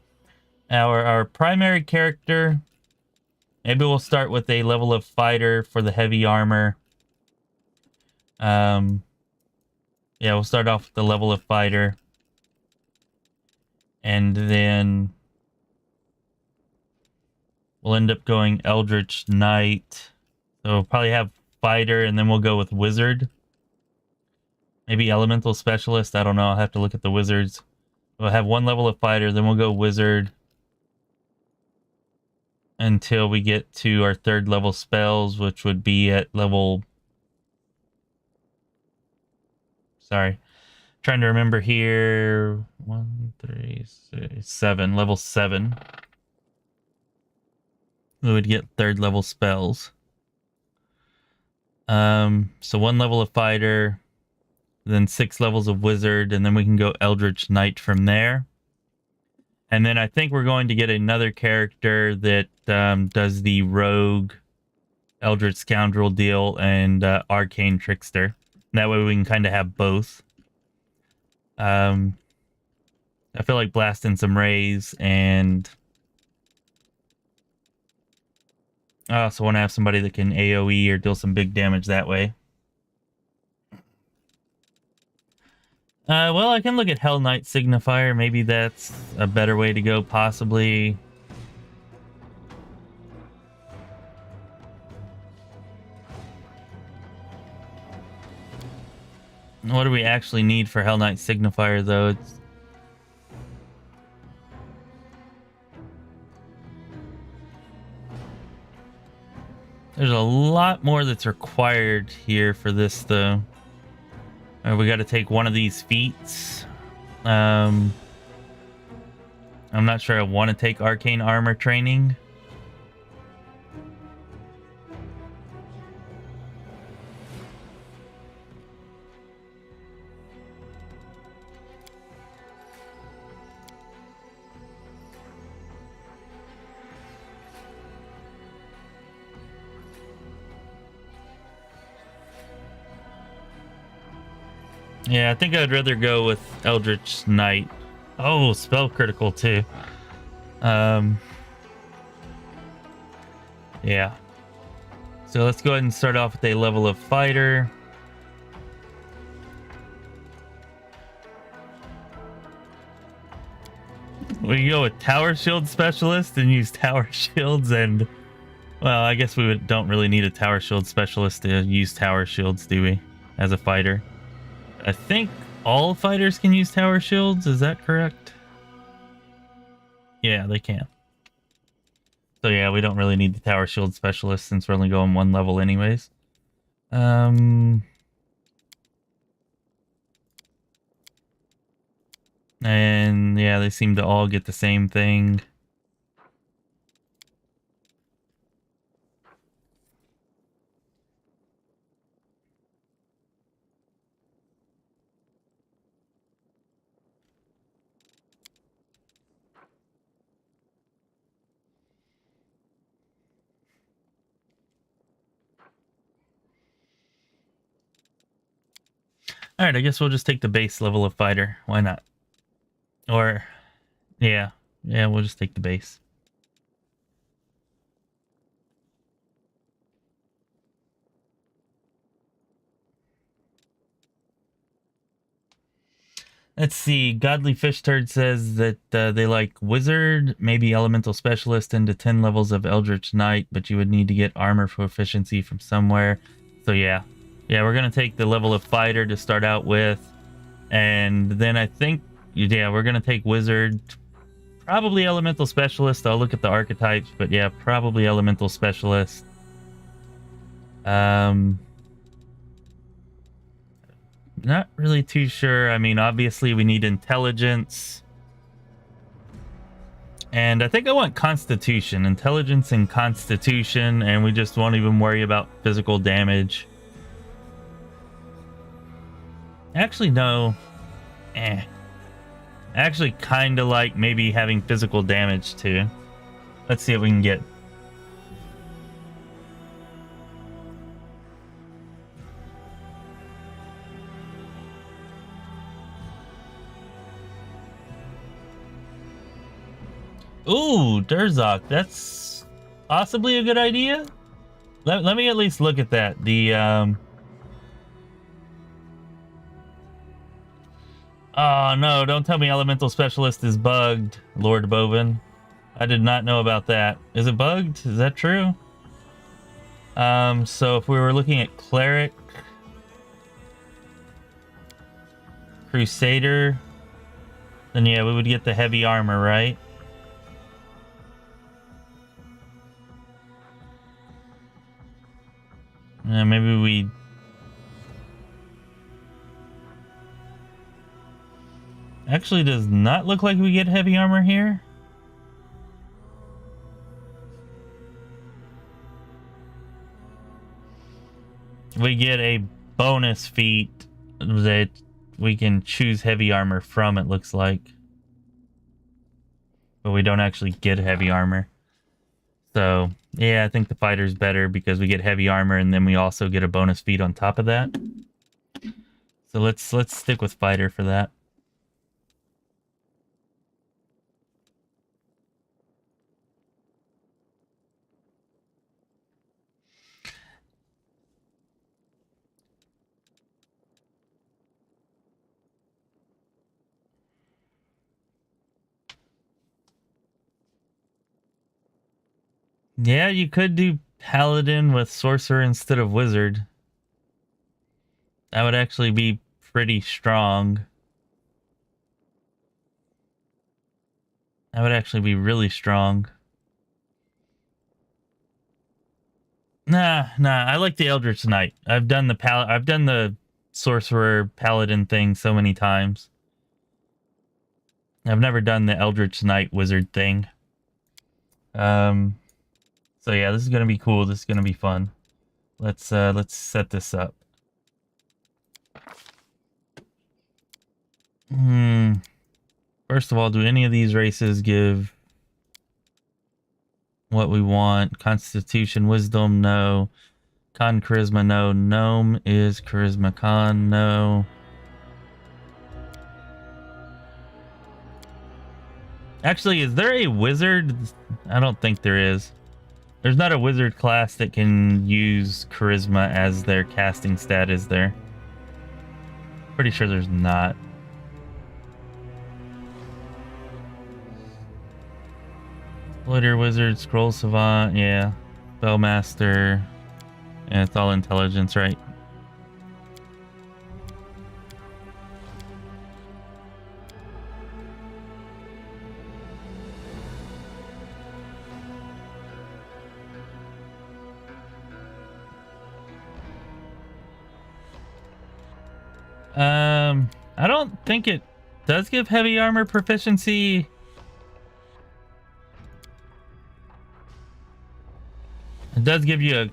Our primary character, maybe we'll start with a level of fighter for the heavy armor. Yeah, we'll start off with the level of fighter. And then we'll end up going Eldritch Knight. So we'll probably have fighter and then we'll go with wizard. Maybe elemental specialist. I don't know. I'll have to look at the wizards. We'll have one level of fighter, then we'll go wizard until we get to our 3rd level spells, which would be at level... Sorry. Trying to remember here. 1, 3, 6, 7. Level 7. We would get 3rd level spells. So 1 level of fighter, then 6 levels of wizard, and then we can go Eldritch Knight from there. And then I think we're going to get another character that does the rogue Eldritch Scoundrel deal and Arcane Trickster. That way we can kind of have both. I feel like blasting some rays, and I also want to have somebody that can AoE or deal some big damage that way. Well, I can look at Hell Knight Signifier. Maybe that's a better way to go, possibly. What do we actually need for Hell Knight Signifier, though? There's a lot more that's required here for this, though. We got to take one of these feats. I'm not sure I want to take Arcane Armor Training. Yeah, I think I'd rather go with Eldritch Knight. Oh, spell critical too. Yeah. So let's go ahead and start off with a level of fighter. We can go with Tower Shield Specialist and use Tower Shields, and well, I guess we don't really need a Tower Shield Specialist to use Tower Shields, do we? As a fighter. I think all fighters can use Tower Shields, is that correct? Yeah, they can. So yeah, we don't really need the Tower Shield Specialist since we're only going 1 level anyways. And yeah, they seem to all get the same thing. Alright, I guess we'll just take the base level of fighter. Why not? Or, yeah, we'll just take the base. Let's see. Godly Fish Turd says that they like Wizard, maybe Elemental Specialist into 10 levels of Eldritch Knight, but you would need to get armor proficiency from somewhere. So yeah. Yeah, we're going to take the level of Fighter to start out with. And then I think, yeah, we're going to take Wizard. Probably Elemental Specialist. I'll look at the archetypes, but yeah, probably Elemental Specialist. Not really too sure. I mean, obviously we need intelligence. And I think I want constitution. Intelligence and constitution, and we just won't even worry about physical damage. Actually, no. I actually kind of like maybe having physical damage too. Let's see what we can get. Ooh, Durzok. That's possibly a good idea. Let me at least look at that. The oh no, don't tell me Elemental Specialist is bugged, Lord Bovin. I did not know about that. Is it bugged? Is that true? So if we were looking at Cleric, Crusader, then yeah, we would get the heavy armor, right? Maybe we... Actually, does not look like we get heavy armor here. we get a bonus feat that we can choose heavy armor from, it looks like. But we don't actually get heavy armor. So, yeah, I think the fighter's better because we get heavy armor and then we also get a bonus feat on top of that. So let's stick with fighter for that. Yeah, you could do paladin with sorcerer instead of wizard. That would actually be pretty strong. That would actually be really strong. Nah, I like the Eldritch Knight. I've done the sorcerer paladin thing so many times. I've never done the Eldritch Knight wizard thing. So yeah, this is gonna be cool. This is gonna be fun. Let's set this up. First of all, do any of these races give what we want? Constitution, wisdom, no. Con, charisma, no. Gnome is charisma. Con, no. Actually, is there a wizard? I don't think there is. There's not a wizard class that can use charisma as their casting stat, is there? Pretty sure there's not. Glitter wizard, scroll savant, yeah. Spellmaster. Yeah, it's all intelligence, right? I don't think it does give heavy armor proficiency. It does give you a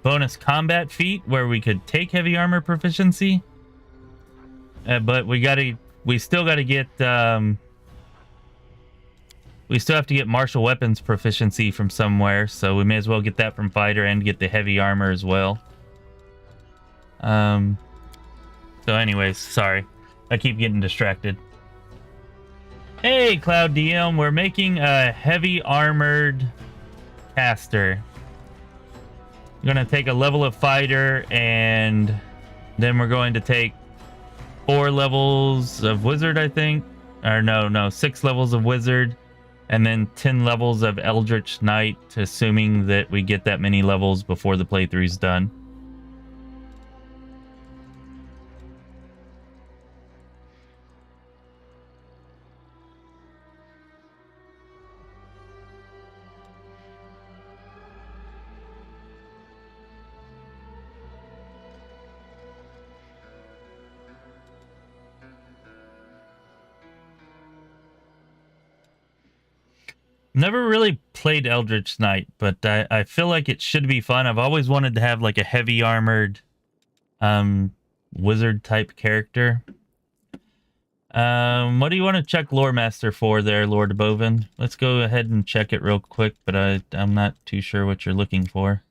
bonus combat feat where we could take heavy armor proficiency. But we still gotta get, we still have to get martial weapons proficiency from somewhere, so we may as well get that from fighter and get the heavy armor as well. So anyways, sorry. I keep getting distracted. Hey, Cloud DM, we're making a heavy armored caster. We're gonna take a level of fighter, and then we're going to take 4 levels of wizard, I think. Or no, 6 levels of wizard, and then 10 levels of Eldritch Knight, assuming that we get that many levels before the playthrough's done. Never really played Eldritch Knight, but I feel like it should be fun. I've always wanted to have like a heavy armored wizard type character. What do you want to check Lore Master for there, Lord Bovin? Let's go ahead and check it real quick, but I'm not too sure what you're looking for.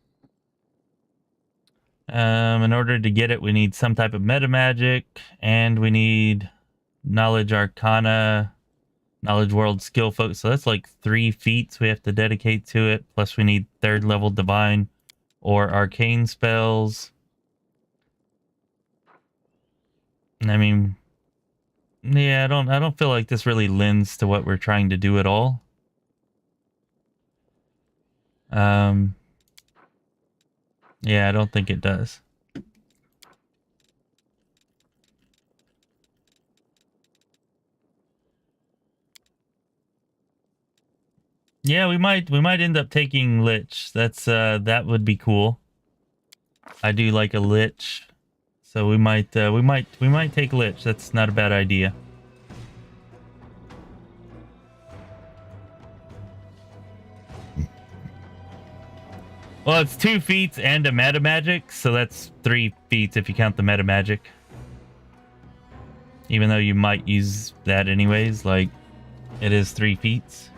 In order to get it, we need some type of meta magic, and we need Knowledge Arcana, Knowledge World Skill Focus. So that's like 3 feats we have to dedicate to it. Plus we need 3rd level Divine or Arcane spells. I mean, yeah, I don't feel like this really lends to what we're trying to do at all. Yeah, I don't think it does. Yeah, we might end up taking Lich. That's that would be cool. I do like a Lich. So we might take Lich. That's not a bad idea. Well, it's 2 feats and a meta magic, so that's 3 feats if you count the meta magic. Even though you might use that anyways, like, it is 3 feats.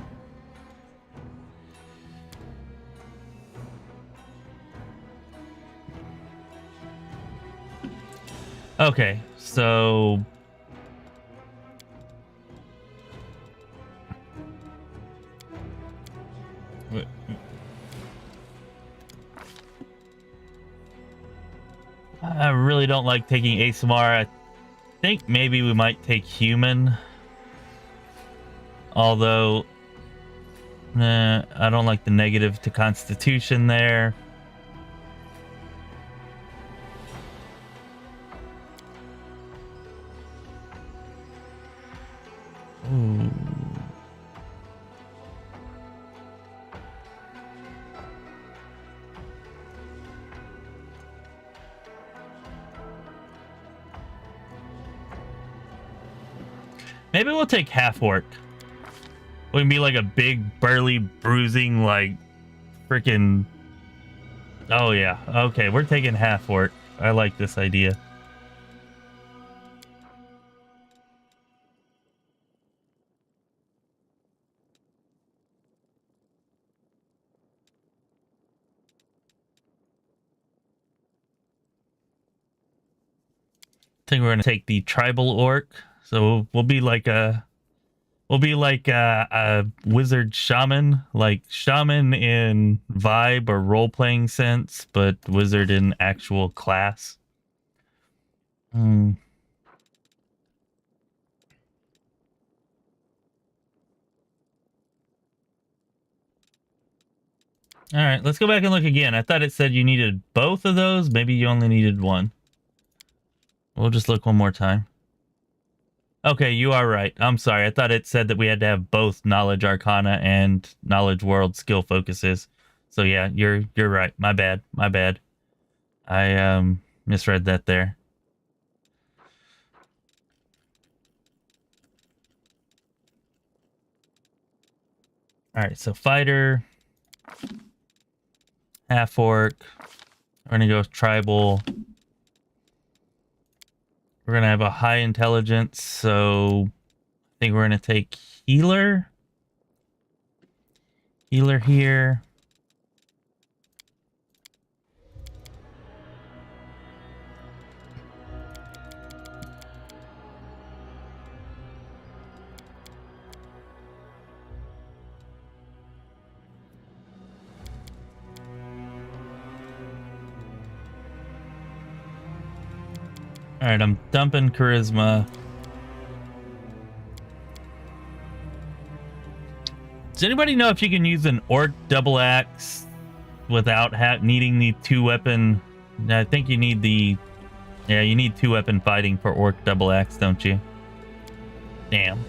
Okay, so... I really don't like taking ASMR. I think maybe we might take human. Although, I don't like the negative to Constitution there. Ooh. Maybe we'll take half orc. We can be like a big, burly, bruising, like, freaking... Oh, yeah. Okay, we're taking half orc. I like this idea. I think we're gonna take the tribal orc. So we'll be like a... We'll be like a wizard shaman, like shaman in vibe or role-playing sense, but wizard in actual class. All right, let's go back and look again. I thought it said you needed both of those. Maybe you only needed one. We'll just look one more time. Okay, you are right. I'm sorry. I thought it said that we had to have both Knowledge Arcana and Knowledge World skill focuses. So yeah, you're right. My bad. My bad. I misread that there. All right, so fighter, half orc. We're gonna go with tribal. We're gonna have a high intelligence, so I think we're gonna take healer. Healer here. All right, I'm dumping charisma. Does anybody know if you can use an orc double axe without needing the 2-weapon? I think you need the... Yeah, you need 2-weapon fighting for orc double axe, don't you? Damn.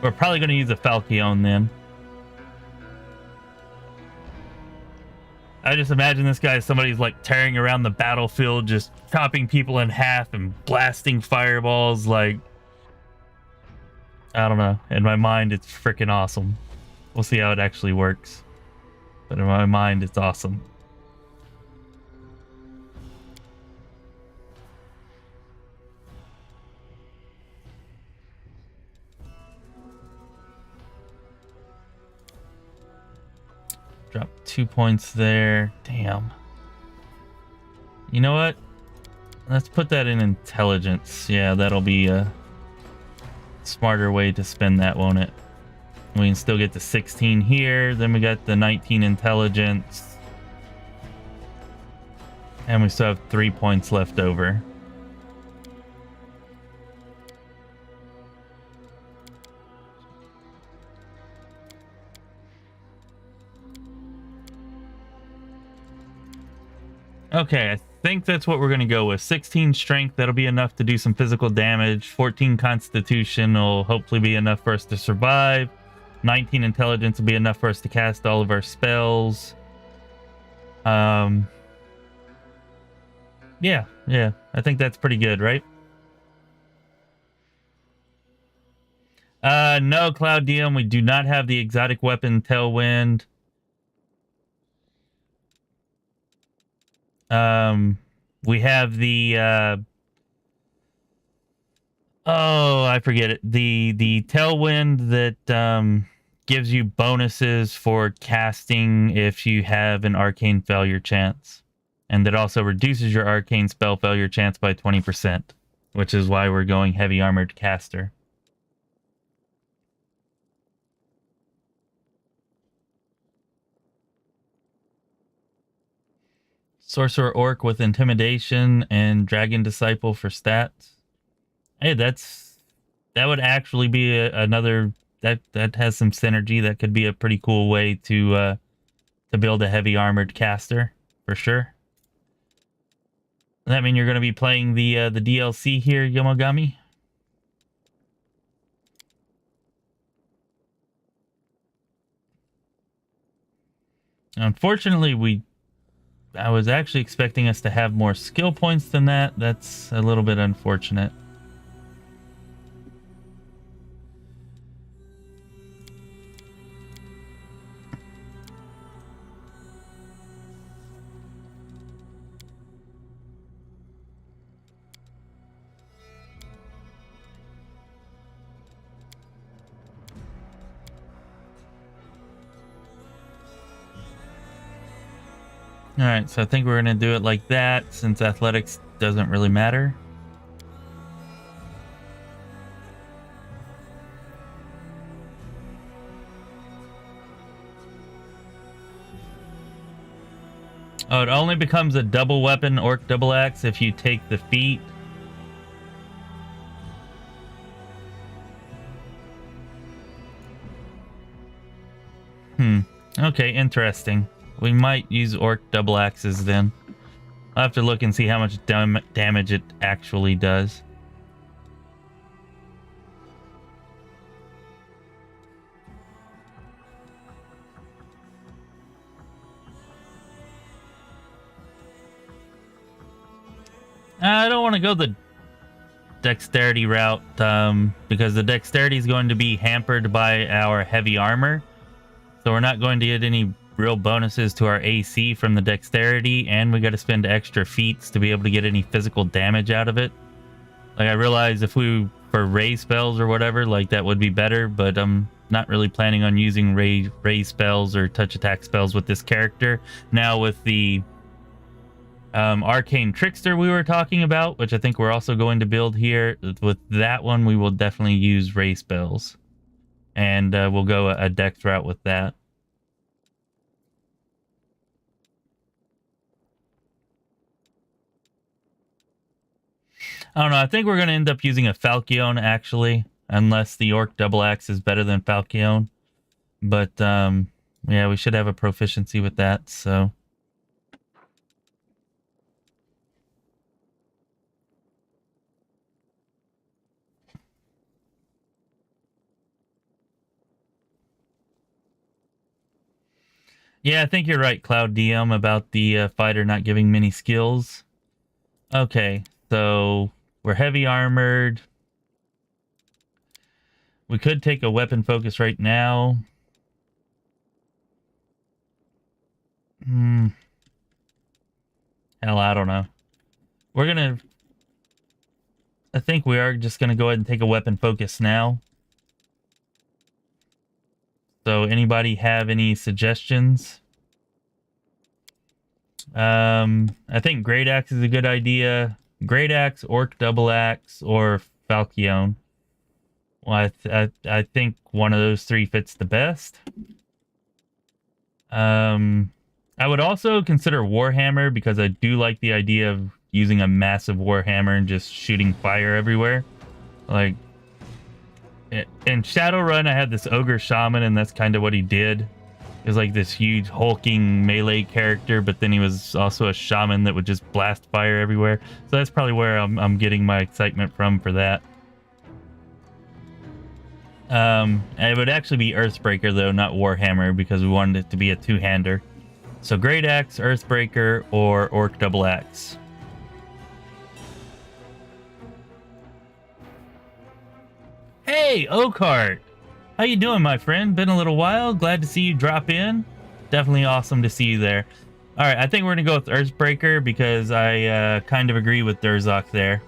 We're probably going to use a Falchion then. I just imagine this guy, somebody's like tearing around the battlefield, just chopping people in half and blasting fireballs. Like, I don't know. In my mind, it's freaking awesome. We'll see how it actually works. But in my mind, it's awesome. Drop 2 points there. Damn. You know what? Let's put that in intelligence. Yeah, that'll be a smarter way to spend that, won't it? We can still get to 16 here. Then we got the 19 intelligence. And we still have 3 points left over. Okay, I think that's what we're going to go with. 16 strength, that'll be enough to do some physical damage. 14 constitution will hopefully be enough for us to survive. 19 intelligence will be enough for us to cast all of our spells. Yeah, I think that's pretty good, right? No, Cloud DM, we do not have the exotic weapon Tailwind. We have the oh, I forget it. The tailwind that gives you bonuses for casting if you have an arcane failure chance. And that also reduces your arcane spell failure chance by 20%, which is why we're going heavy armored caster. Sorcerer Orc with Intimidation and Dragon Disciple for stats. Hey, that would actually be another that has some synergy. That could be a pretty cool way to build a heavy armored caster for sure. Does that mean you're going to be playing the DLC here, Yomogami? Unfortunately, I was actually expecting us to have more skill points than that. That's a little bit unfortunate. Alright, so I think we're going to do it like that, since athletics doesn't really matter. Oh, it only becomes a double weapon orc double axe if you take the feat. Okay, interesting. We might use orc double axes then. I'll have to look and see how much damage it actually does. I don't want to go the dexterity route because the dexterity is going to be hampered by our heavy armor. So we're not going to get any real bonuses to our AC from the dexterity, and we got to spend extra feats to be able to get any physical damage out of it. Like, I realize if we, for raise spells or whatever, like, that would be better, but I'm not really planning on using raise spells or touch attack spells with this character. Now with the Arcane Trickster we were talking about, which I think we're also going to build here, with that one we will definitely use raise spells. And we'll go a dex route with that. I don't know. I think we're going to end up using a Falchion, actually. Unless the Orc Double Axe is better than Falchion. But, yeah, we should have a proficiency with that, so... Yeah, I think you're right, Cloud DM, about the fighter not giving many skills. Okay, so we're heavy armored. We could take a weapon focus right now. Hell, I don't know. We're gonna... I think we are just gonna go ahead and take a weapon focus now. So anybody have any suggestions? I think Great Axe is a good idea. Great Axe, Orc Double Axe, or Falchion. Well, I think one of those three fits the best. I would also consider Warhammer, because I do like the idea of using a massive Warhammer and just shooting fire everywhere. Like, in Shadowrun, I had this Ogre Shaman, and that's kind of what he did. He was like this huge hulking melee character, but then he was also a shaman that would just blast fire everywhere. So that's probably where I'm getting my excitement from for that. It would actually be Earthbreaker, though, not Warhammer, because we wanted it to be a two-hander. So Great Axe, Earthbreaker, or Orc Double Axe. Hey, Oakheart! How you doing, my friend? Been a little while. Glad to see you drop in. Definitely awesome to see you there. All right, I think we're gonna go with Earthbreaker because I kind of agree with Durzok there.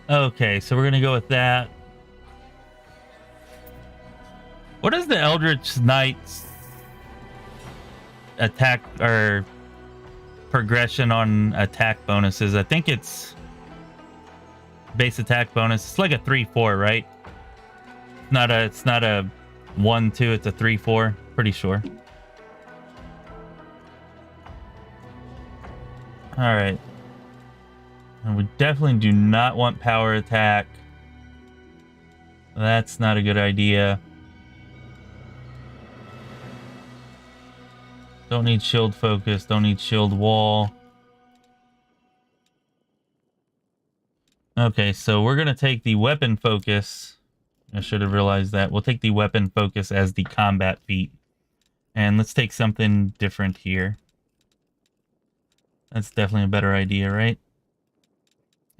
Okay, so we're gonna go with that. What is the Eldritch Knight's attack or progression on attack bonuses? I think it's base attack bonus. It's like a 3-4, right? It's not a 1-2, it's a 3-4. Pretty sure. Alright. And we definitely do not want power attack. That's not a good idea. Don't need shield focus, don't need shield wall. Okay, so we're gonna take the weapon focus. I should have realized that. We'll take the weapon focus as the combat feat. And let's take something different here. That's definitely a better idea, right?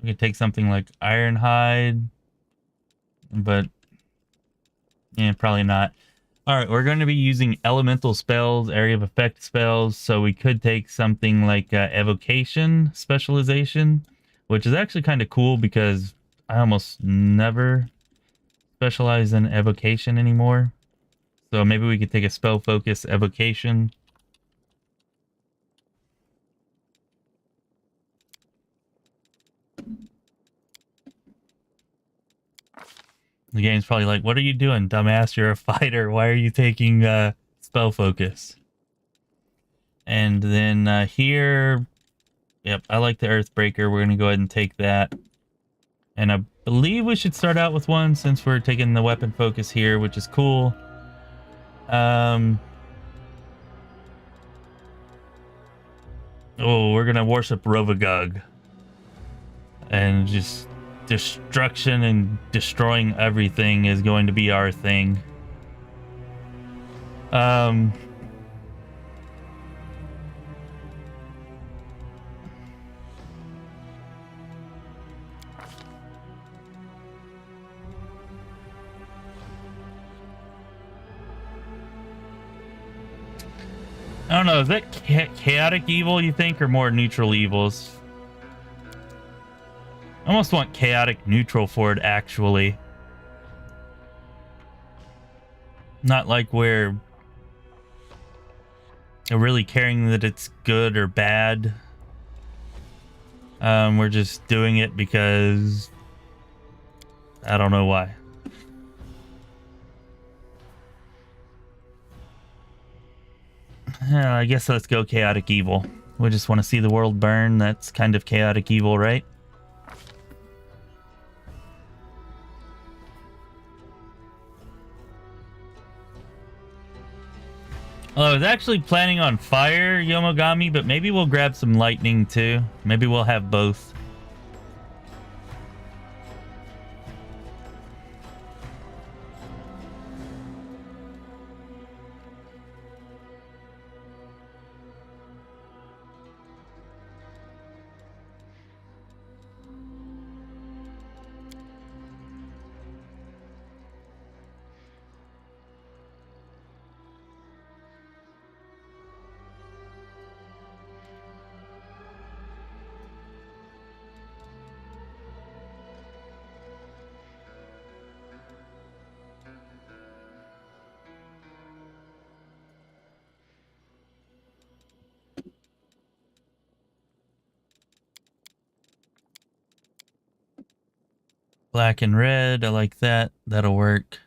We could take something like Ironhide. But, yeah, probably not. Alright, we're going to be using elemental spells, area of effect spells. So we could take something like evocation specialization, which is actually kind of cool because I almost never specialize in evocation anymore. So maybe we could take a spell focus evocation. The game's probably like, what are you doing, dumbass? You're a fighter. Why are you taking spell focus? And then here, yep, I like the Earthbreaker. We're going to go ahead and take that. And I believe we should start out with one since we're taking the weapon focus here, which is cool. Oh, we're going to worship Rovagug. And just destruction and destroying everything is going to be our thing. I don't know, is that chaotic evil, you think, or more neutral evils? I almost want chaotic neutral for it, actually. Not like we're really caring that it's good or bad. We're just doing it because I don't know why. I guess let's go chaotic evil. We just want to see the world burn. That's kind of chaotic evil, right? Well, I was actually planning on fire Yomogami, but maybe we'll grab some lightning too. Maybe we'll have both. Black and red, I like that. That'll work.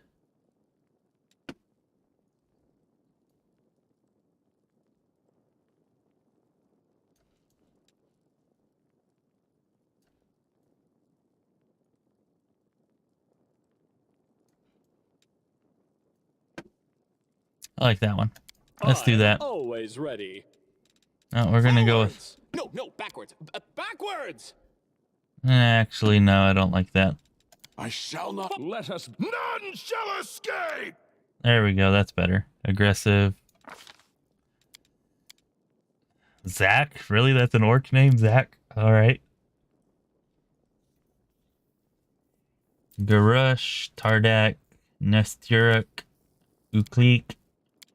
I like that one. Let's do that. Always ready. Oh, we're gonna go with... No, backwards. Backwards! Actually, no, I don't like that. I shall not Let us... None shall escape! There we go, that's better. Aggressive. Zach? Really? That's an orc name? Zach? Alright. Garush, Tardak, Nesturuk, Uklik,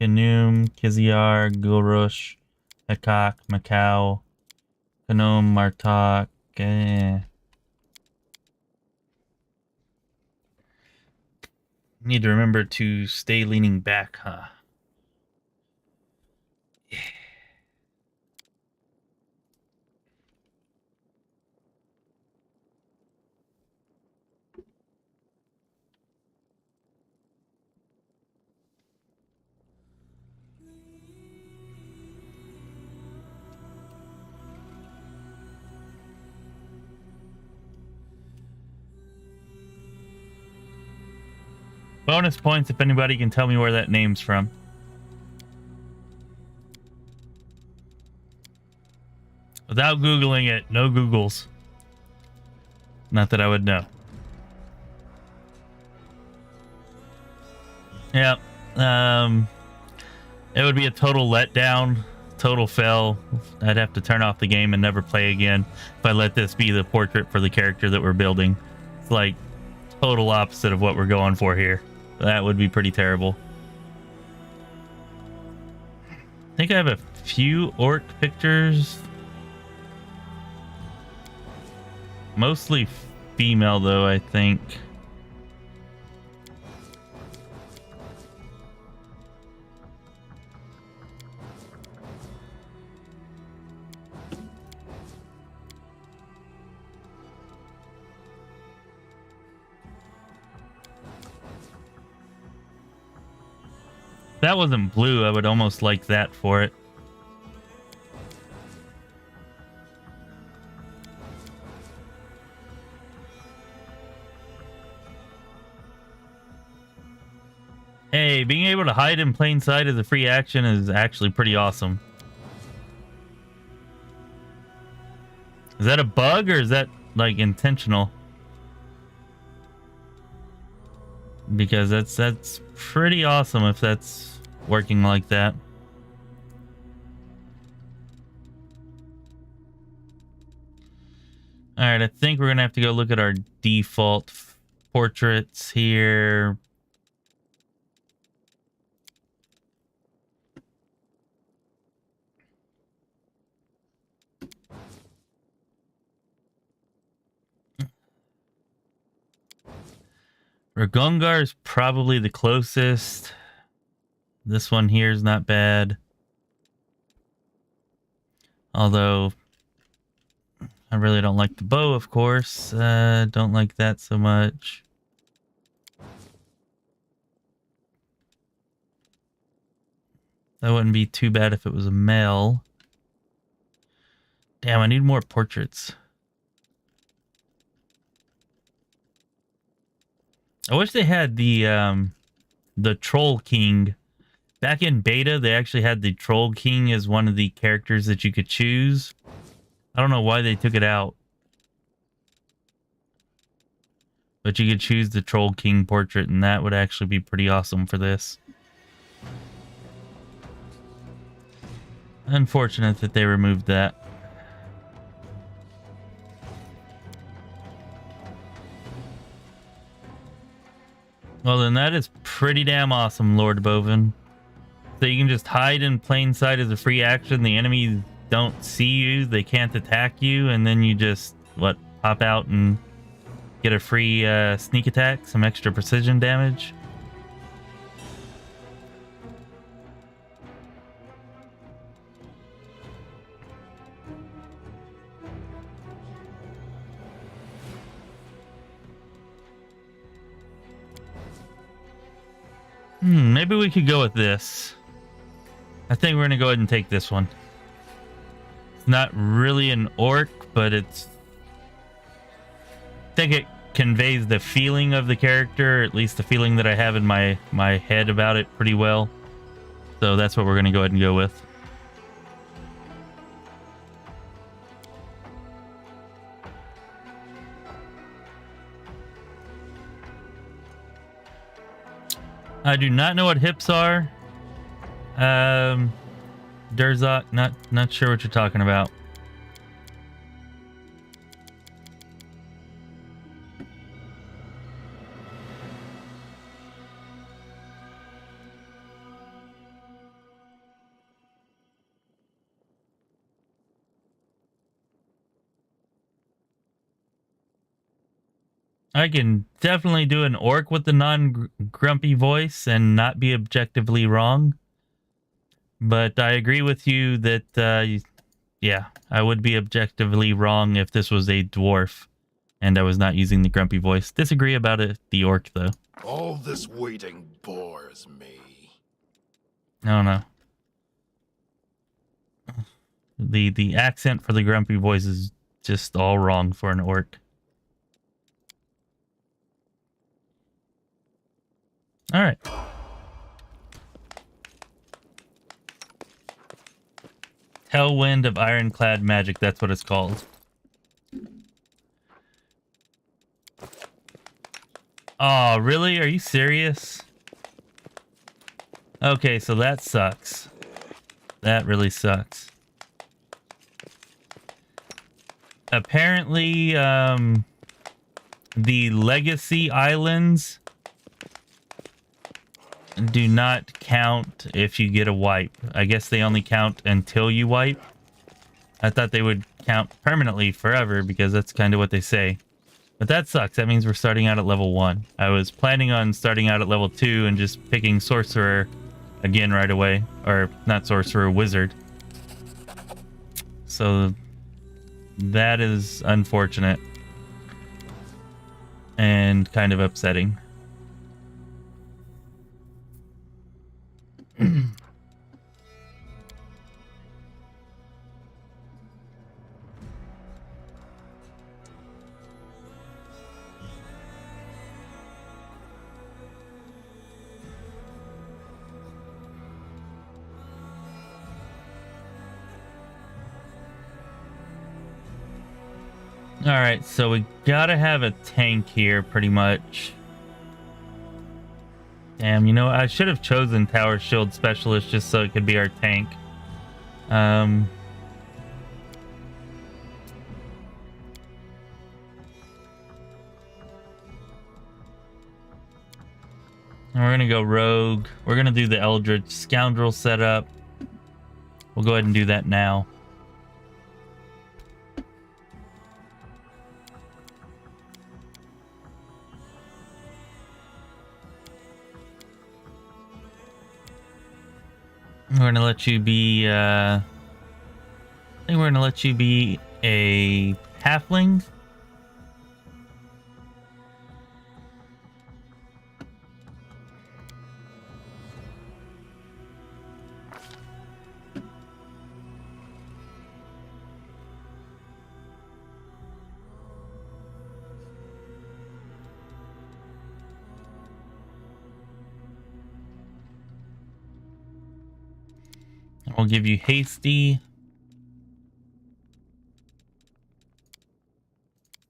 Kanum, Kiziar, Gulrush, Hekak, Macau, Kanom, Martok. Need to remember to stay leaning back, huh? Bonus points if anybody can tell me where that name's from. Without Googling it, no Googles. Not that I would know. Yeah. It would be a total letdown, total fail. I'd have to turn off the game and never play again if I let this be the portrait for the character that we're building. It's like total opposite of what we're going for here. That would be pretty terrible. I think I have a few orc pictures. Mostly female, though, I think. If that wasn't blue, I would almost like that for it. Hey, being able to hide in plain sight as a free action is actually pretty awesome. Is that a bug or is that like intentional? Because that's pretty awesome if that's working like that. All right, I think we're gonna have to go look at our default portraits here. Ragongar is probably the closest. This one here is not bad. Although, I really don't like the bow, of course. Don't like that so much. That wouldn't be too bad if it was a male. Damn, I need more portraits. I wish they had the Troll King. Back in beta, they actually had the Troll King as one of the characters that you could choose. I don't know why they took it out. But you could choose the Troll King portrait, and that would actually be pretty awesome for this. Unfortunate that they removed that. Well, then that is pretty damn awesome, Lord Bovin. So you can just hide in plain sight as a free action. The enemies don't see you. They can't attack you. And then you just, pop out and get a free sneak attack. Some extra precision damage. Maybe we could go with this. I think we're going to go ahead and take this one. It's not really an orc, but it's... I think it conveys the feeling of the character, at least the feeling that I have in my head about it pretty well. So that's what we're going to go ahead and go with. I do not know what hips are. Durzok, not sure what you're talking about. I can definitely do an orc with the non-grumpy voice and not be objectively wrong. But I agree with you that, yeah, I would be objectively wrong if this was a dwarf and I was not using the grumpy voice. Disagree about it, the orc, though. All this waiting bores me. I don't know. The accent for the grumpy voice is just all wrong for an orc. All right. Hellwind of Ironclad Magic, that's what it's called. Oh, really? Are you serious? Okay, so that sucks. That really sucks. Apparently, the Legacy Islands do not count if you get a wipe. I guess they only count until you wipe. I thought they would count permanently forever because that's kind of what they say. But that sucks. That means we're starting out at level 1. I was planning on starting out at level 2 and just picking Sorcerer again right away. Or not Sorcerer, Wizard. So that is unfortunate. And kind of upsetting. Alright, so we gotta have a tank here, pretty much. Damn, you know, I should have chosen Tower Shield Specialist just so it could be our tank. We're gonna go Rogue. We're gonna do the Eldritch Scoundrel setup. We'll go ahead and do that now. We're gonna let you be, I think we're gonna let you be a halfling. We'll give you hasty.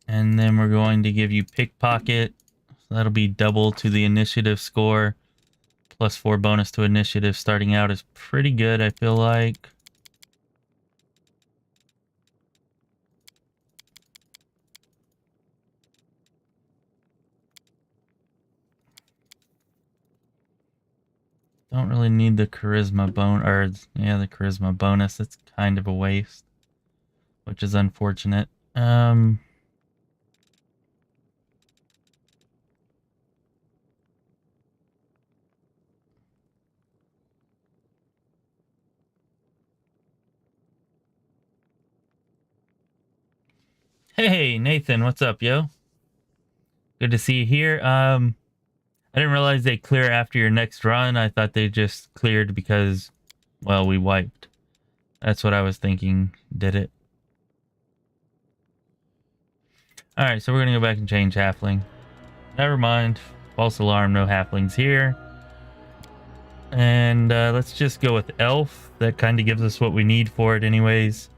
And then we're going to give you pickpocket. So that'll be double to the initiative score. +4 bonus to initiative starting out is pretty good, I feel like. Don't really need the charisma the charisma bonus. It's kind of a waste, which is unfortunate. Hey, Nathan, what's up, yo? Good to see you here. I didn't realize they clear after your next run. I thought they just cleared because, well, we wiped. That's what I was thinking. Did it? Alright, so we're going to go back and change halfling. Never mind. False alarm, no halflings here. And let's just go with elf. That kind of gives us what we need for it anyways.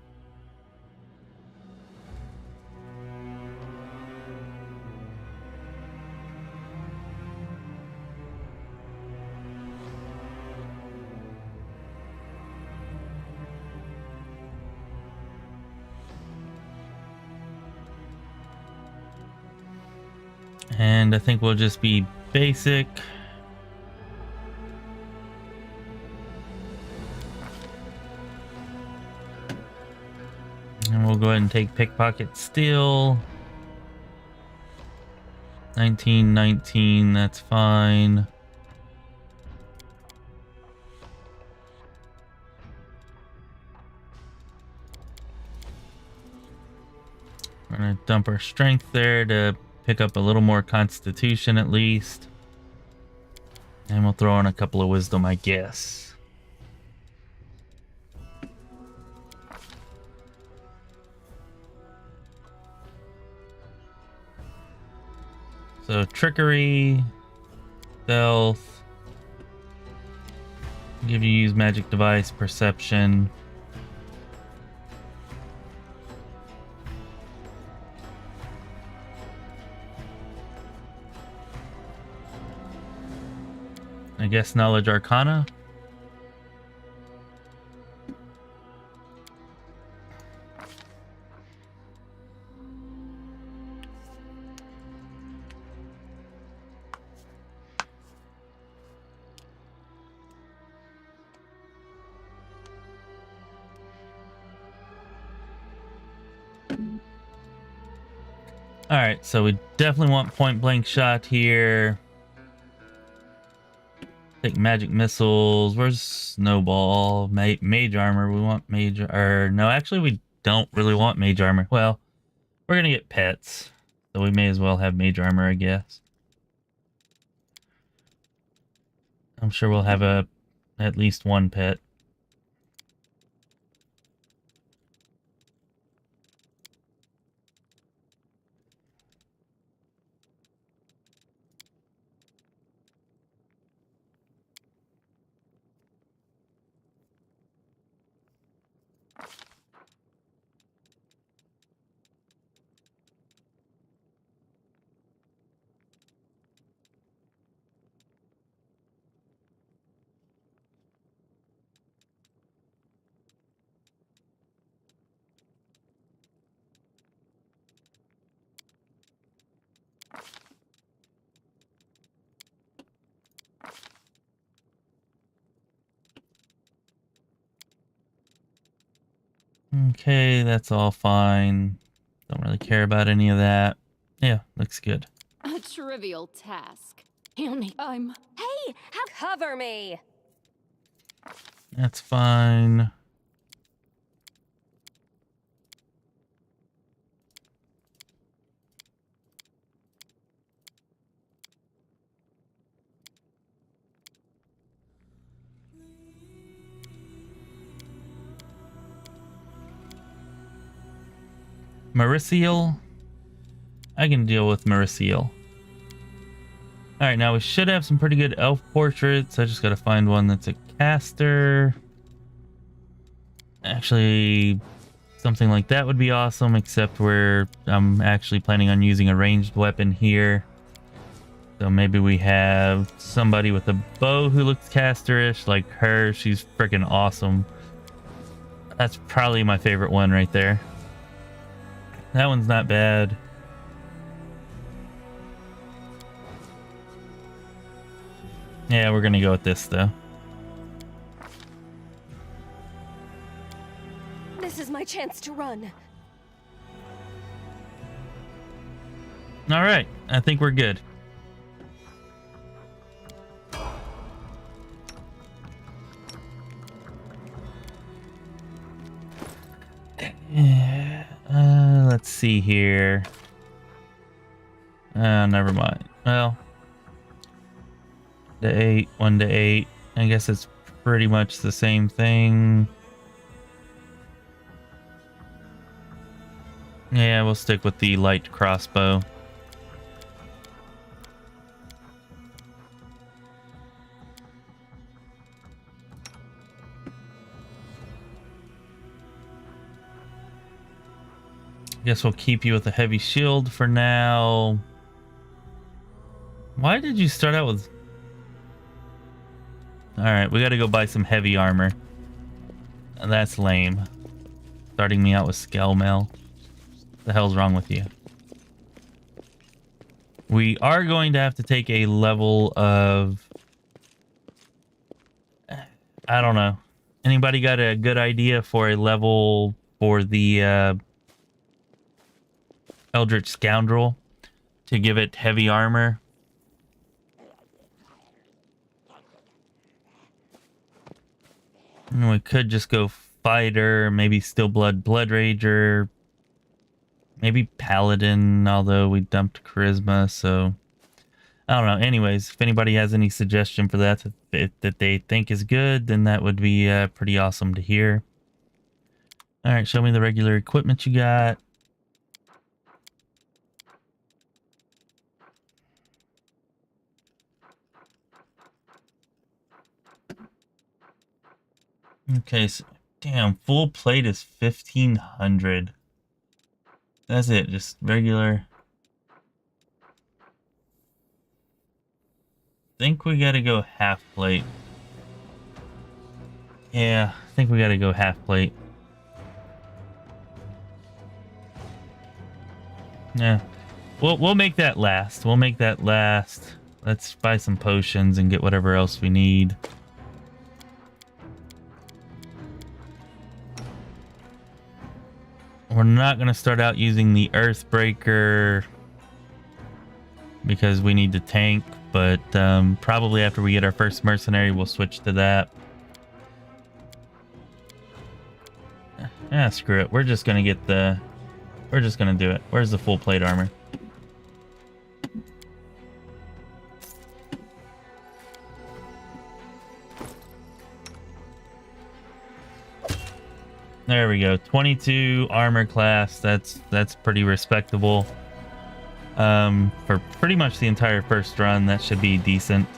And I think we'll just be basic. And we'll go ahead and take pickpocket still. 19, 19, that's fine. We're gonna dump our strength there to pick up a little more constitution at least. And we'll throw in a couple of wisdom, I guess. So trickery, stealth, give you use magic device, perception. I guess knowledge arcana. All right, so we definitely want point blank shot here. Take magic missiles. Where's snowball? Mage armor. We want mage. Or no, actually, we don't really want mage armor. Well, we're gonna get pets, so we may as well have mage armor, I guess. I'm sure we'll have at least one pet. Okay, that's all fine. Don't really care about any of that. Yeah, looks good. A trivial task. Hey, Cover me! That's fine. Mariciel. I can deal with Mariciel. Alright, now we should have some pretty good elf portraits. I just gotta find one that's a caster. Actually, something like that would be awesome, except where I'm actually planning on using a ranged weapon here. So maybe we have somebody with a bow who looks casterish, like her. She's freaking awesome. That's probably my favorite one right there. That one's not bad. Yeah, we're gonna go with this though. This is my chance to run. All right, I think we're good. Let's see here. Never mind. Well, 1 to 8, 1 to 8. I guess it's pretty much the same thing. Yeah, we'll stick with the light crossbow. Guess we'll keep you with a heavy shield for now. Why did you start out with... Alright, we gotta go buy some heavy armor. That's lame. Starting me out with Scale Mail. What the hell's wrong with you? We are going to have to take a level of... I don't know. Anybody got a good idea for a level for the... Eldritch Scoundrel? to give it heavy armor. And we could just go fighter, maybe Still Blood Rager, maybe Paladin, although we dumped Charisma, so I don't know. Anyways, if anybody has any suggestion for that that they think is good, then that would be pretty awesome to hear. All right, show me the regular equipment you got. Okay, so damn, full plate is 1,500. That's it, just regular. Think we gotta go half plate. Yeah, I think we gotta go half plate. Yeah, we'll make that last. We'll make that last. Let's buy some potions and get whatever else we need. We're not gonna start out using the Earthbreaker because we need to tank, but probably after we get our first mercenary, we'll switch to that. Ah, screw it. We're just gonna get the. We're just gonna do it. Where's the full plate armor? There we go. 22 armor class. That's pretty respectable. For pretty much the entire first run, that should be decent.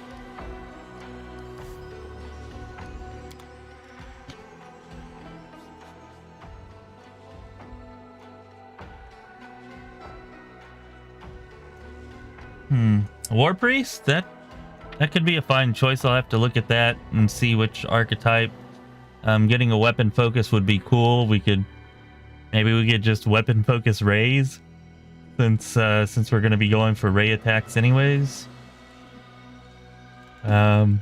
War Priest? That could be a fine choice. I'll have to look at that and see which archetype. Getting a weapon focus would be cool. We could just weapon focus rays, since we're going to be going for ray attacks anyways. Let's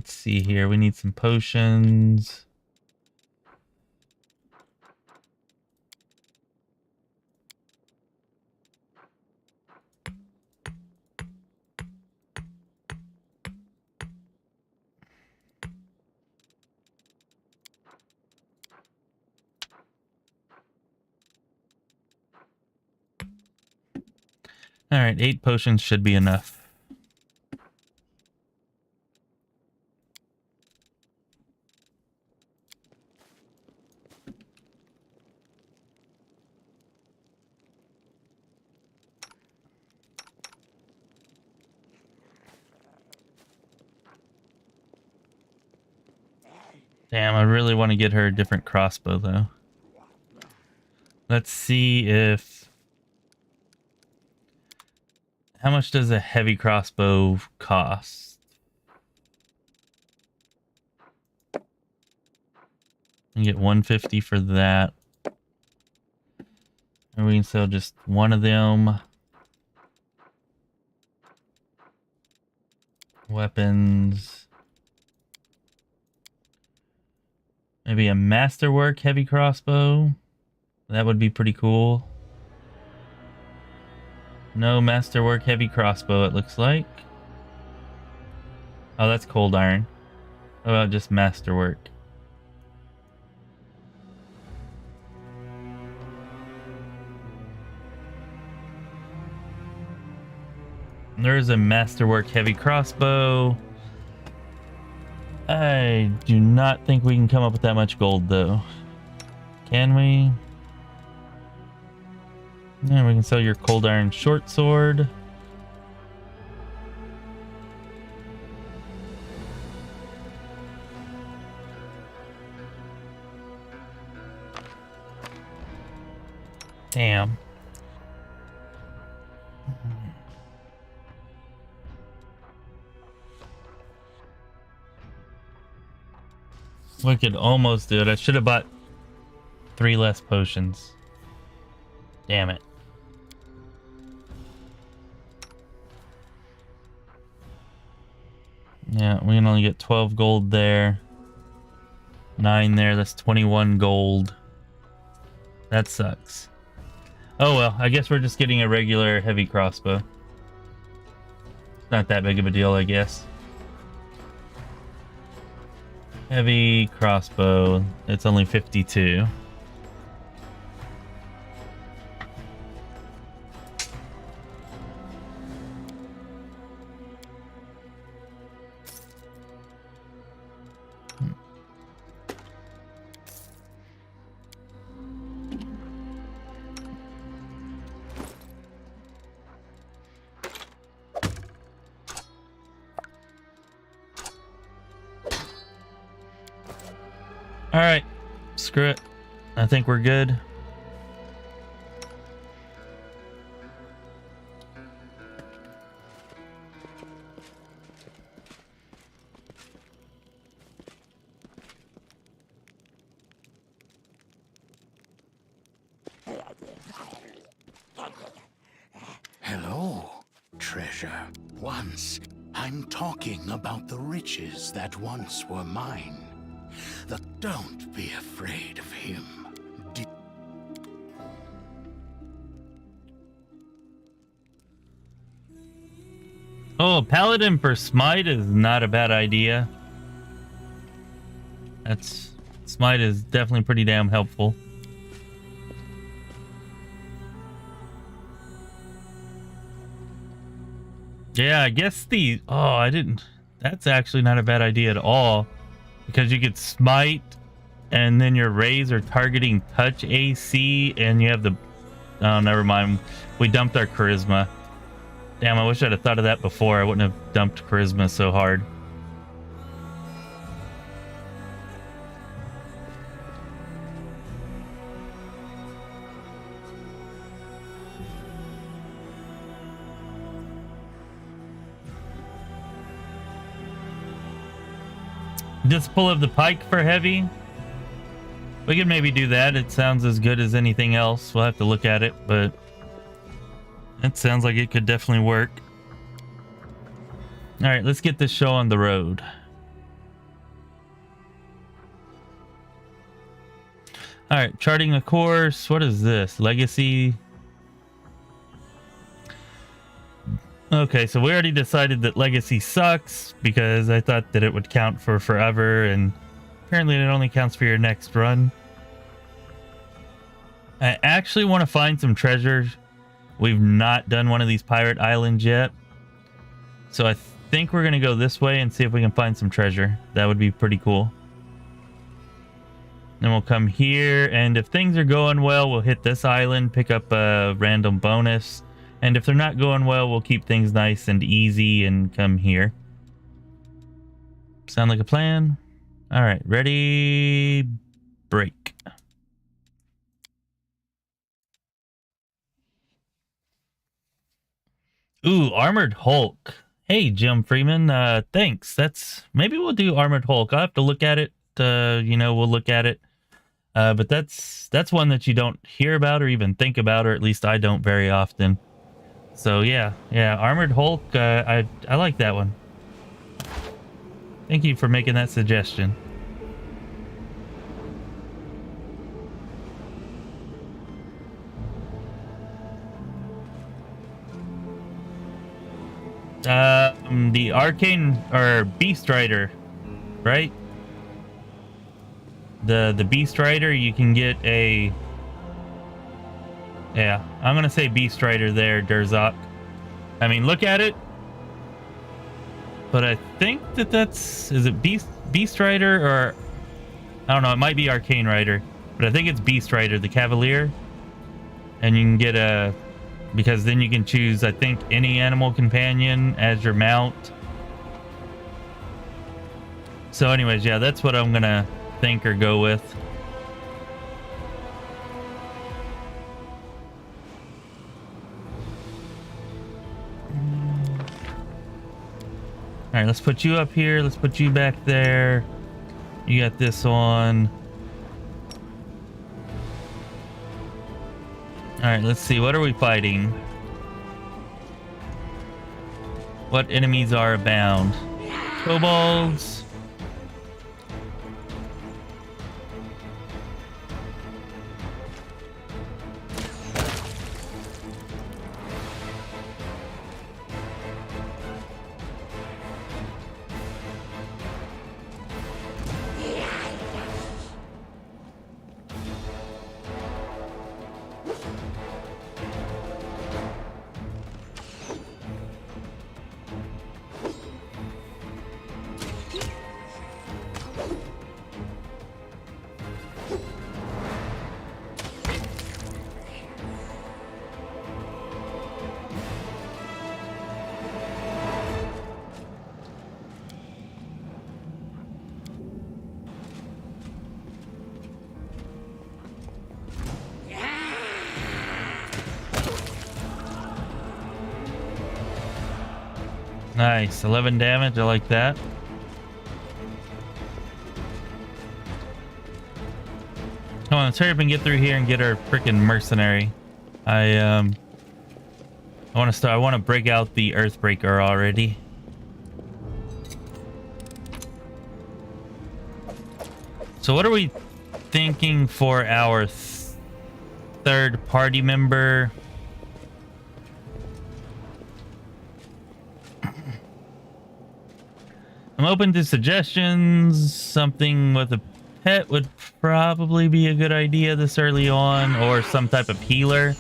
see here. We need some potions. All right, 8 potions should be enough. Damn, I really want to get her a different crossbow, though. Let's see if... How much does a heavy crossbow cost? You get 150 for that. And we can sell just one of them. Weapons. Maybe a masterwork heavy crossbow. That would be pretty cool. No masterwork heavy crossbow, it looks like. Oh, that's cold iron. How about just masterwork? There's a masterwork heavy crossbow. I do not think we can come up with that much gold, though. Can we? Yeah, we can sell your cold iron short sword. Damn. We could almost do it. I should have bought 3 less potions. Damn it. Yeah, we can only get 12 gold there. 9 there, that's 21 gold. That sucks. Oh well, I guess we're just getting a regular heavy crossbow. Not that big of a deal, I guess. Heavy crossbow. It's only 52. Alright, screw it. I think we're good. Hello, treasure. Once, I'm talking about the riches that once were mine. Don't be afraid of him. Oh, paladin for smite is not a bad idea. Smite is definitely pretty damn helpful. Yeah, I guess that's actually not a bad idea at all. Because you could smite, and then your rays are targeting touch AC, and you have the... Oh, never mind. We dumped our charisma. Damn, I wish I'd have thought of that before. I wouldn't have dumped charisma so hard. Disciple of the Pike for heavy. We could maybe do that. It sounds as good as anything else. We'll have to look at it, but it sounds like it could definitely work. All right, let's get this show on the road. All right, charting a course. What is this? Legacy. Okay, so we already decided that Legacy sucks because I thought that it would count for forever, and apparently it only counts for your next run. I actually want to find some treasures. We've not done one of these pirate islands yet. So I think we're going to go this way and see if we can find some treasure. That would be pretty cool. Then we'll come here, and if things are going well, we'll hit this island, pick up a random bonus. And if they're not going well, we'll keep things nice and easy and come here. Sound like a plan? All right, ready, break. Ooh, Armored Hulk. Hey, Jim Freeman, thanks. Maybe we'll do Armored Hulk. I'll have to look at it. We'll look at it. But that's one that you don't hear about or even think about, or at least I don't very often. So yeah, Armored Hulk, I like that one. Thank you for making that suggestion. The Arcane or Beast Rider, right? The Beast Rider, you can get a... Yeah, I'm gonna say Beast Rider there, Durzok. I mean, look at it. But I think is it Beast Rider, or... I don't know, it might be Arcane Rider. But I think it's Beast Rider, the Cavalier. And you can get a... Because then you can choose, I think, any animal companion as your mount. So anyways, yeah, that's what I'm gonna think or go with. All right, let's put you up here. Let's put you back there. You got this on. All right, let's see. What are we fighting? What enemies are abound? Kobolds. Nice. 11 damage. I like that. Come on, let's hurry up and get through here and get our freaking mercenary. I want to start. I want to break out the Earthbreaker already. So what are we thinking for our third party member? I'm open to suggestions. Something with a pet would probably be a good idea this early on, or some type of healer.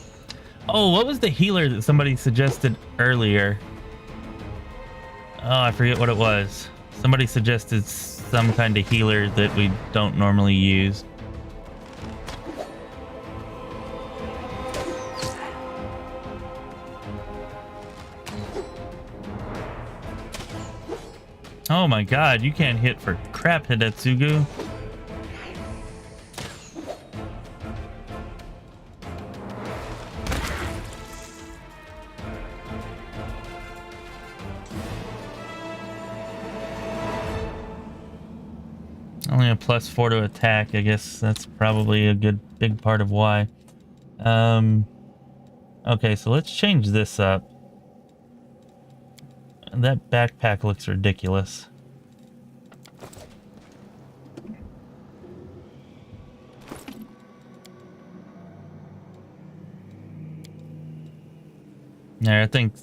Oh, what was the healer that somebody suggested earlier? Oh, I forget what it was. Somebody suggested some kind of healer that we don't normally use. Oh my god, you can't hit for crap, Hidetsugu. Only a +4 to attack. I guess that's probably a big part of why. Okay, so let's change this up. That backpack looks ridiculous. There, I think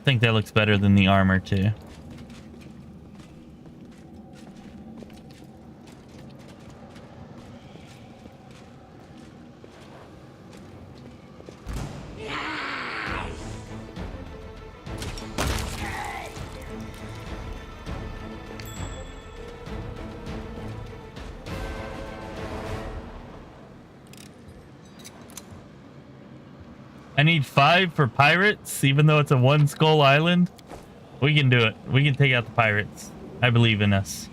that looks better than the armor too. I need 5 for pirates, even though it's a 1 skull island. We can do it. We can take out the pirates. I believe in us.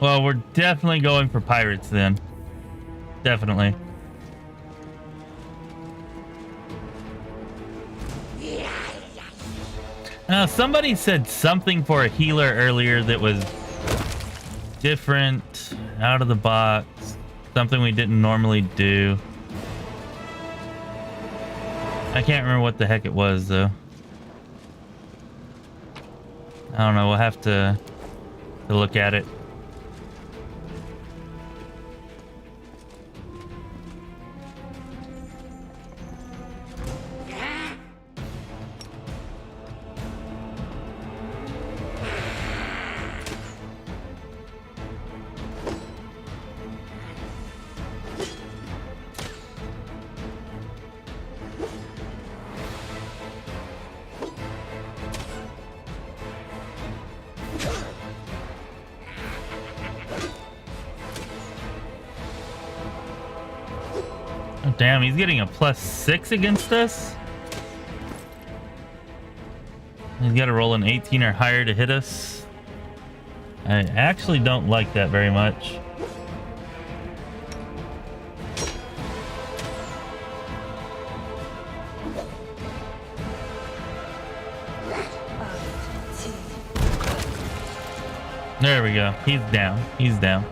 Well, we're definitely going for pirates then. Definitely. Now, somebody said something for a healer earlier that was different, out of the box, something we didn't normally do. I can't remember what the heck it was, though. I don't know. We'll have to look at it. Damn, he's getting a +6 against us. He's got to roll an 18 or higher to hit us. I actually don't like that very much. There we go. He's down. He's down.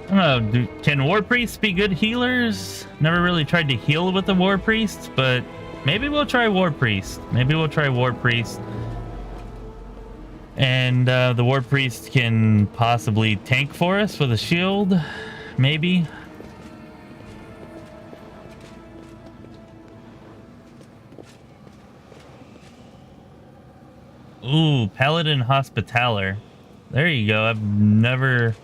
I don't know, can war priests be good healers? Never really tried to heal with the war priest, but maybe we'll try war priest. Maybe we'll try war priest. And the War Priest can possibly tank for us with a shield, maybe. Ooh, Paladin Hospitaller. There you go. I've never...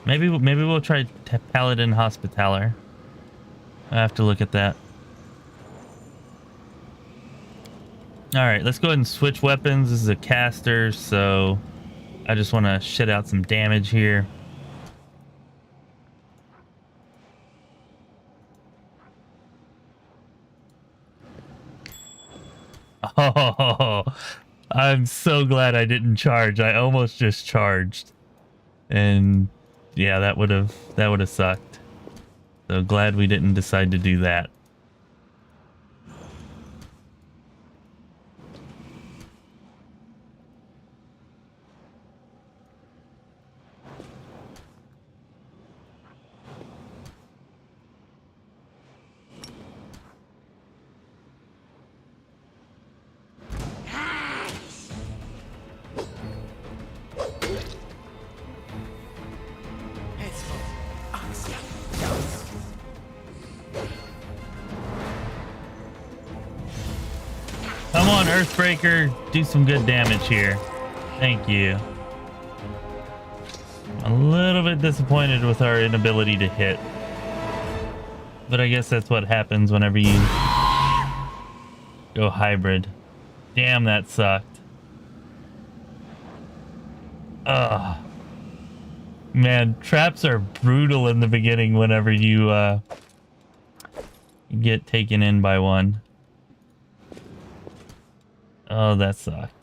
Maybe we'll try Paladin Hospitaller. I have to look at that. Alright, let's go ahead and switch weapons. This is a caster, so I just want to shit out some damage here. Oh, I'm so glad I didn't charge. I almost just charged. And yeah, that would have sucked. So glad we didn't decide to do that. Come on, Earthbreaker, do some good damage here. Thank you. A little bit disappointed with our inability to hit. But I guess that's what happens whenever you go hybrid. Damn, that sucked. Ugh. Man, traps are brutal in the beginning whenever you get taken in by one. Oh, that sucked.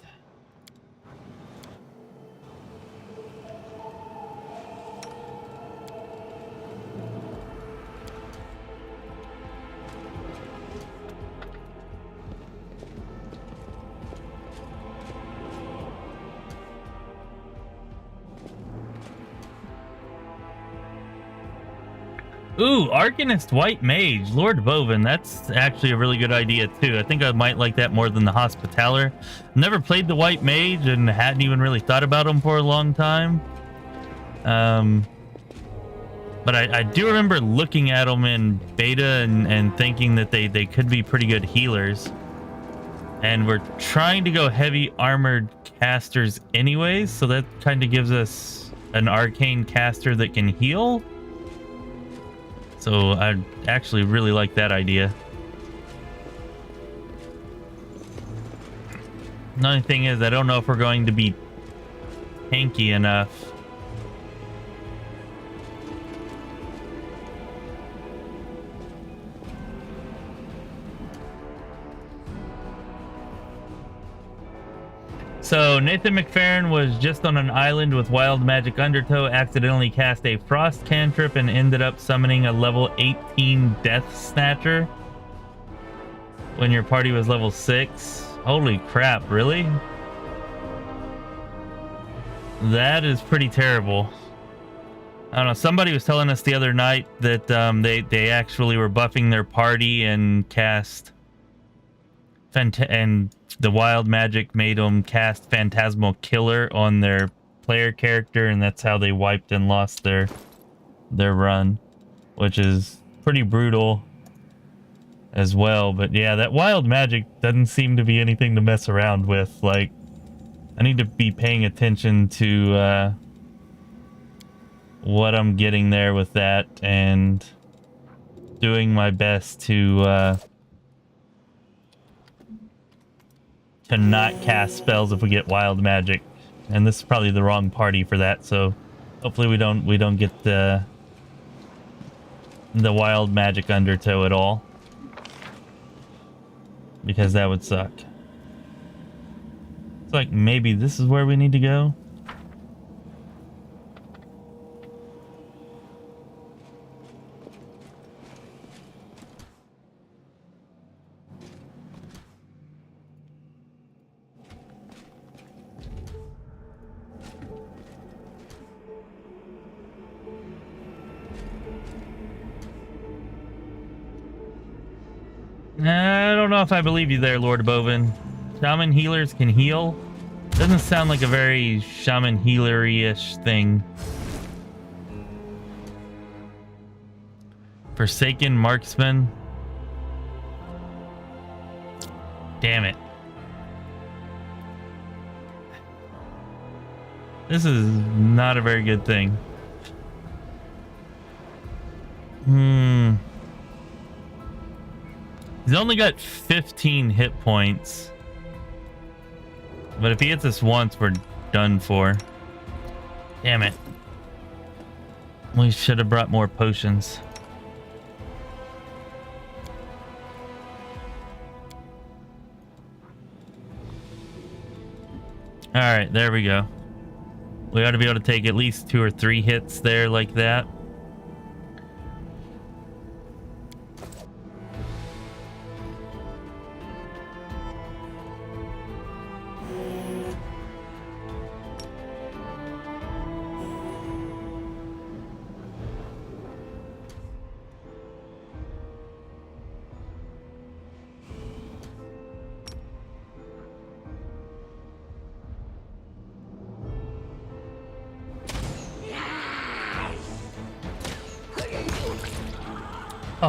Ooh, Arcanist White Mage, Lord Bovin. That's actually a really good idea too. I think I might like that more than the Hospitaller. Never played the White Mage and hadn't even really thought about him for a long time. But I do remember looking at them in beta and thinking that they could be pretty good healers. And we're trying to go heavy armored casters anyways, so that kind of gives us an arcane caster that can heal. So I actually really like that idea. The only thing is, I don't know if we're going to be tanky enough. So Nathan McFerrin was just on an island with wild magic undertow, accidentally cast a frost cantrip and ended up summoning a level 18 death snatcher when your party was level 6. Holy crap, really? That is pretty terrible. I don't know, somebody was telling us the other night that they actually were buffing their party and cast and the wild magic made them cast Phantasmal Killer on their player character, and that's how they wiped and lost their run, which is pretty brutal as well. But yeah, that wild magic doesn't seem to be anything to mess around with. Like, I need to be paying attention to what I'm getting there with that and doing my best to not cast spells if we get wild magic. And this is probably the wrong party for that, so hopefully we don't get the wild magic undertow at all, because that would suck. It's like maybe this is where we need to go. I don't know if I believe you there, Lord Bovin. Shaman healers can heal. Doesn't sound like a very shaman healer-ish thing. Forsaken marksman. Damn it. This is not a very good thing. He's only got 15 hit points. But if he hits us once, we're done for. Damn it. We should have brought more potions. Alright, there we go. We ought to be able to take at least 2 or 3 hits there like that.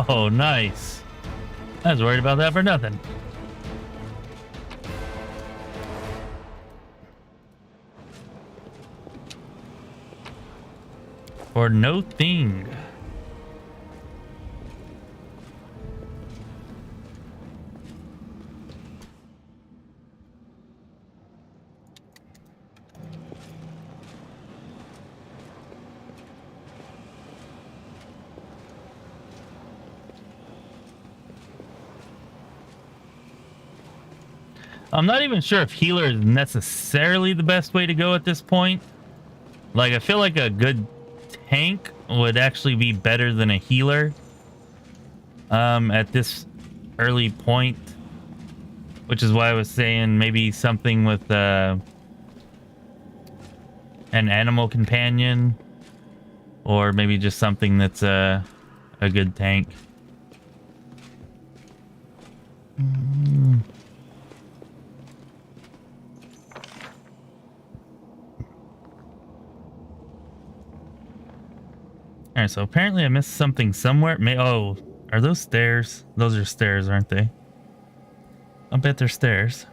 Oh, nice. I was worried about that for nothing. For no thing. I'm not even sure if healer is necessarily the best way to go at this point. Like, I feel like a good tank would actually be better than a healer at this early point, which is why I was saying maybe something with an animal companion, or maybe just something that's a good tank. Alright, so apparently I missed something somewhere. Oh, are those stairs? Those are stairs, aren't they? I bet they're stairs.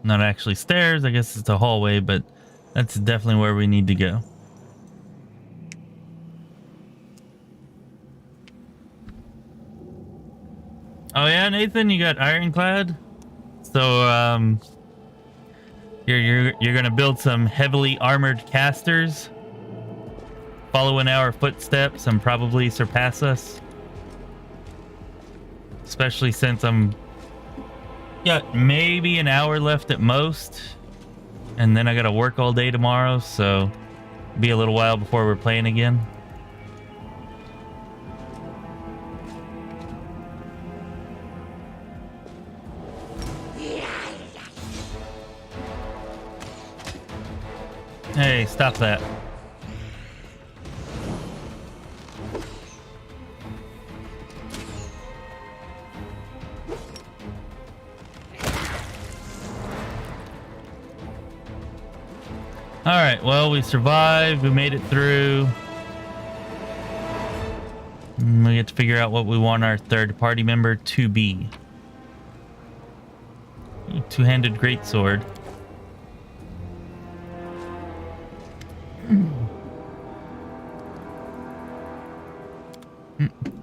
Not actually stairs, I guess it's a hallway, but that's definitely where we need to go. Oh yeah, Nathan, you got ironclad? So, You're gonna build some heavily armored casters, follow in our footsteps, and probably surpass us. Especially since I'm got maybe an hour left at most, and then I gotta work all day tomorrow, so it'll be a little while before we're playing again. Hey, stop that. Alright, well, we survived. We made it through. We get to figure out what we want our third party member to be. Two-handed greatsword.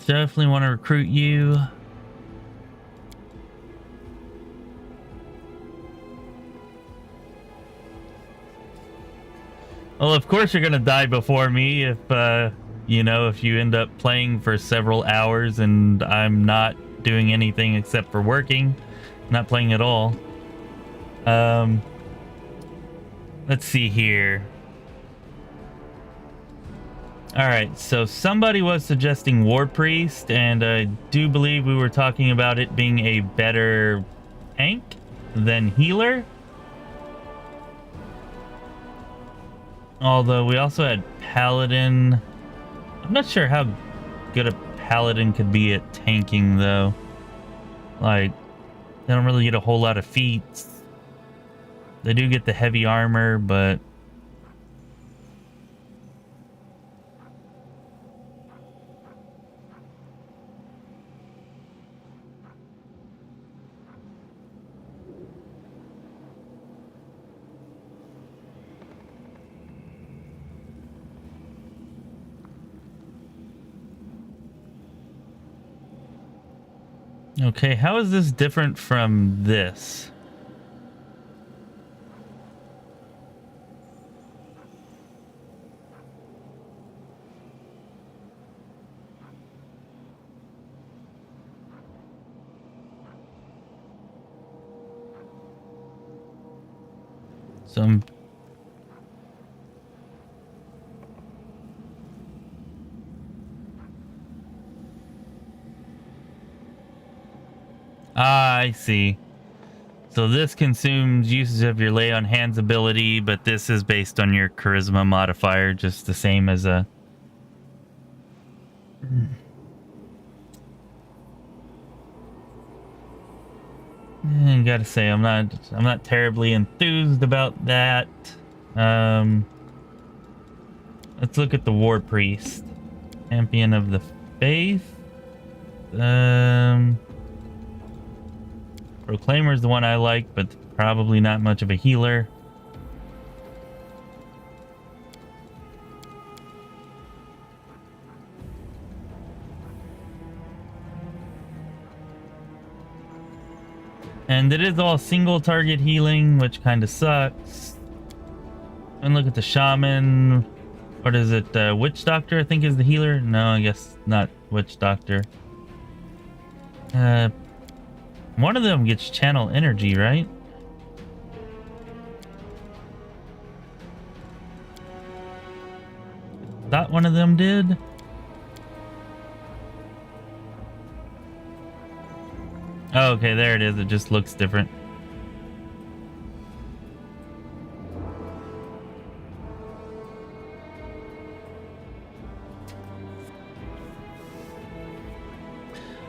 Definitely want to recruit you. Well, of course you're gonna die before me if you know, if you end up playing for several hours and I'm not doing anything except for working, not playing at all. Let's see here. Alright, so somebody was suggesting War Priest, and I do believe we were talking about it being a better tank than healer. Although we also had Paladin. I'm not sure how good a paladin could be at tanking though. Like, they don't really get a whole lot of feats. They do get the heavy armor, but okay, how is this different from this? Some I see. So this consumes usage of your lay on hands ability, but this is based on your charisma modifier, just the same as a I gotta say, I'm not terribly enthused about that. Let's look at the War Priest, Champion of the Faith. Proclaimer is the one I like, but probably not much of a healer. And it is all single target healing, which kind of sucks. And look at the shaman. What is it? Witch Doctor, I think, is the healer. No, I guess not Witch Doctor. One of them gets channel energy, right? Thought one of them did. Oh, okay, there it is. It just looks different.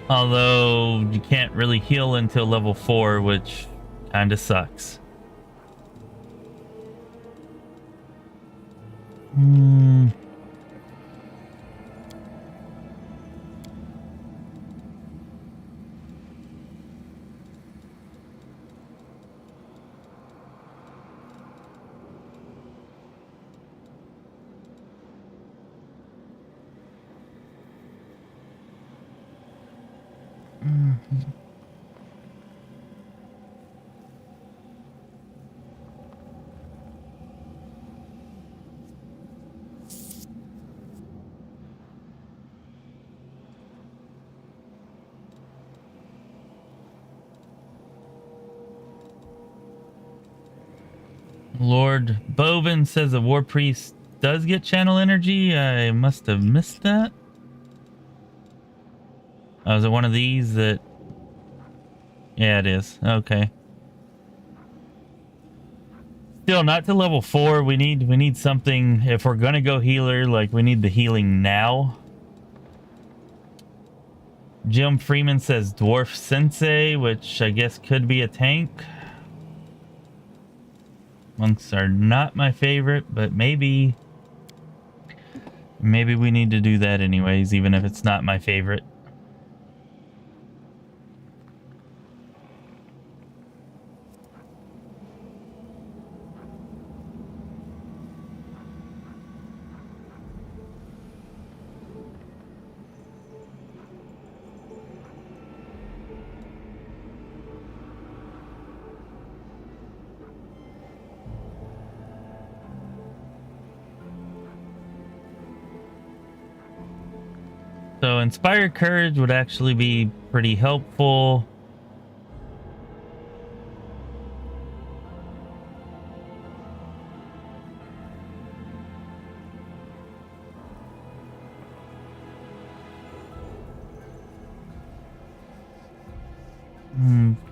Although you can't really heal until level 4, which kind of sucks. Lord Bovin says the War Priest does get channel energy. I must have missed that. Oh, is it one of these that... Yeah, it is. Okay. Still not to level 4. We need something. If we're gonna go healer, like, we need the healing now. Jim Freeman says Dwarf Sensei, which I guess could be a tank. Monks are not my favorite, but maybe we need to do that anyways, even if it's not my favorite. So Inspire Courage would actually be pretty helpful.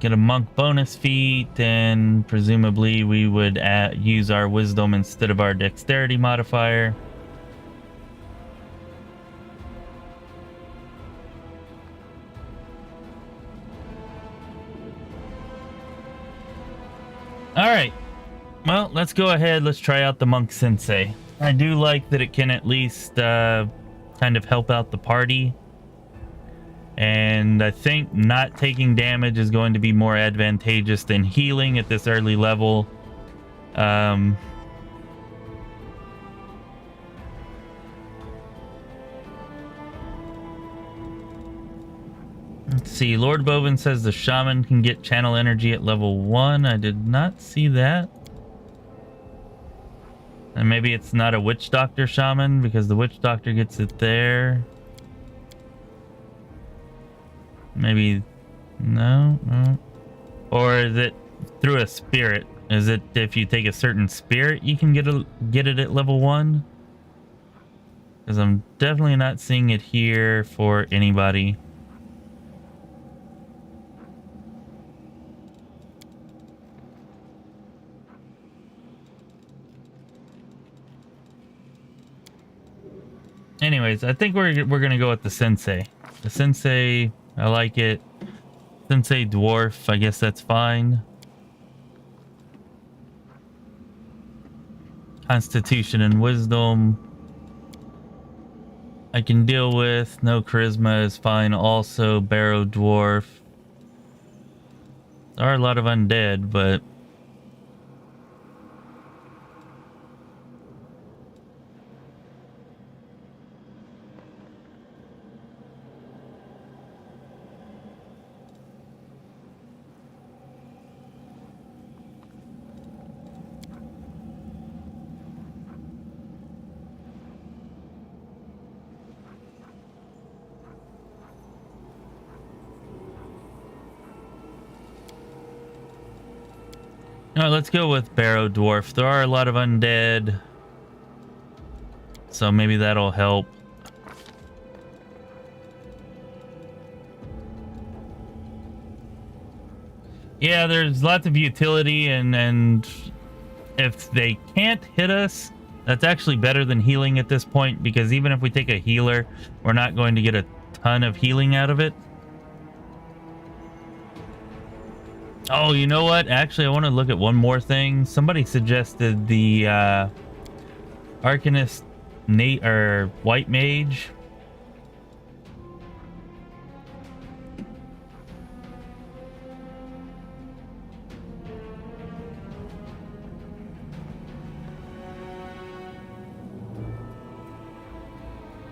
Get a monk bonus feat, and presumably we would use our wisdom instead of our dexterity modifier. All right. Well, let's go ahead. Let's try out the monk sensei. I do like that it can at least kind of help out the party. And I think not taking damage is going to be more advantageous than healing at this early level. Let's see. Lord Bovin says the shaman can get channel energy at level 1. I did not see that. And maybe it's not a witch doctor shaman because the witch doctor gets it there. Maybe no. Or is it through a spirit? Is it if you take a certain spirit you can get it at level 1? Because I'm definitely not seeing it here for anybody. Anyways, I think we're gonna go with the sensei. The sensei, I like it. Sensei dwarf, I guess that's fine. Constitution and wisdom I can deal with. No charisma is fine also. Barrow dwarf. There are a lot of undead, but all right, let's go with Barrow Dwarf. There are a lot of undead, so maybe that'll help. Yeah, there's lots of utility, and if they can't hit us, that's actually better than healing at this point, because even if we take a healer, we're not going to get a ton of healing out of it. Oh, you know what? Actually, I want to look at one more thing. Somebody suggested the Arcanist White Mage.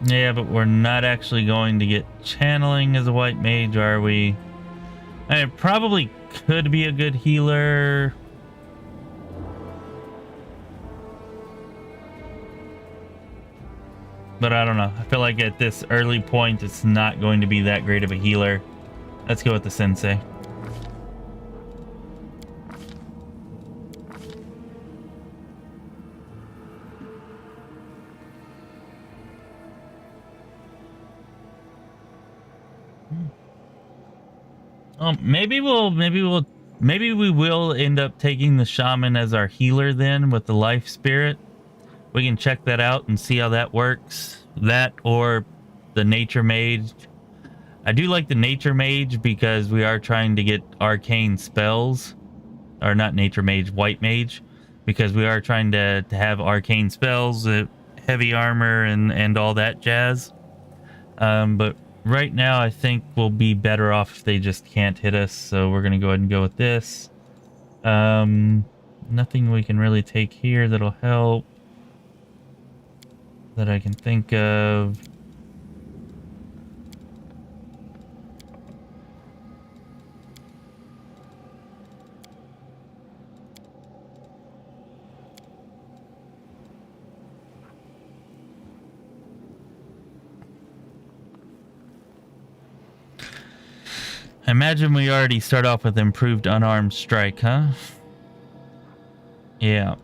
Yeah, but we're not actually going to get channeling as a white mage, are we? It probably could be a good healer. But I don't know. I feel like at this early point, it's not going to be that great of a healer. Let's go with the sensei. Maybe we will end up taking the shaman as our healer then with the life spirit. We can check that out and see how that works. That or the nature mage. I do like the nature mage because we are trying to get arcane spells, or not nature mage, white mage, because we are trying to have arcane spells, heavy armor and all that jazz. But right now, I think we'll be better off if they just can't hit us, so we're going to go ahead and go with this. Nothing we can really take here that'll help that I can think of. I imagine we already start off with improved unarmed strike, huh? Yeah.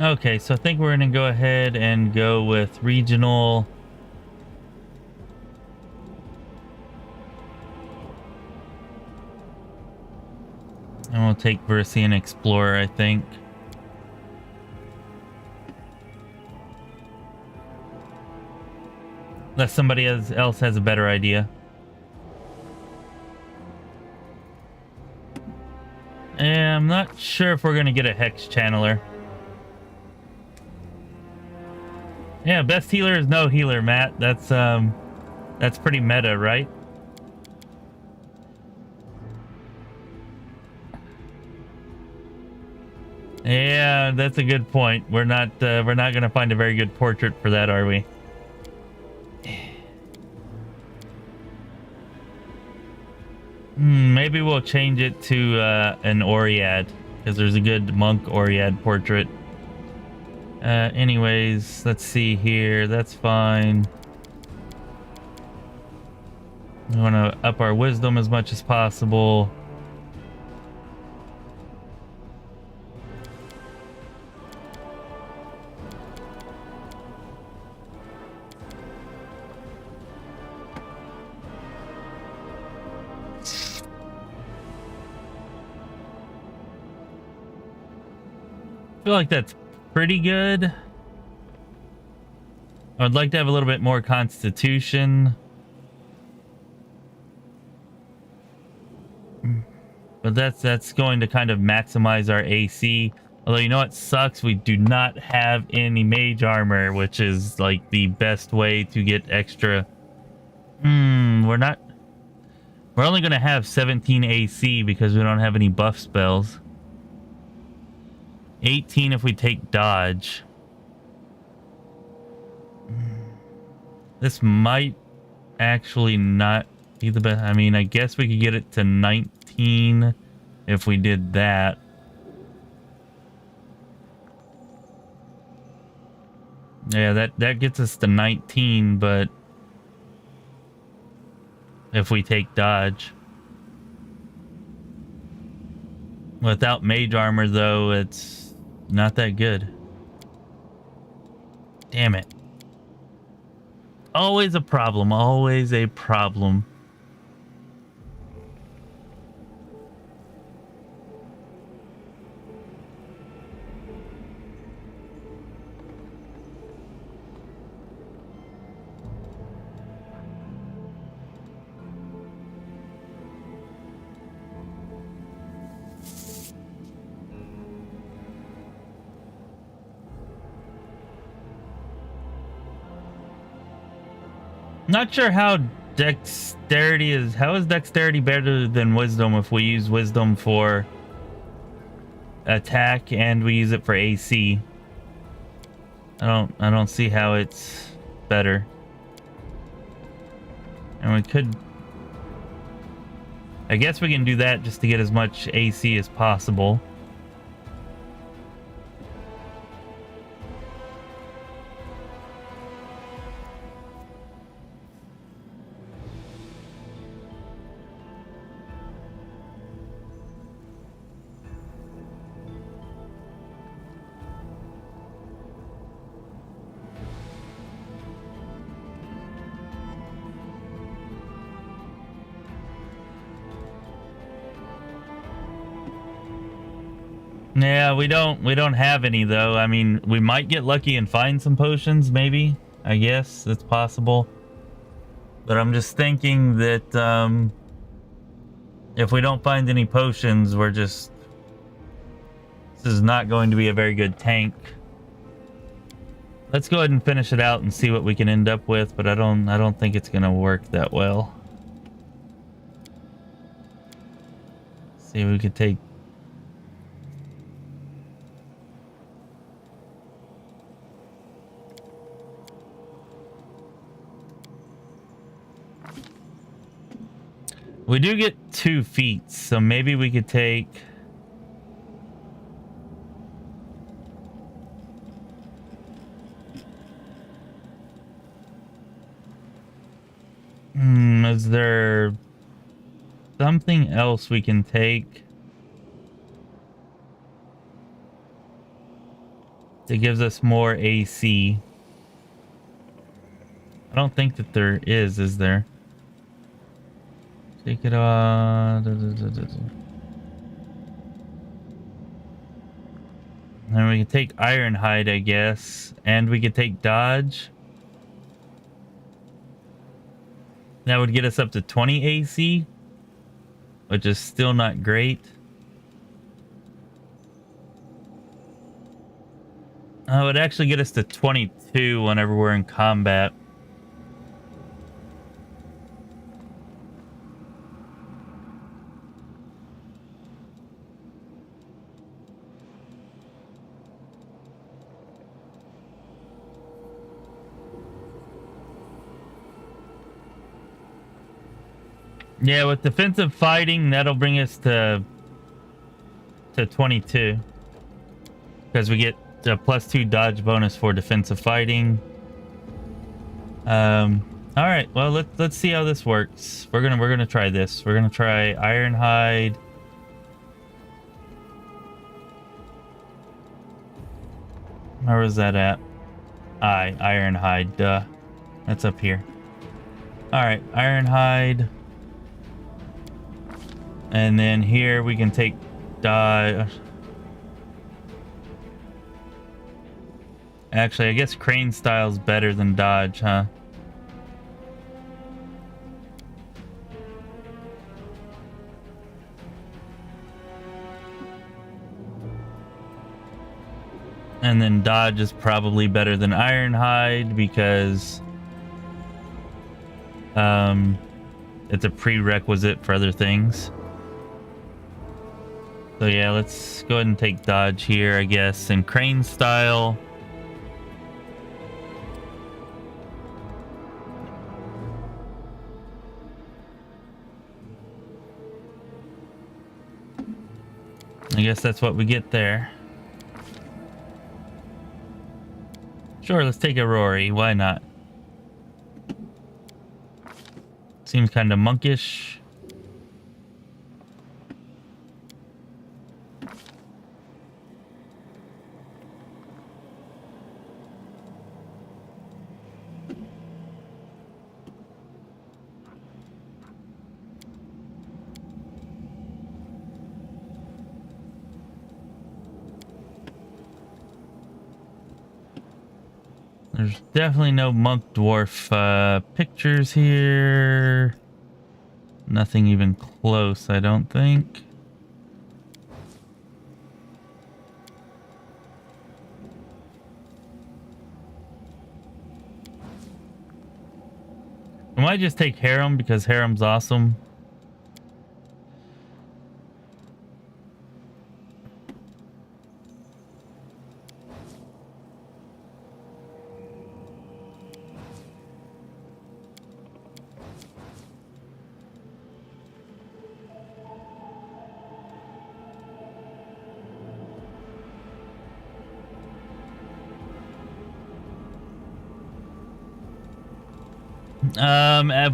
Okay, so I think we're going to go ahead and go with regional take Versian Explorer, I think. Unless somebody else has a better idea. And I'm not sure if we're going to get a Hex Channeler. Yeah, best healer is no healer, Matt. That's pretty meta, right? Yeah, that's a good point. We're not going to find a very good portrait for that, are we? Maybe we'll change it to an Oread, because there's a good monk Oread portrait. Anyways, let's see here. That's fine. We want to up our wisdom as much as possible. I feel like that's pretty good. I'd like to have a little bit more constitution. But that's going to kind of maximize our AC. Although, you know what sucks? We do not have any mage armor, which is like the best way to get extra. We're only going to have 17 AC because we don't have any buff spells. 18 if we take dodge. This might actually not be the best. I mean, I guess we could get it to 19 if we did that. Yeah, that gets us to 19, but if we take dodge. Without mage armor, though, it's not that good. Damn it. Always a problem. Always a problem. Not sure how dexterity is. How is dexterity better than wisdom if we use wisdom for attack and we use it for AC? I don't see how it's better. And we could, I guess we can do that just to get as much AC as possible. Yeah, we don't have any though. I mean, we might get lucky and find some potions, maybe. I guess it's possible. But I'm just thinking that if we don't find any potions, this is not going to be a very good tank. Let's go ahead and finish it out and see what we can end up with, but I don't think it's gonna work that well. See if we could take. We do get 2 feats, so maybe we could take. Is there something else we can take that gives us more AC? I don't think that there is there? Take it on. And we can take Ironhide, I guess. And we could take Dodge. That would get us up to 20 AC, which is still not great. It would actually get us to 22 whenever we're in combat. Yeah, with defensive fighting, that'll bring us to 22. Because we get a +2 dodge bonus for defensive fighting. Alright, well let's see how this works. We're gonna try this. We're gonna try Ironhide. Where was that at? Ironhide, duh. That's up here. Alright, Ironhide. And then here we can take dodge. Actually, I guess crane style's better than dodge, huh? And then dodge is probably better than Ironhide because it's a prerequisite for other things. So yeah, let's go ahead and take dodge here, I guess, in crane style. I guess that's what we get there. Sure, let's take a Rory. Why not? Seems kind of monkish. There's definitely no monk dwarf pictures here. Nothing even close, I don't think. I might just take Harem because Harem's awesome.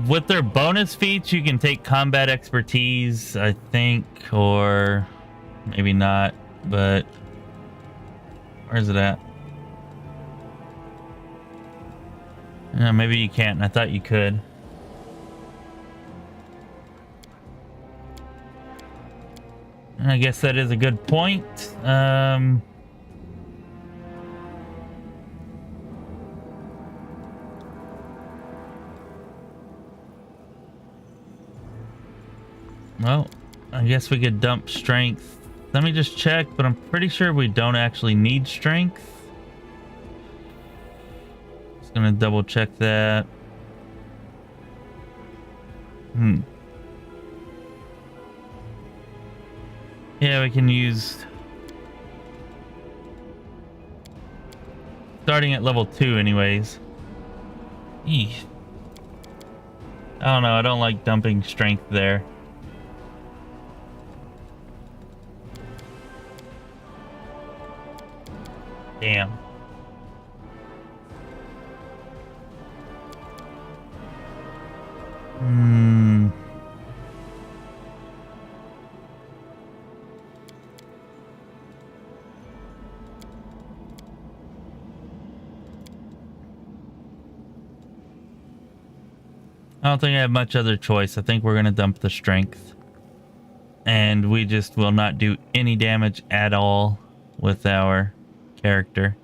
With their bonus feats, you can take combat expertise, I think, or maybe not, but where's it at? Maybe you can't. I thought you could. I guess that is a good point. Well, I guess we could dump strength. Let me just check, but I'm pretty sure we don't actually need strength. Just gonna double check that. Yeah, we can use... starting at level 2 anyways. Eesh. I don't know, I don't like dumping strength there. Damn. I don't think I have much other choice. I think we're going to dump the strength. And we just will not do any damage at all with our character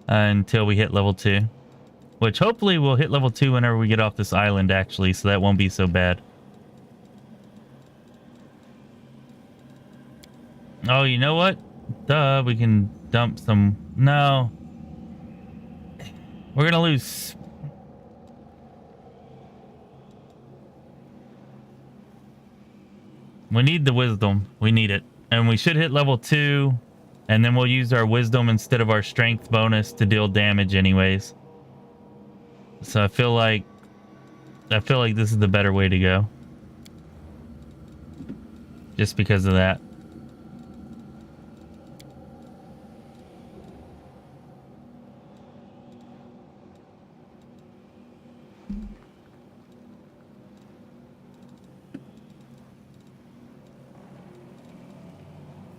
until we hit level 2. Which hopefully we'll hit level 2 whenever we get off this island, actually, so that won't be so bad. Oh, you know what? Duh, we can dump some... No. We're gonna lose... We need the wisdom. We need it. And we should hit level 2, and then we'll use our wisdom instead of our strength bonus to deal damage anyways. So I feel like this is the better way to go. Just because of that.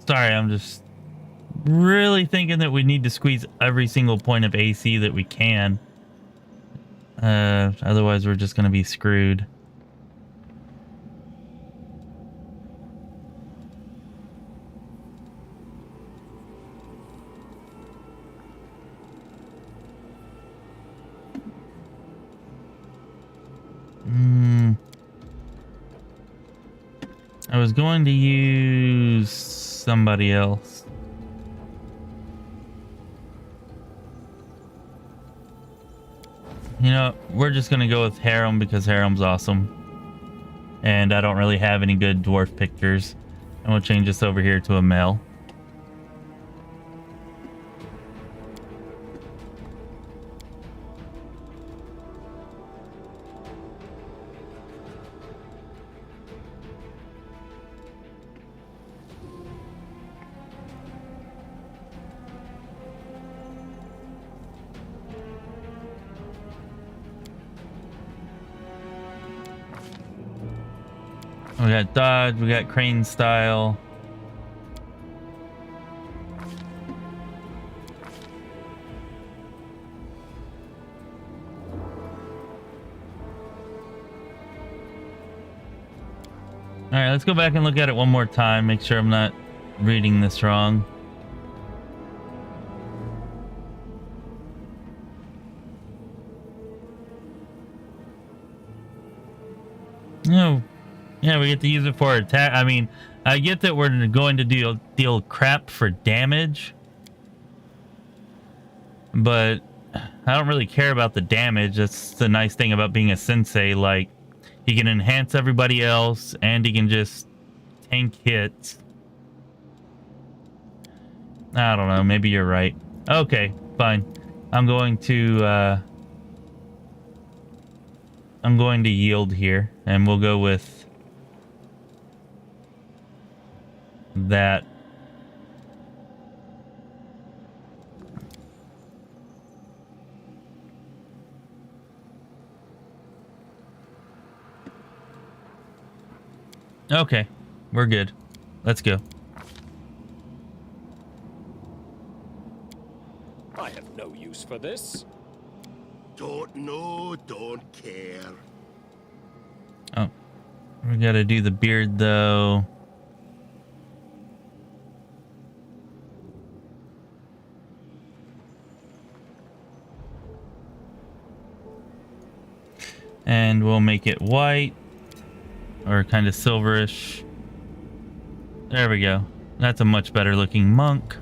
Sorry, I'm just really thinking that we need to squeeze every single point of AC that we can. Otherwise we're just going to be screwed. I was going to use somebody else. You know, we're just gonna go with Harem because Harem's awesome. And I don't really have any good dwarf pictures. And we'll change this over here to a male. We got dodge, we got crane style. All right, let's go back and look at it one more time. Make sure I'm not reading this wrong. No. Yeah, we get to use it for attack. I mean, I get that we're going to deal crap for damage, but I don't really care about the damage. That's the nice thing about being a sensei. Like, he can enhance everybody else, and he can just tank hits. I don't know. Maybe you're right. Okay, fine. I'm going to yield here, and we'll go with that. Okay, we're good. Let's go. I have no use for this. Don't know, don't care. Oh, we gotta do the beard though. And we'll make it white or kind of silverish. There we go. That's a much better looking monk.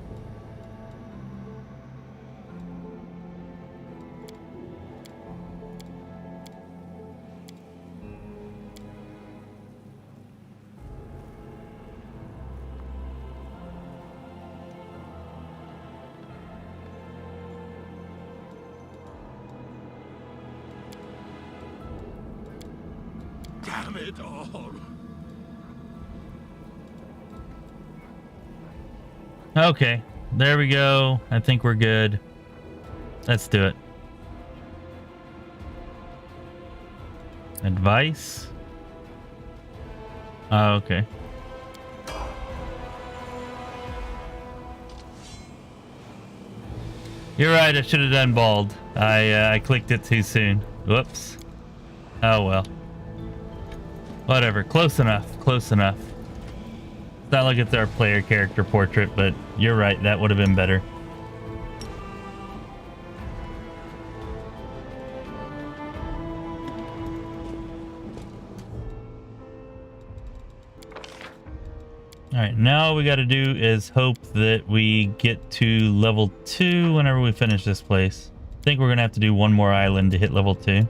Damn it all. Okay, there we go. I think we're good. Let's do it. Advice? Oh, okay. You're right, I should have done bald. I clicked it too soon. Whoops. Oh well. Whatever, close enough, close enough. It's not like it's our player character portrait, but you're right, that would have been better. Alright, now all we gotta do is hope that we get to level 2 whenever we finish this place. I think we're gonna have to do one more island to hit level 2.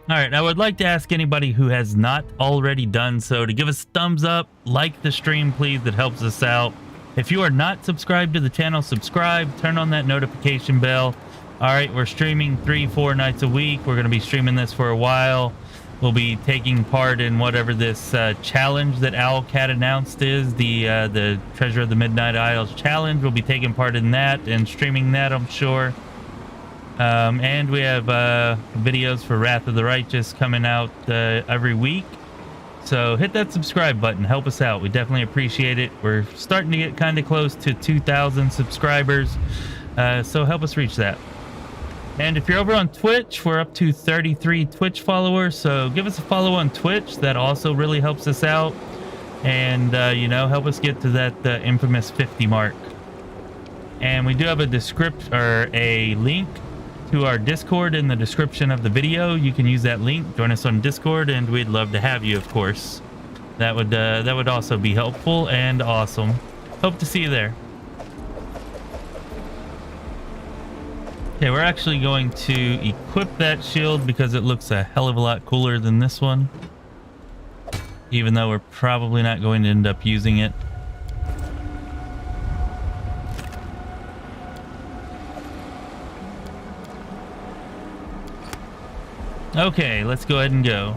Alright, I would like to ask anybody who has not already done so to give us a thumbs up, like the stream please, that helps us out. If you are not subscribed to the channel, subscribe, turn on that notification bell. Alright, we're streaming 3-4 nights a week. We're going to be streaming this for a while. We'll be taking part in whatever this challenge that Owlcat announced is, the Treasure of the Midnight Isles challenge. We'll be taking part in that and streaming that, I'm sure. And we have videos for Wrath of the Righteous coming out every week. So hit that subscribe button. Help us out. We definitely appreciate it. We're starting to get kind of close to 2,000 subscribers. So help us reach that. And if you're over on Twitch, we're up to 33 Twitch followers. So give us a follow on Twitch. That also really helps us out. And, you know, help us get to that infamous 50 mark. And we do have a link to our Discord in the description of the video. You can use that link, join us on Discord, and we'd love to have you, of course. That would also be helpful and awesome. Hope to see you there. Okay, we're actually going to equip that shield because it looks a hell of a lot cooler than this one, even though we're probably not going to end up using it. Okay, let's go ahead and go.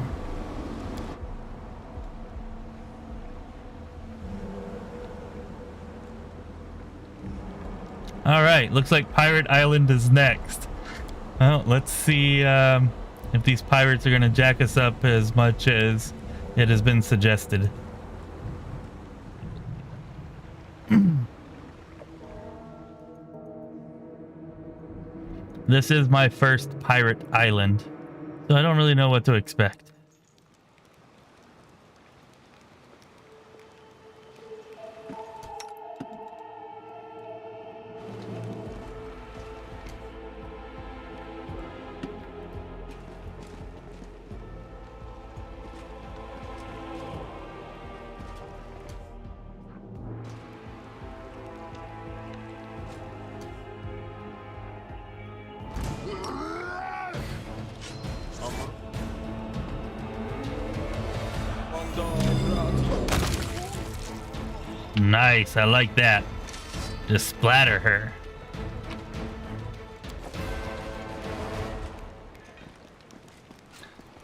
All right, looks like Pirate Island is next. Well, let's see if these pirates are going to jack us up as much as it has been suggested. This is my first pirate island, so I don't really know what to expect. Nice, I like that. Just splatter her.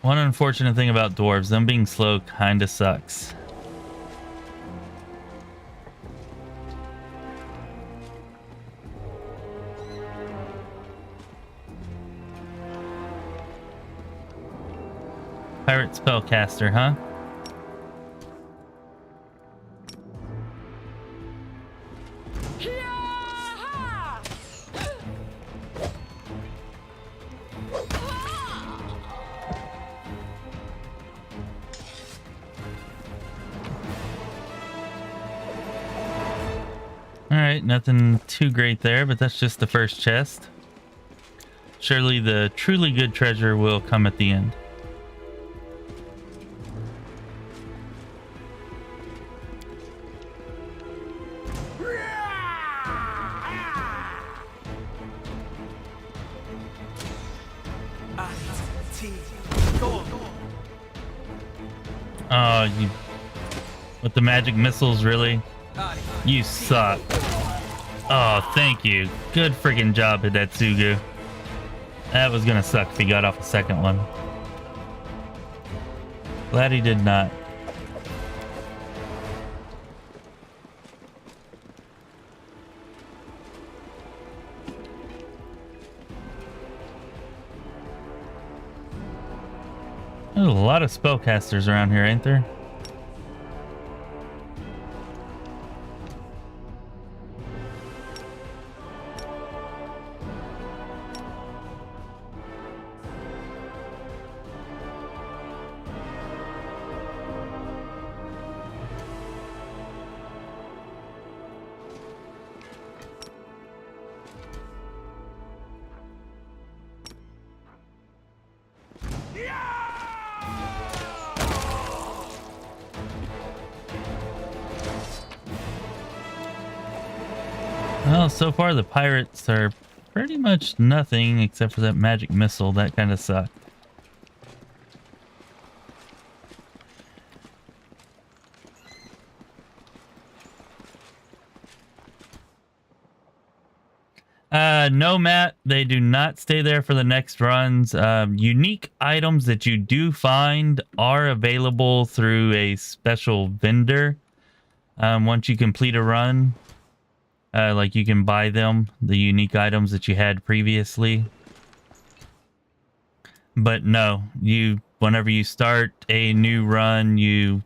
One unfortunate thing about dwarves, them being slow kinda sucks. Pirate spellcaster, huh? Alright, nothing too great there, but that's just the first chest. Surely the truly good treasure will come at the end. Oh, you... with the magic missiles, really? You suck. Oh, thank you. Good freaking job, Hidetsugu. That was gonna suck if he got off the second one. Glad he did not. There's a lot of spellcasters around here, ain't there? Well, so far the pirates are pretty much nothing except for that magic missile. That kind of sucked. No, Matt, they do not stay there for the next runs. Unique items that you do find are available through a special vendor. Once you complete a run, like you can buy them, the unique items that you had previously. But no, whenever you start a new run, you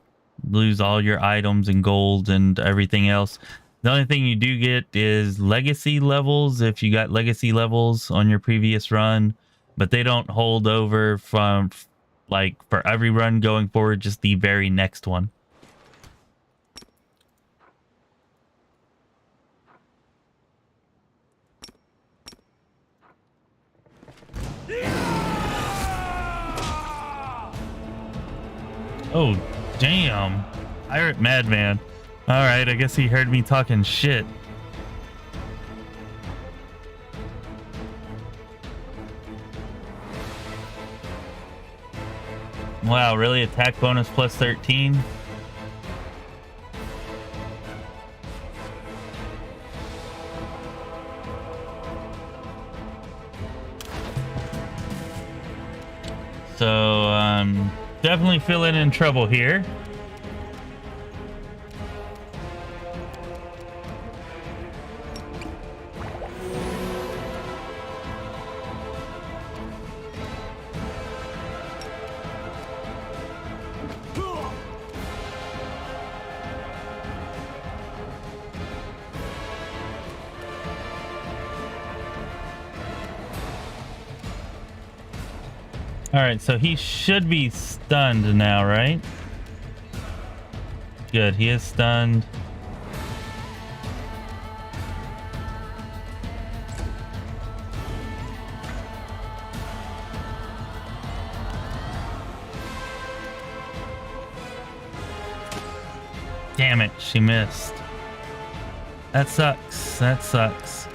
lose all your items and gold and everything else. The only thing you do get is legacy levels if you got legacy levels on your previous run, but they don't hold over from like for every run going forward, just the very next one. Oh, damn. Pirate Madman. Alright, I guess he heard me talking shit. Wow, really? Attack bonus plus 13? So, definitely feeling in trouble here. Alright, so he should be stunned now, right? Good, he is stunned. Damn it, she missed. That sucks. That sucks.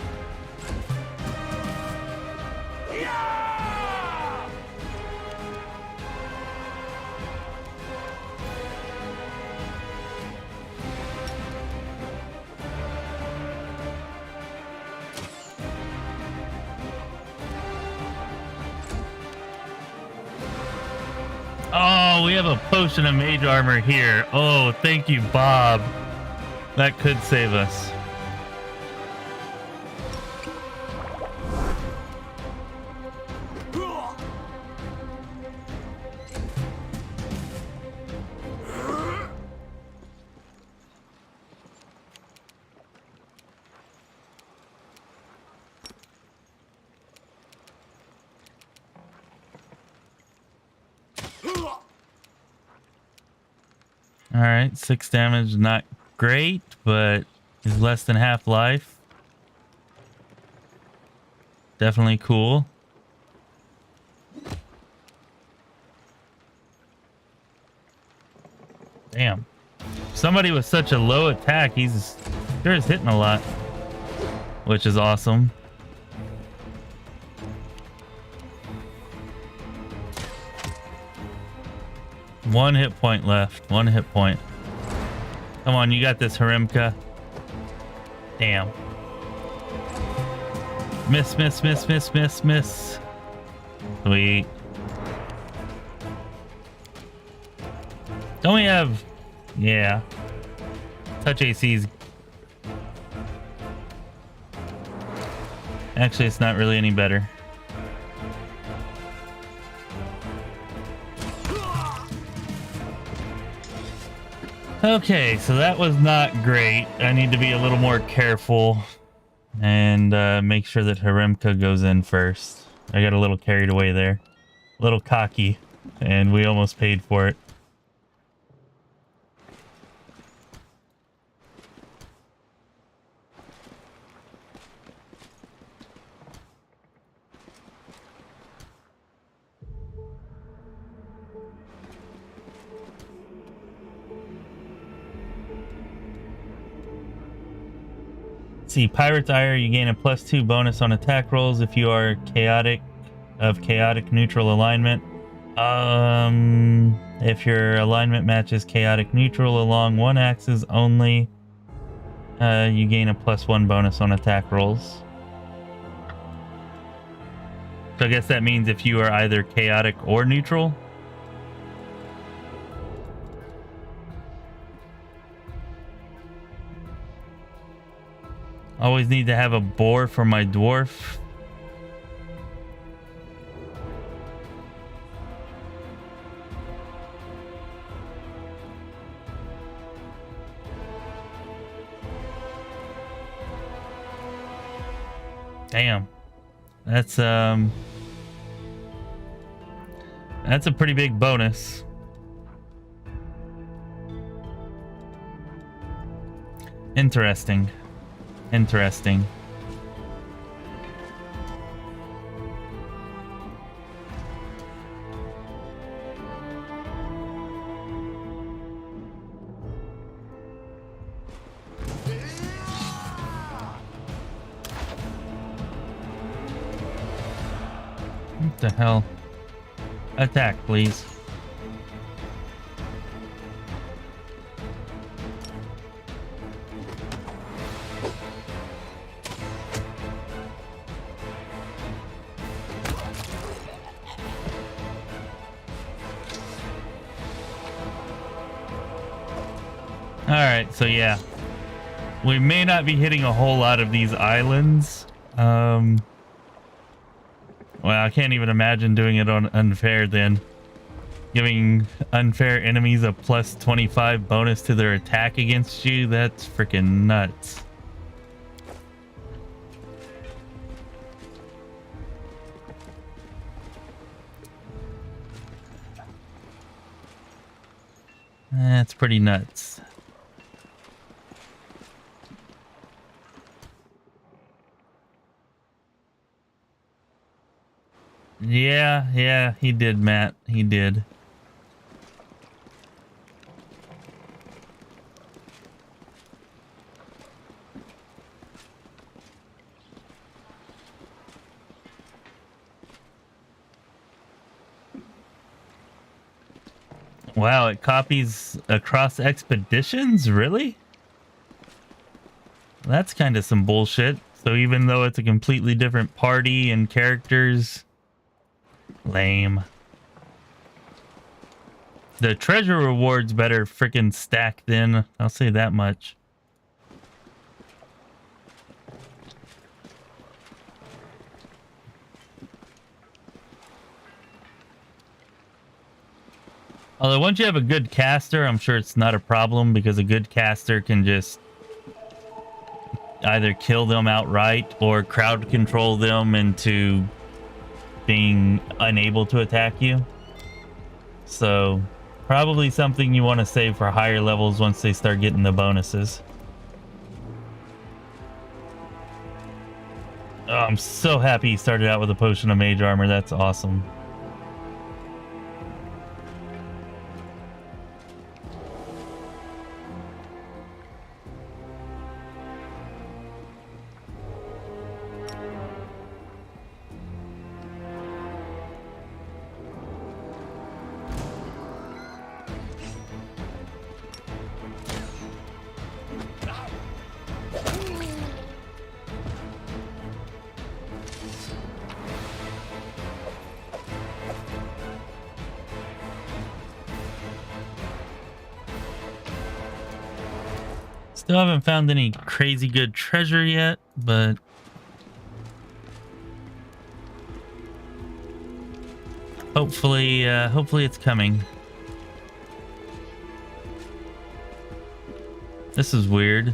Oh, we have a potion of mage armor here. Oh, thank you, Bob. That could save us. Alright, 6 damage, not great, but is less than half life. Definitely cool. Damn. Somebody with such a low attack, he's sure is hitting a lot, which is awesome. One hit point left. One hit point. Come on, you got this, Harimka. Damn. Miss, miss, miss, miss, miss, miss. Sweet. Don't we have... Yeah. Touch AC's... Actually, it's not really any better. Okay, so that was not great. I need to be a little more careful and make sure that Harimka goes in first. I got a little carried away there. A little cocky, and we almost paid for it. Let's see, Pirate's Ire, you gain a +2 bonus on attack rolls if you are chaotic neutral alignment. If your alignment matches chaotic neutral along one axis only, you gain a +1 bonus on attack rolls. So I guess that means if you are either chaotic or neutral. Always need to have a boar for my dwarf. Damn. That's a pretty big bonus. Interesting. Interesting. What the hell? Attack, please. Alright, so yeah. We may not be hitting a whole lot of these islands. Well, I can't even imagine doing it on unfair then. Giving unfair enemies a +25 bonus to their attack against you, that's freaking nuts. That's pretty nuts. Yeah, he did, Matt. He did. Wow, it copies across expeditions? Really? That's kind of some bullshit. So even though it's a completely different party and characters... Lame. The treasure rewards better freaking stack then. I'll say that much. Although once you have a good caster, I'm sure it's not a problem because a good caster can just either kill them outright or crowd control them into being unable to attack you. So probably something you want to save for higher levels once they start getting the bonuses. Oh, I'm so happy he started out with a potion of mage armor. That's awesome. Still haven't found any crazy good treasure yet, but hopefully it's coming. This is weird.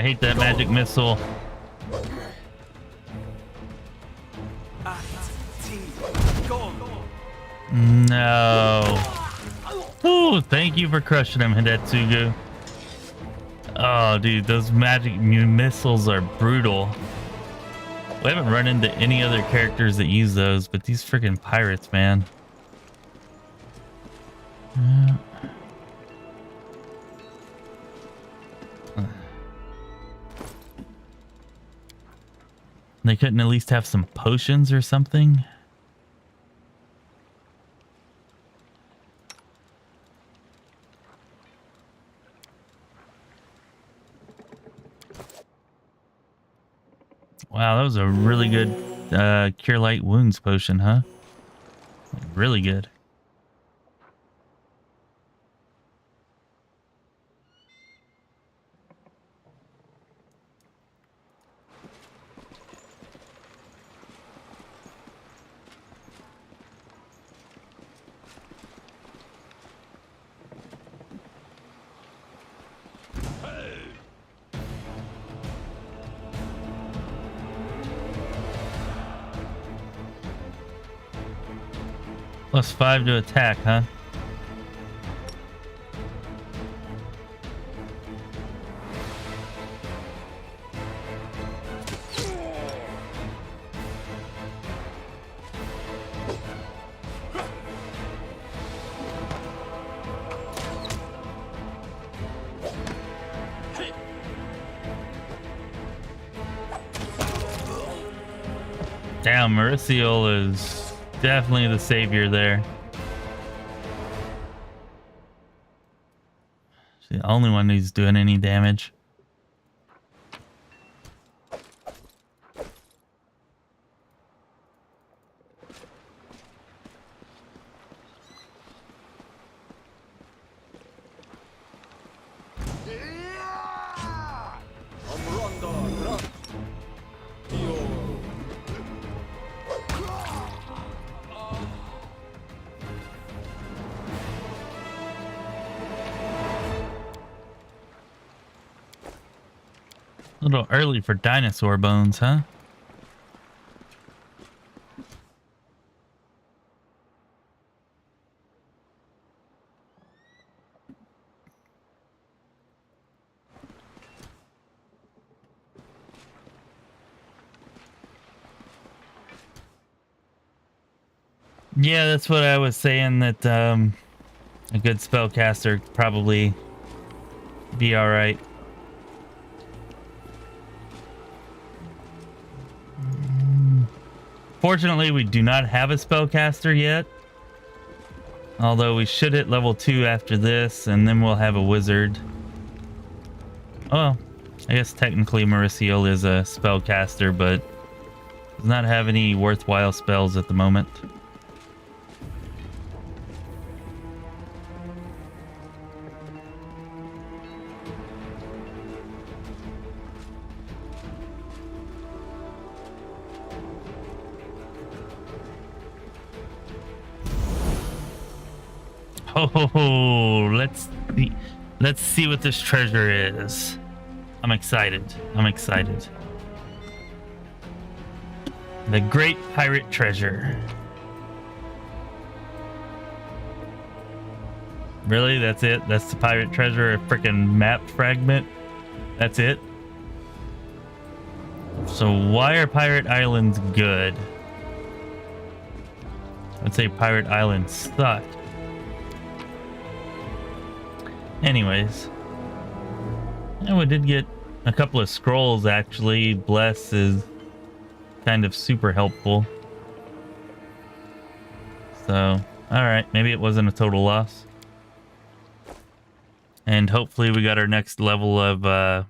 hate that magic missile. No. Ooh, thank you for crushing him, Hidetsugu. Oh, dude, those magic missiles are brutal. We haven't run into any other characters that use those, but these freaking pirates, man. They couldn't at least have some potions or something? Wow, that was a really good Cure Light Wounds potion, huh? Really good. +5 to attack, huh? Damn, Mauricio is definitely the savior there. She's the only one who's doing any damage. A little early for dinosaur bones, huh? Yeah, that's what I was saying, that a good spellcaster could probably be all right. Fortunately, we do not have a spellcaster yet. Although we should hit level 2 after this, and then we'll have a wizard. Oh, I guess technically Mauricio is a spellcaster, but does not have any worthwhile spells at the moment. Oh, let's see what this treasure is. I'm excited. I'm excited. The Great Pirate Treasure. Really? That's it? That's the pirate treasure? A freaking map fragment? That's it? So why are pirate islands good? I'd say pirate islands suck. Anyways, and we did get a couple of scrolls actually. Bless is kind of super helpful. So, alright, maybe it wasn't a total loss. And hopefully we got our next level of, well,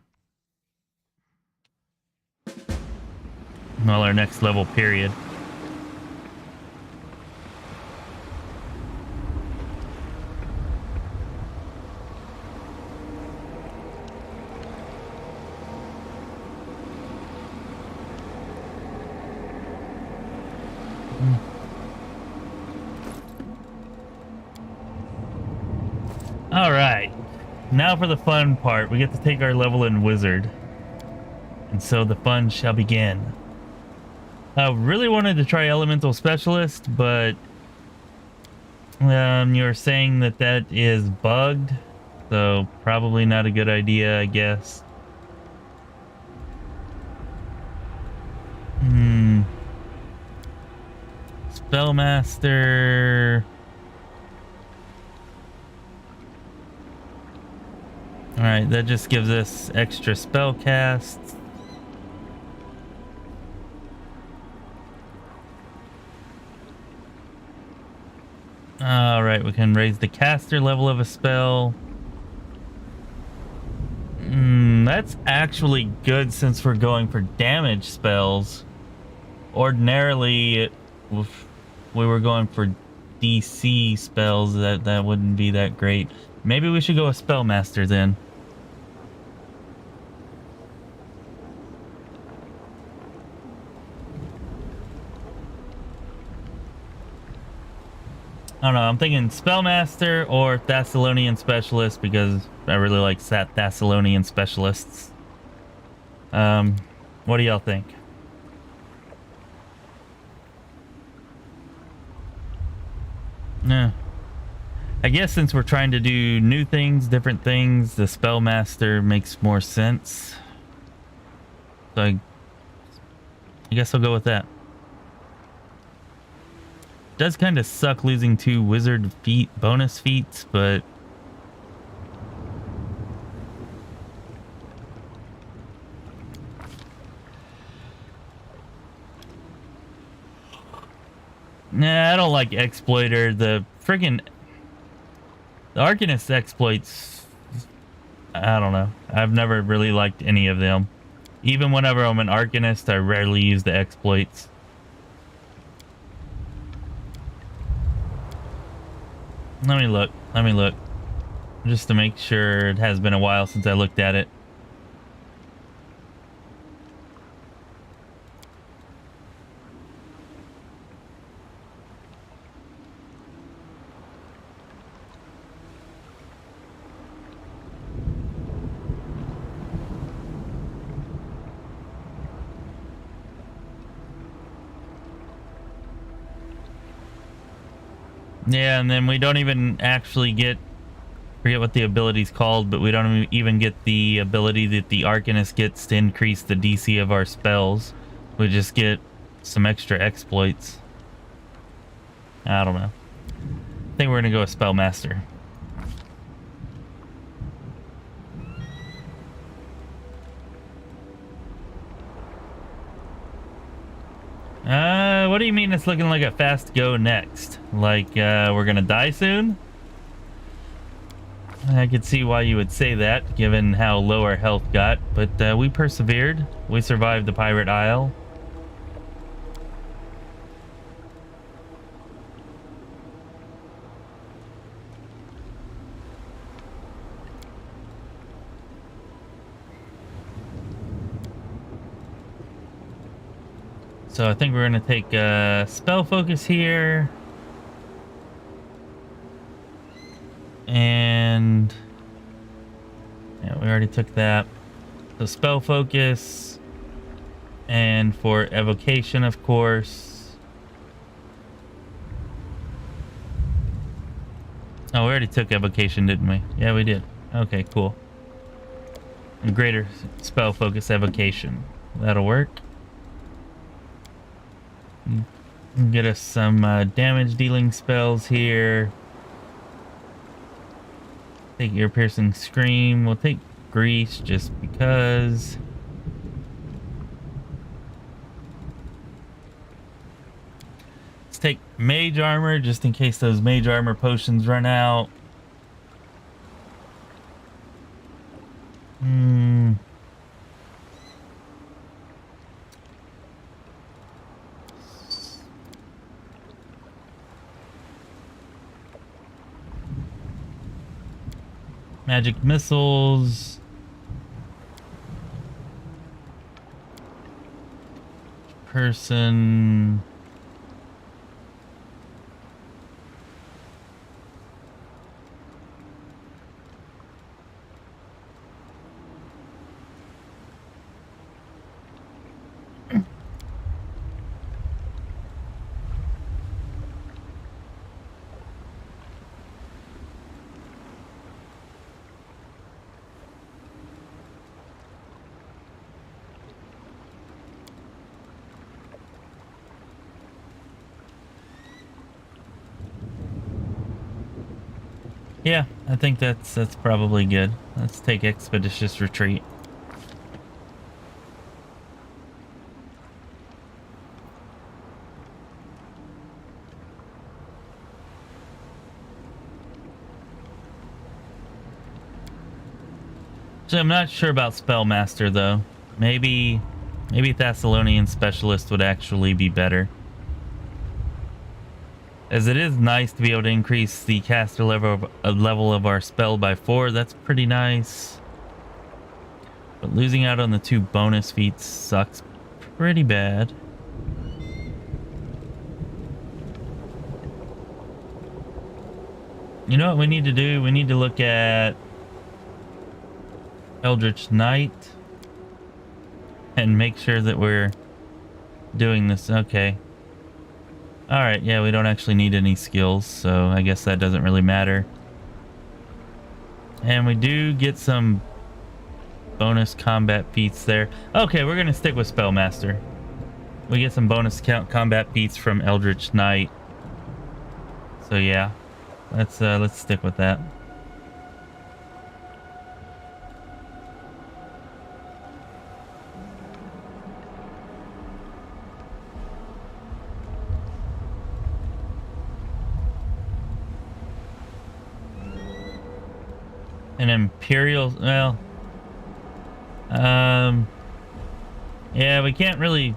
our next level period. All right, now for the fun part. We get to take our level in wizard. And so the fun shall begin. I really wanted to try Elemental Specialist, but you're saying that that is bugged, so probably not a good idea, I guess. Spellmaster. Alright, that just gives us extra spell casts. Alright, we can raise the caster level of a spell. That's actually good since we're going for damage spells. Ordinarily, if we were going for DC spells, that wouldn't be that great. Maybe we should go with Spellmaster then. I don't know, I'm thinking Spellmaster or Thessalonian Specialist because I really like Thessalonian Specialists. What do y'all think? Yeah. I guess since we're trying to do new things, different things, the Spellmaster makes more sense. So I guess I'll go with that. Does kind of suck losing 2 wizard bonus feats, but nah, I don't like Exploiter. The Arcanist exploits, I don't know. I've never really liked any of them. Even whenever I'm an Arcanist, I rarely use the exploits. Let me look. Just to make sure. It has been a while since I looked at it. Yeah, and then we don't even actually get, forget what the ability's called, but we don't even get the ability that the Arcanist gets to increase the DC of our spells. We just get some extra exploits. I don't know. I think we're gonna go with Spellmaster. What do you mean it's looking like a fast go next? Like, we're gonna die soon? I could see why you would say that, given how low our health got, but we persevered. We survived the Pirate Isle. So I think we're going to take spell focus here. And yeah, we already took that. So spell focus. And for evocation, of course. Oh, we already took evocation, didn't we? Yeah, we did. Okay, cool. And greater spell focus evocation. That'll work. Get us some damage dealing spells here. Take your piercing scream. We'll take grease just because. Let's take mage armor just in case those mage armor potions run out. Magic missiles. Person. Yeah, I think that's probably good. Let's take Expeditious Retreat. So I'm not sure about Spellmaster though. Maybe Thessalonian Specialist would actually be better. As it is nice to be able to increase the caster level of our spell by 4. That's pretty nice. But losing out on the 2 bonus feats sucks pretty bad. You know what we need to do? We need to look at Eldritch Knight and make sure that we're doing this. Okay. Alright, yeah, we don't actually need any skills, so I guess that doesn't really matter. And we do get some bonus combat feats there. Okay, we're gonna stick with Spellmaster. We get some bonus combat feats from Eldritch Knight. So yeah, let's stick with that. An Imperial, well, yeah, we can't really.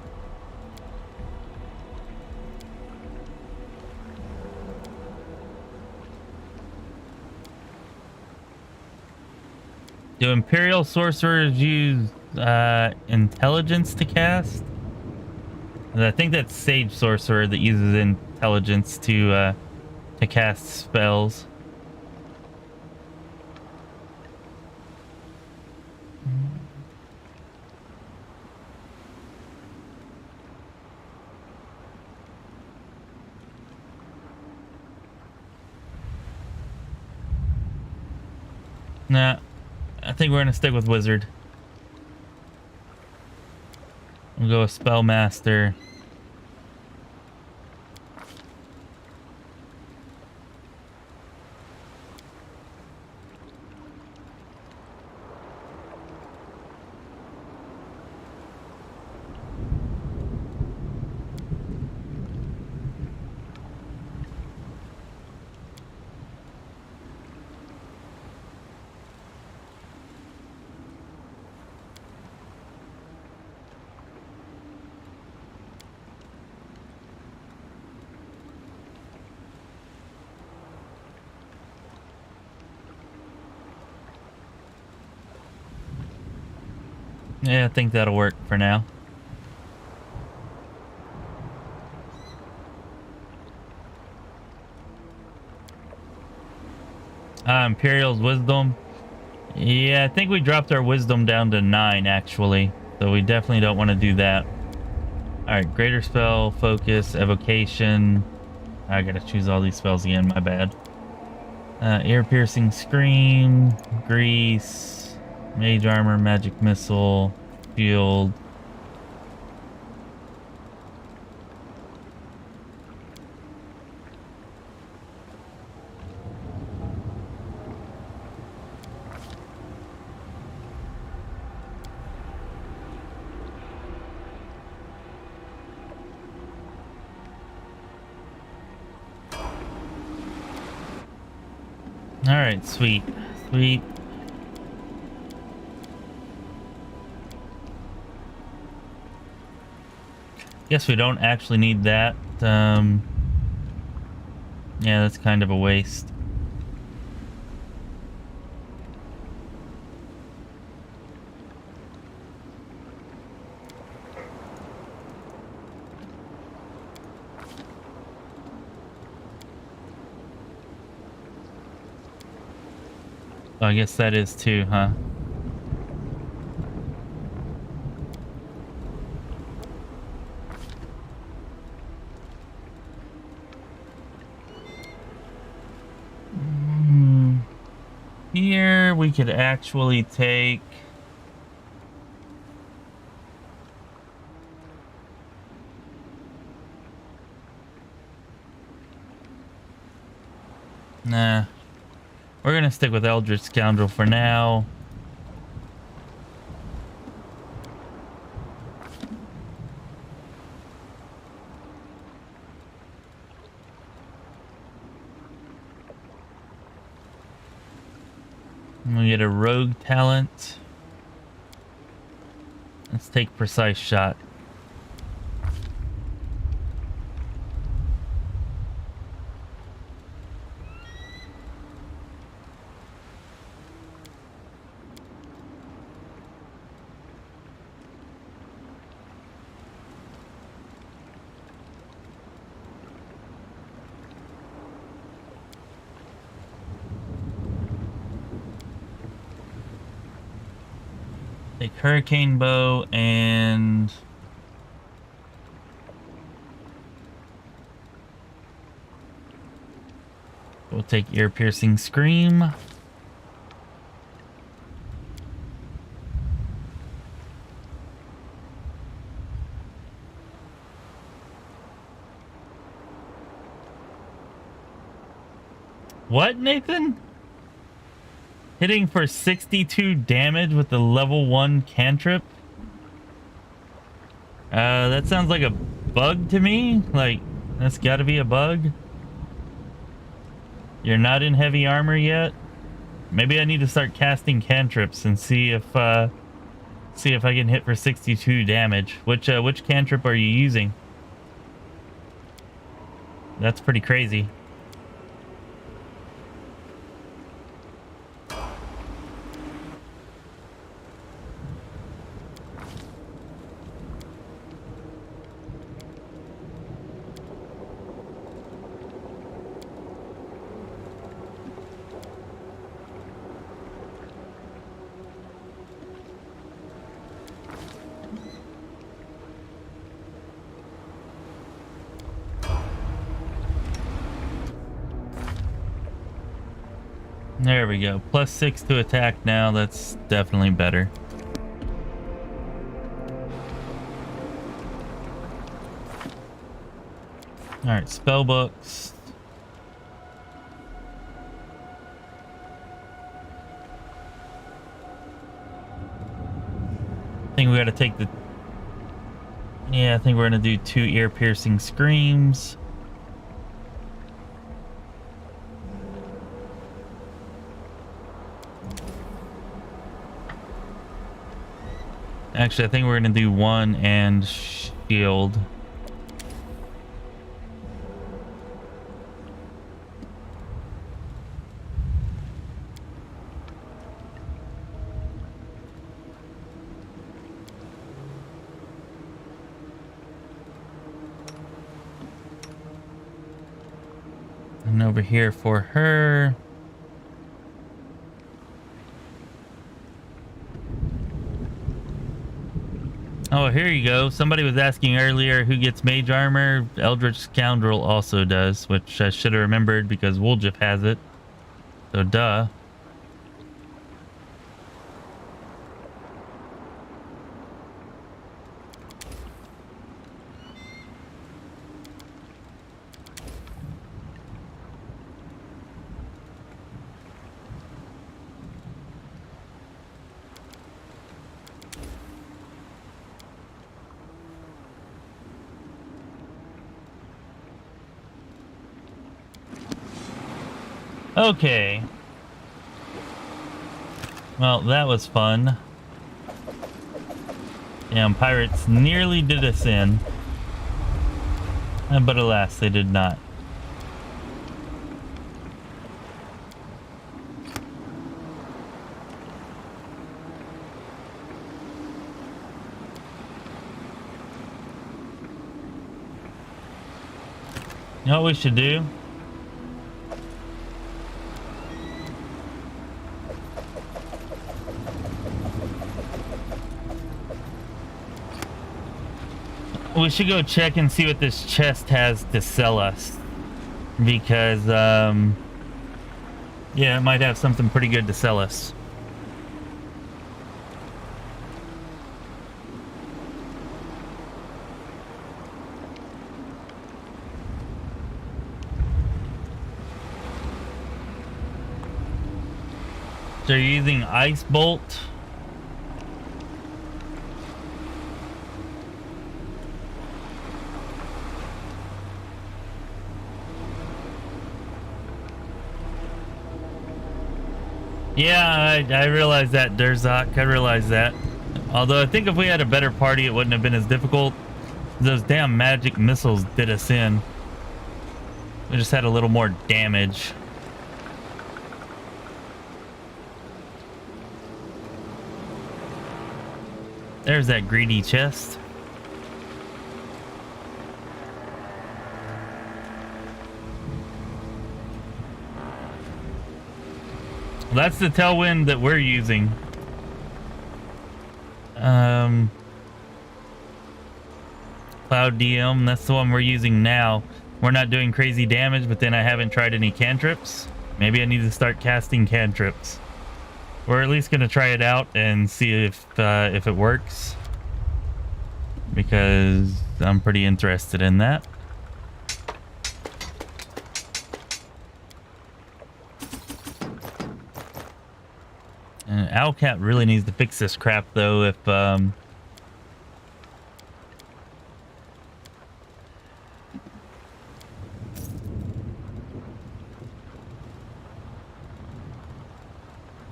Do Imperial sorcerers use intelligence to cast? I think that's Sage sorcerer that uses intelligence to cast spells. Nah, I think we're gonna stick with Wizard. We'll go with Spellmaster. Yeah, I think that'll work for now. Imperial's Wisdom. Yeah, I think we dropped our Wisdom down to 9, actually. So we definitely don't want to do that. Alright, Greater Spell, Focus, Evocation. I gotta choose all these spells again, my bad. Ear-Piercing Scream, Grease, Mage Armor, Magic Missile, Shield. Alright, sweet. Sweet. Guess we don't actually need that. Yeah, that's kind of a waste. Oh, I guess that is too, huh? Here we could actually take... Nah. We're gonna stick with Eldritch Scoundrel for now. We get a rogue talent. Let's take precise shot. Take Hurricane Bow and we'll take Ear Piercing Scream. What, Nathan? Hitting for 62 damage with the level 1 cantrip? That sounds like a bug to me. Like, that's gotta be a bug. You're not in heavy armor yet? Maybe I need to start casting cantrips and see if I can hit for 62 damage. Which cantrip are you using? That's pretty crazy. There we go. +6 to attack now. That's definitely better. Alright, spell books. I think we gotta take the... Yeah, I think we're gonna do 2 ear-piercing screams. Actually, I think we're gonna do 1 and shield. And over here for her. Oh, here you go. Somebody was asking earlier who gets mage armor. Eldritch Scoundrel also does, which I should have remembered because Woljif has it. So duh. Okay. Well, that was fun. Damn, pirates nearly did us in. But alas, they did not. You know what we should do? We should go check and see what this chest has to sell us. Because, yeah, it might have something pretty good to sell us. So you're using Ice Bolt. Yeah, I realize that, Durzak. I realize that. Although I think if we had a better party, it wouldn't have been as difficult. Those damn magic missiles did us in. We just had a little more damage. There's that greedy chest. That's the tailwind that we're using. Cloud DM, that's the one we're using now. We're not doing crazy damage, but then I haven't tried any cantrips. Maybe I need to start casting cantrips. We're at least gonna try it out and see if it works, because I'm pretty interested in that. And Owlcat really needs to fix this crap, though. If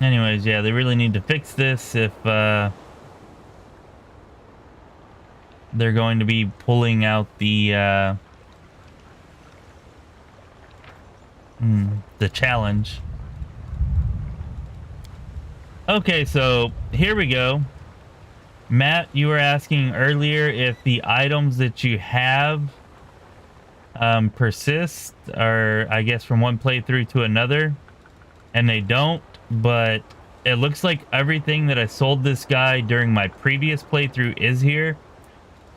anyways, yeah, they really need to fix this if they're going to be pulling out the challenge. Okay, so here we go. Matt, you were asking earlier if the items that you have persist, or I guess from one playthrough to another, and they don't, but it looks like everything that I sold this guy during my previous playthrough is here.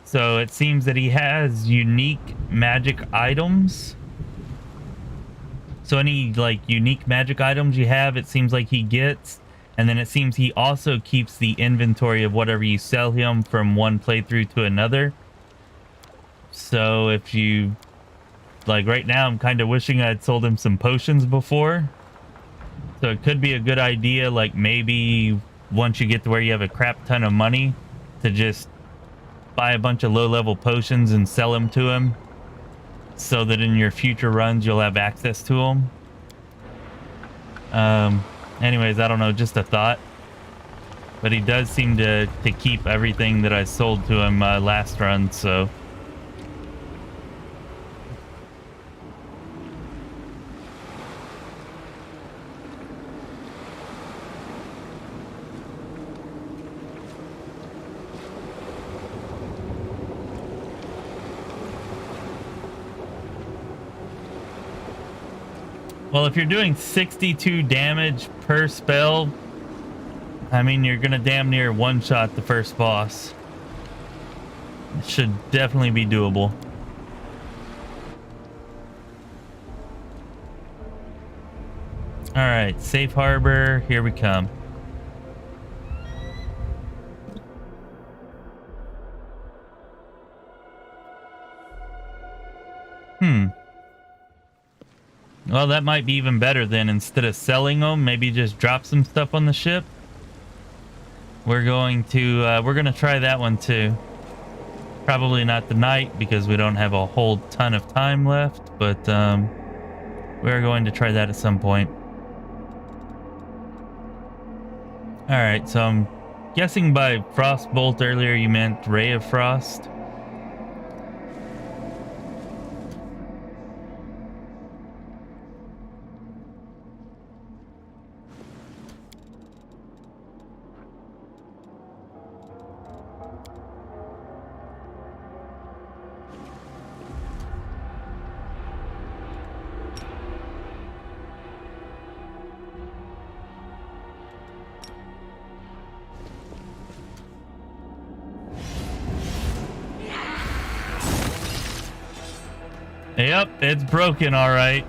So it seems that he has unique magic items. So any like unique magic items you have, it seems like he gets. And then it seems he also keeps the inventory of whatever you sell him from one playthrough to another. So if you, like right now, I'm kind of wishing I'd sold him some potions before. So it could be a good idea, like maybe once you get to where you have a crap ton of money, to just buy a bunch of low-level potions and sell them to him, so that in your future runs you'll have access to them. Anyways, I don't know, just a thought. But he does seem to keep everything that I sold to him last run, so... Well, if you're doing 62 damage per spell, I mean, you're gonna damn near one-shot the first boss. It should definitely be doable. Alright, safe harbor, here we come. Well, that might be even better then. Instead of selling them, maybe just drop some stuff on the ship. We're going to try that one too. Probably not tonight because we don't have a whole ton of time left, but we're going to try that at some point. All right, so I'm guessing by Frostbolt earlier you meant Ray of Frost. Yep, it's broken, all right.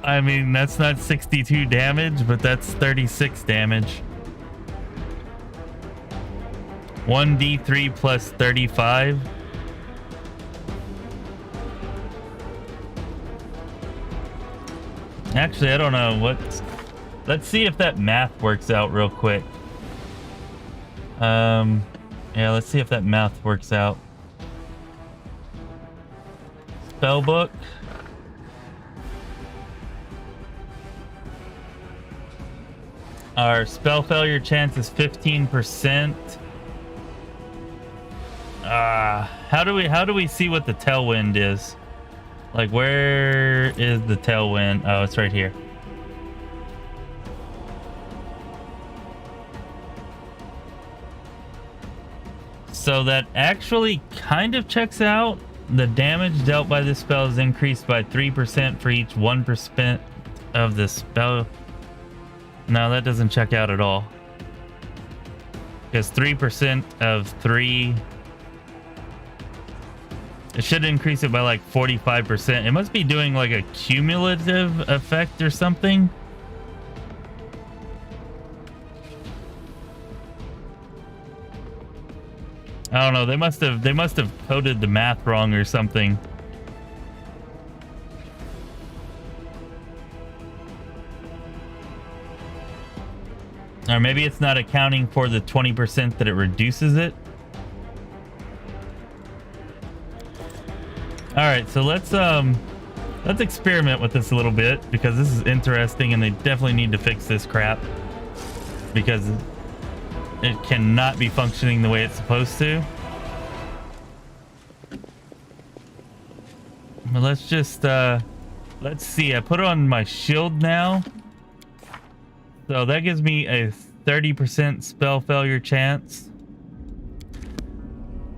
I mean, that's not 62 damage, but that's 36 damage. 1d3 plus 35. Actually, I don't know what Let's see if that math works out real quick. Yeah, let's see if that math works out. Spellbook. Our spell failure chance is 15%. How do we see what the tailwind is? Like, where is the tailwind? Oh, it's right here. So that actually kind of checks out. The damage dealt by this spell is increased by 3% for each 1% of the spell. No, that doesn't check out at all. Because 3% of 3... It should increase it by like 45%. It must be doing like a cumulative effect or something. I don't know. They must have coded the math wrong or something. Or maybe it's not accounting for the 20% that it reduces it. All right, so let's experiment with this a little bit, because this is interesting and they definitely need to fix this crap, because it cannot be functioning the way it's supposed to. But let's just let's see. I put on my shield now, so that gives me a 30% spell failure chance,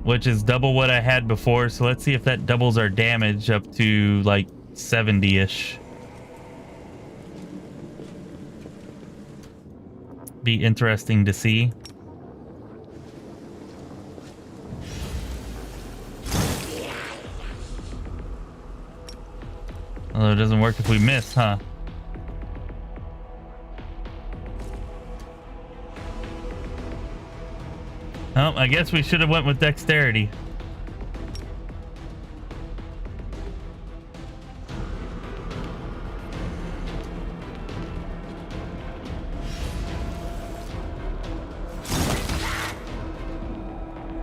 which is double what I had before. So let's see if that doubles our damage up to like 70-ish. Be interesting to see. Although it doesn't work if we miss, huh? Oh, I guess we should have went with dexterity.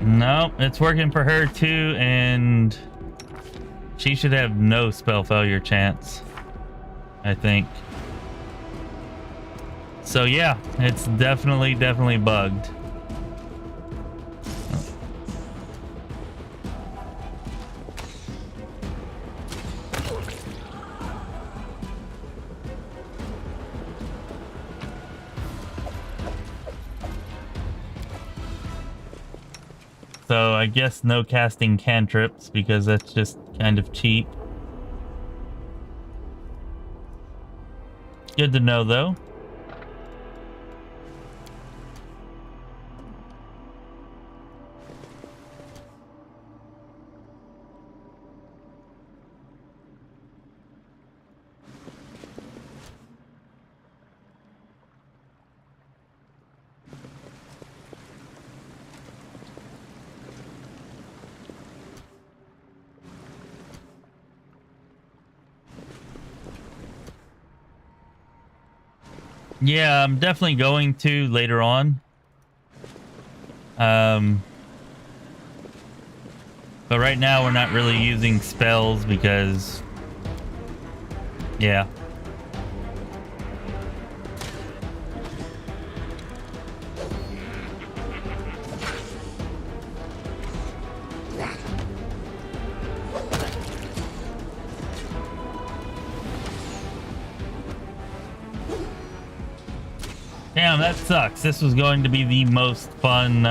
No, it's working for her too, and she should have no spell failure chance, I think. So yeah, it's definitely bugged. So I guess no casting cantrips, because that's just kind of cheap. Good to know, though. Yeah, I'm definitely going to later on. But right now we're not really using spells because, yeah. Damn, that sucks. This was going to be the most fun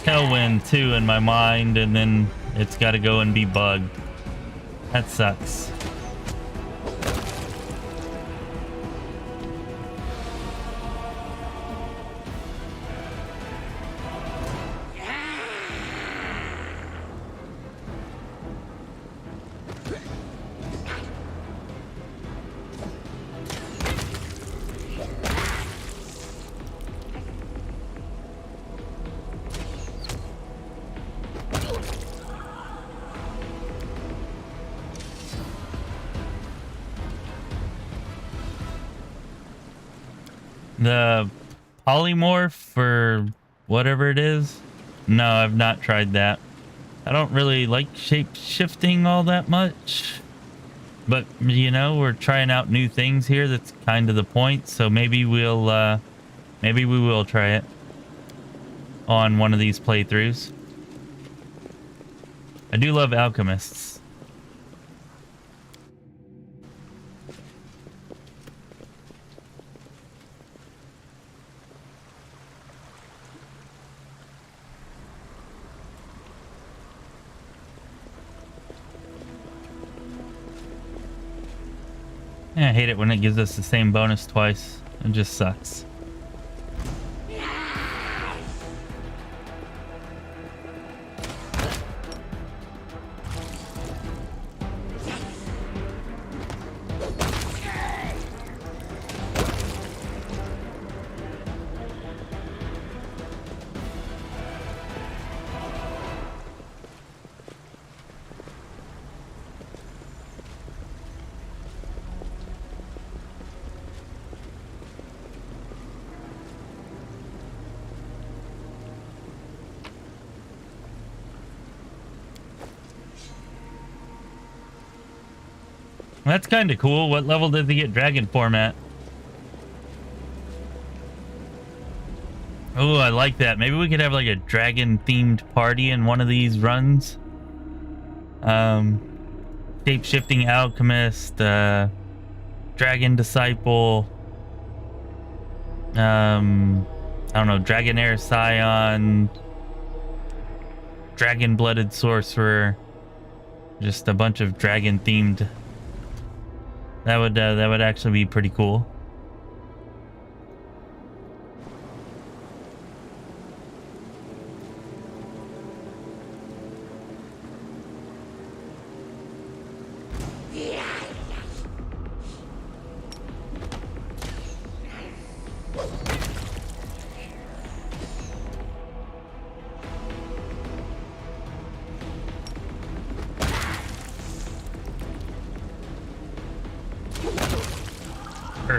tailwind too in my mind, and then it's got to go and be bugged. That sucks. The polymorph or whatever it is? No, I've not tried that. I don't really like shape shifting all that much. But, you know, we're trying out new things here. That's kind of the point. So maybe we will try it on one of these playthroughs. I do love alchemists. Yeah, I hate it when it gives us the same bonus twice. It just sucks. That's kind of cool. What level did they get dragon form at? Oh, I like that. Maybe we could have like a dragon themed party in one of these runs. Shape-shifting alchemist, dragon disciple, I don't know, dragonair scion, dragon-blooded sorcerer, just a bunch of dragon themed. That would actually be pretty cool.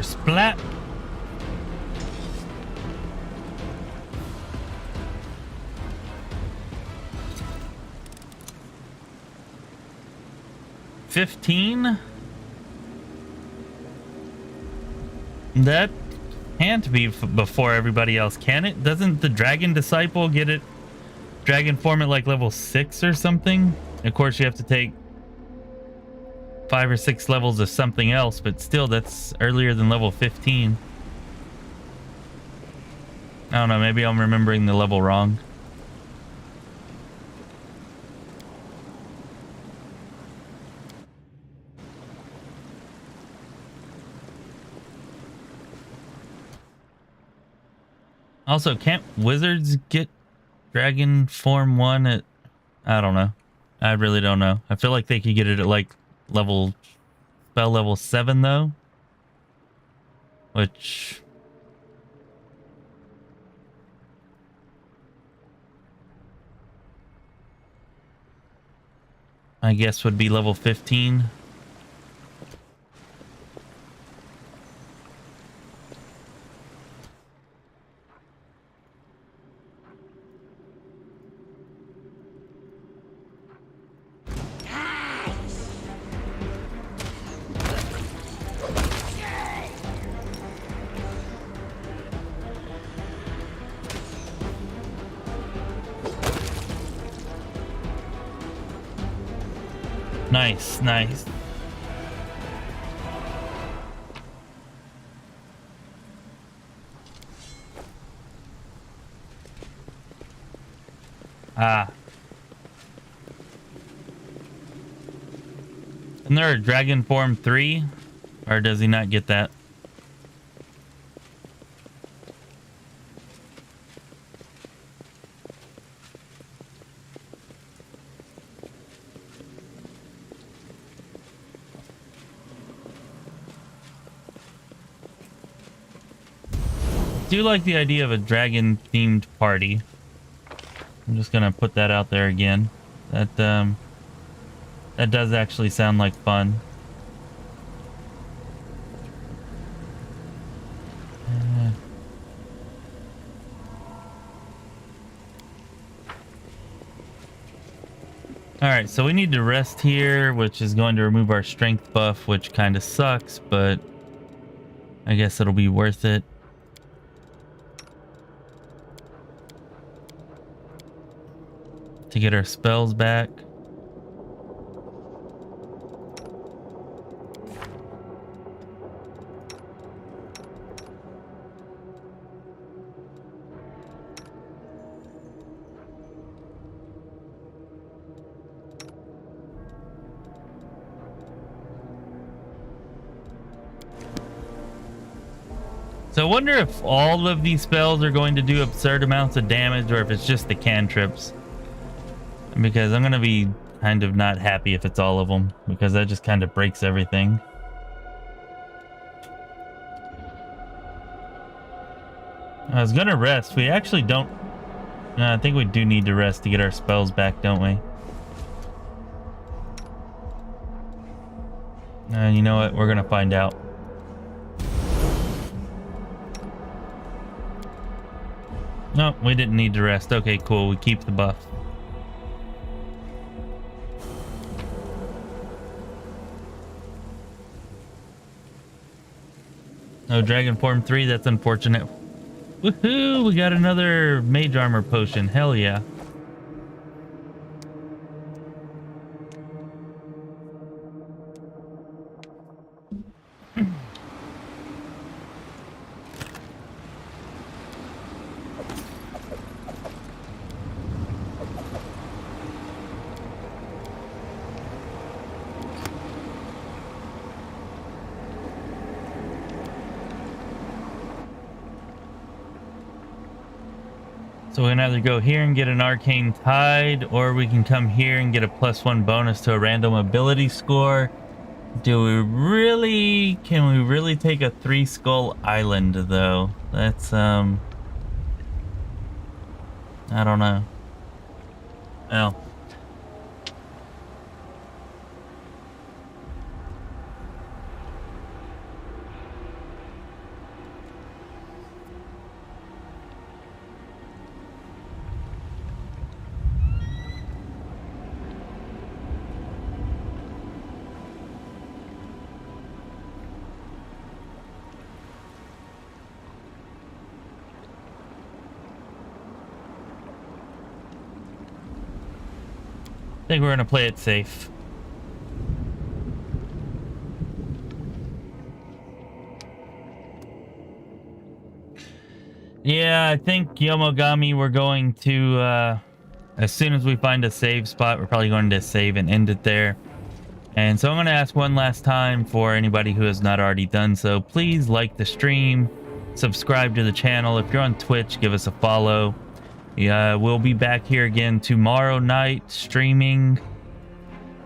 Splat. $15? That can't be before everybody else, can it? Doesn't the dragon disciple get it dragon form at like level 6 or something? Of course you have to take 5 or 6 levels of something else, but still that's earlier than level 15. I don't know, maybe I'm remembering the level wrong. Also, can't wizards get dragon form 1 at... I don't know. I really don't know. I feel like they could get it at like spell level 7 though, which I guess would be level 15. Nice, nice. Ah. Isn't there a dragon form 3? Or does he not get that? I do like the idea of a dragon themed party. I'm just gonna put that out there again. That does actually sound like fun. Alright, so we need to rest here, which is going to remove our strength buff, which kind of sucks, but I guess it'll be worth it. To get our spells back. So I wonder if all of these spells are going to do absurd amounts of damage or if it's just the cantrips. Because I'm going to be kind of not happy if it's all of them, because that just kind of breaks everything. I was going to rest. We actually don't... No, I think we do need to rest to get our spells back, don't we? You know what? We're going to find out. No, we didn't need to rest. Okay, cool. We keep the buff. No Dragon Form 3, that's unfortunate. Woohoo! We got another Mage Armor potion. Hell yeah. So we can either go here and get an Arcane Tide, or we can come here and get a +1 bonus to a random ability score. Do we really... Can we really take a 3-skull island, though? That's, I don't know. Well... I think we're gonna play it safe. Yeah, I think Yomogami, we're going to, as soon as we find a save spot, we're probably going to save and end it there. And so I'm going to ask one last time for anybody who has not already done so, please like the stream, subscribe to the channel. If you're on Twitch, give us a follow. Yeah, we'll be back here again tomorrow night streaming.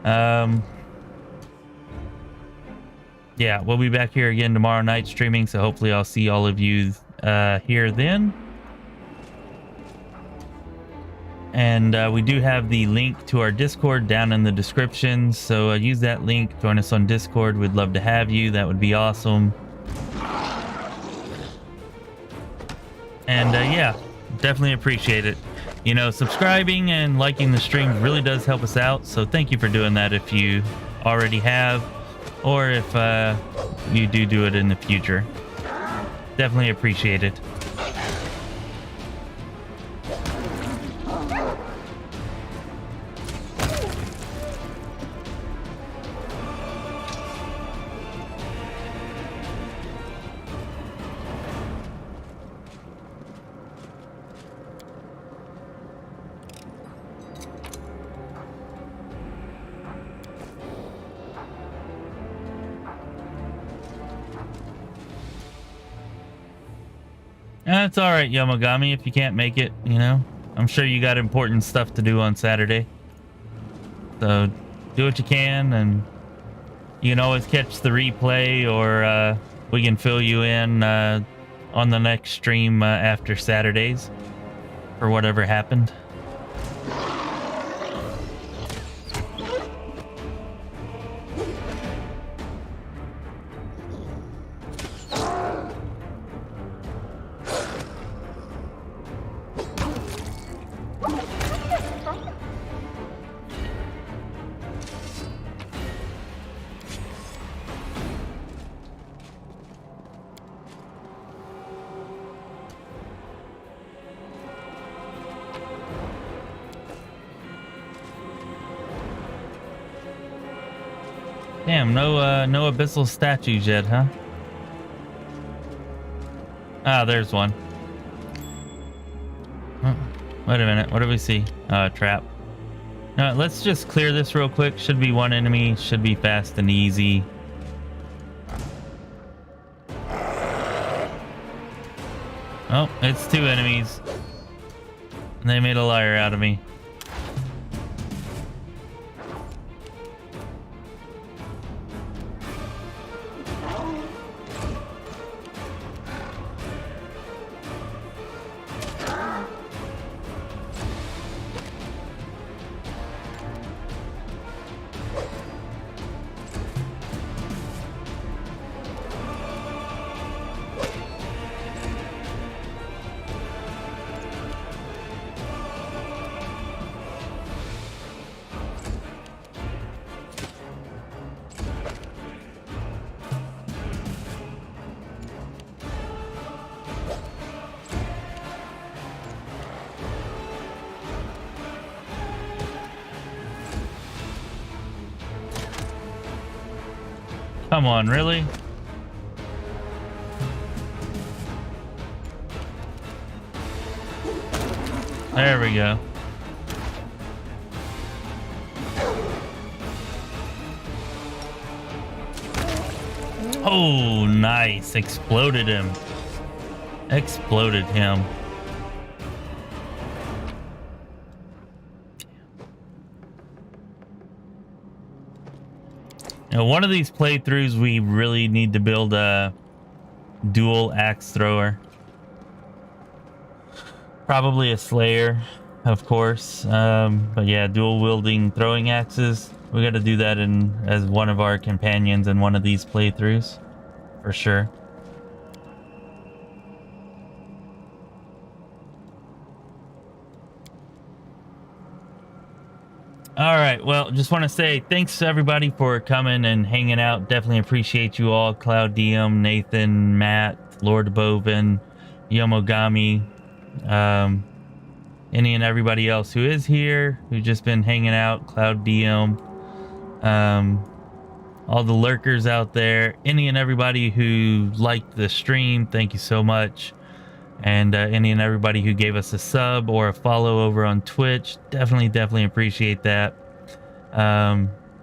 Yeah, we'll be back here again tomorrow night streaming, so hopefully I'll see all of you here then. And we do have the link to our Discord down in the description, so use that link, join us on Discord. We'd love to have you. That would be awesome. And yeah, definitely appreciate it. You know, subscribing and liking the stream really does help us out, so thank you for doing that if you already have, or if you do it in the future. Definitely appreciate it. That's all right, Yomogami, if you can't make it, you know. I'm sure you got important stuff to do on Saturday. So do what you can, and you can always catch the replay, or we can fill you in on the next stream after Saturdays for whatever happened. Damn, no abyssal statues yet, huh? Ah, there's one. Oh, wait a minute, what do we see? Trap. No, let's just clear this real quick. Should be one enemy, should be fast and easy. Oh, it's two enemies. They made a liar out of me. Come on, really? There we go. Oh, nice. Exploded him. Exploded him. Now, one of these playthroughs, we really need to build a dual axe thrower. Probably a slayer, of course. But yeah, dual wielding throwing axes. We got to do that as one of our companions in one of these playthroughs, for sure. All right, well, just want to say thanks to everybody for coming and hanging out. Definitely appreciate you all. Cloud DM, Nathan, Matt, Lord Bovin, Yomogami, any and everybody else who is here, who's just been hanging out. Cloud DM, all the lurkers out there, any and everybody who liked the stream, thank you so much. And any and everybody who gave us a sub or a follow over on Twitch, definitely appreciate that.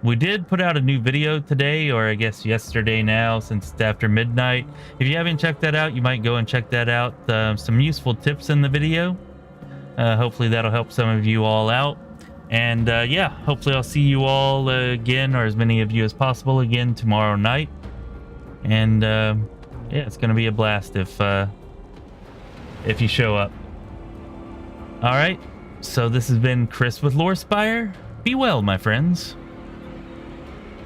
We did put out a new video today, or I guess yesterday now, since it's after midnight. If you haven't checked that out, you might go and check that out. Some useful tips in the video. Hopefully that'll help some of you all out. And yeah, hopefully I'll see you all again, or as many of you as possible again tomorrow night. And yeah, it's gonna be a blast if you show up. All right, so this has been Chris with LoreSpire. Be well, my friends.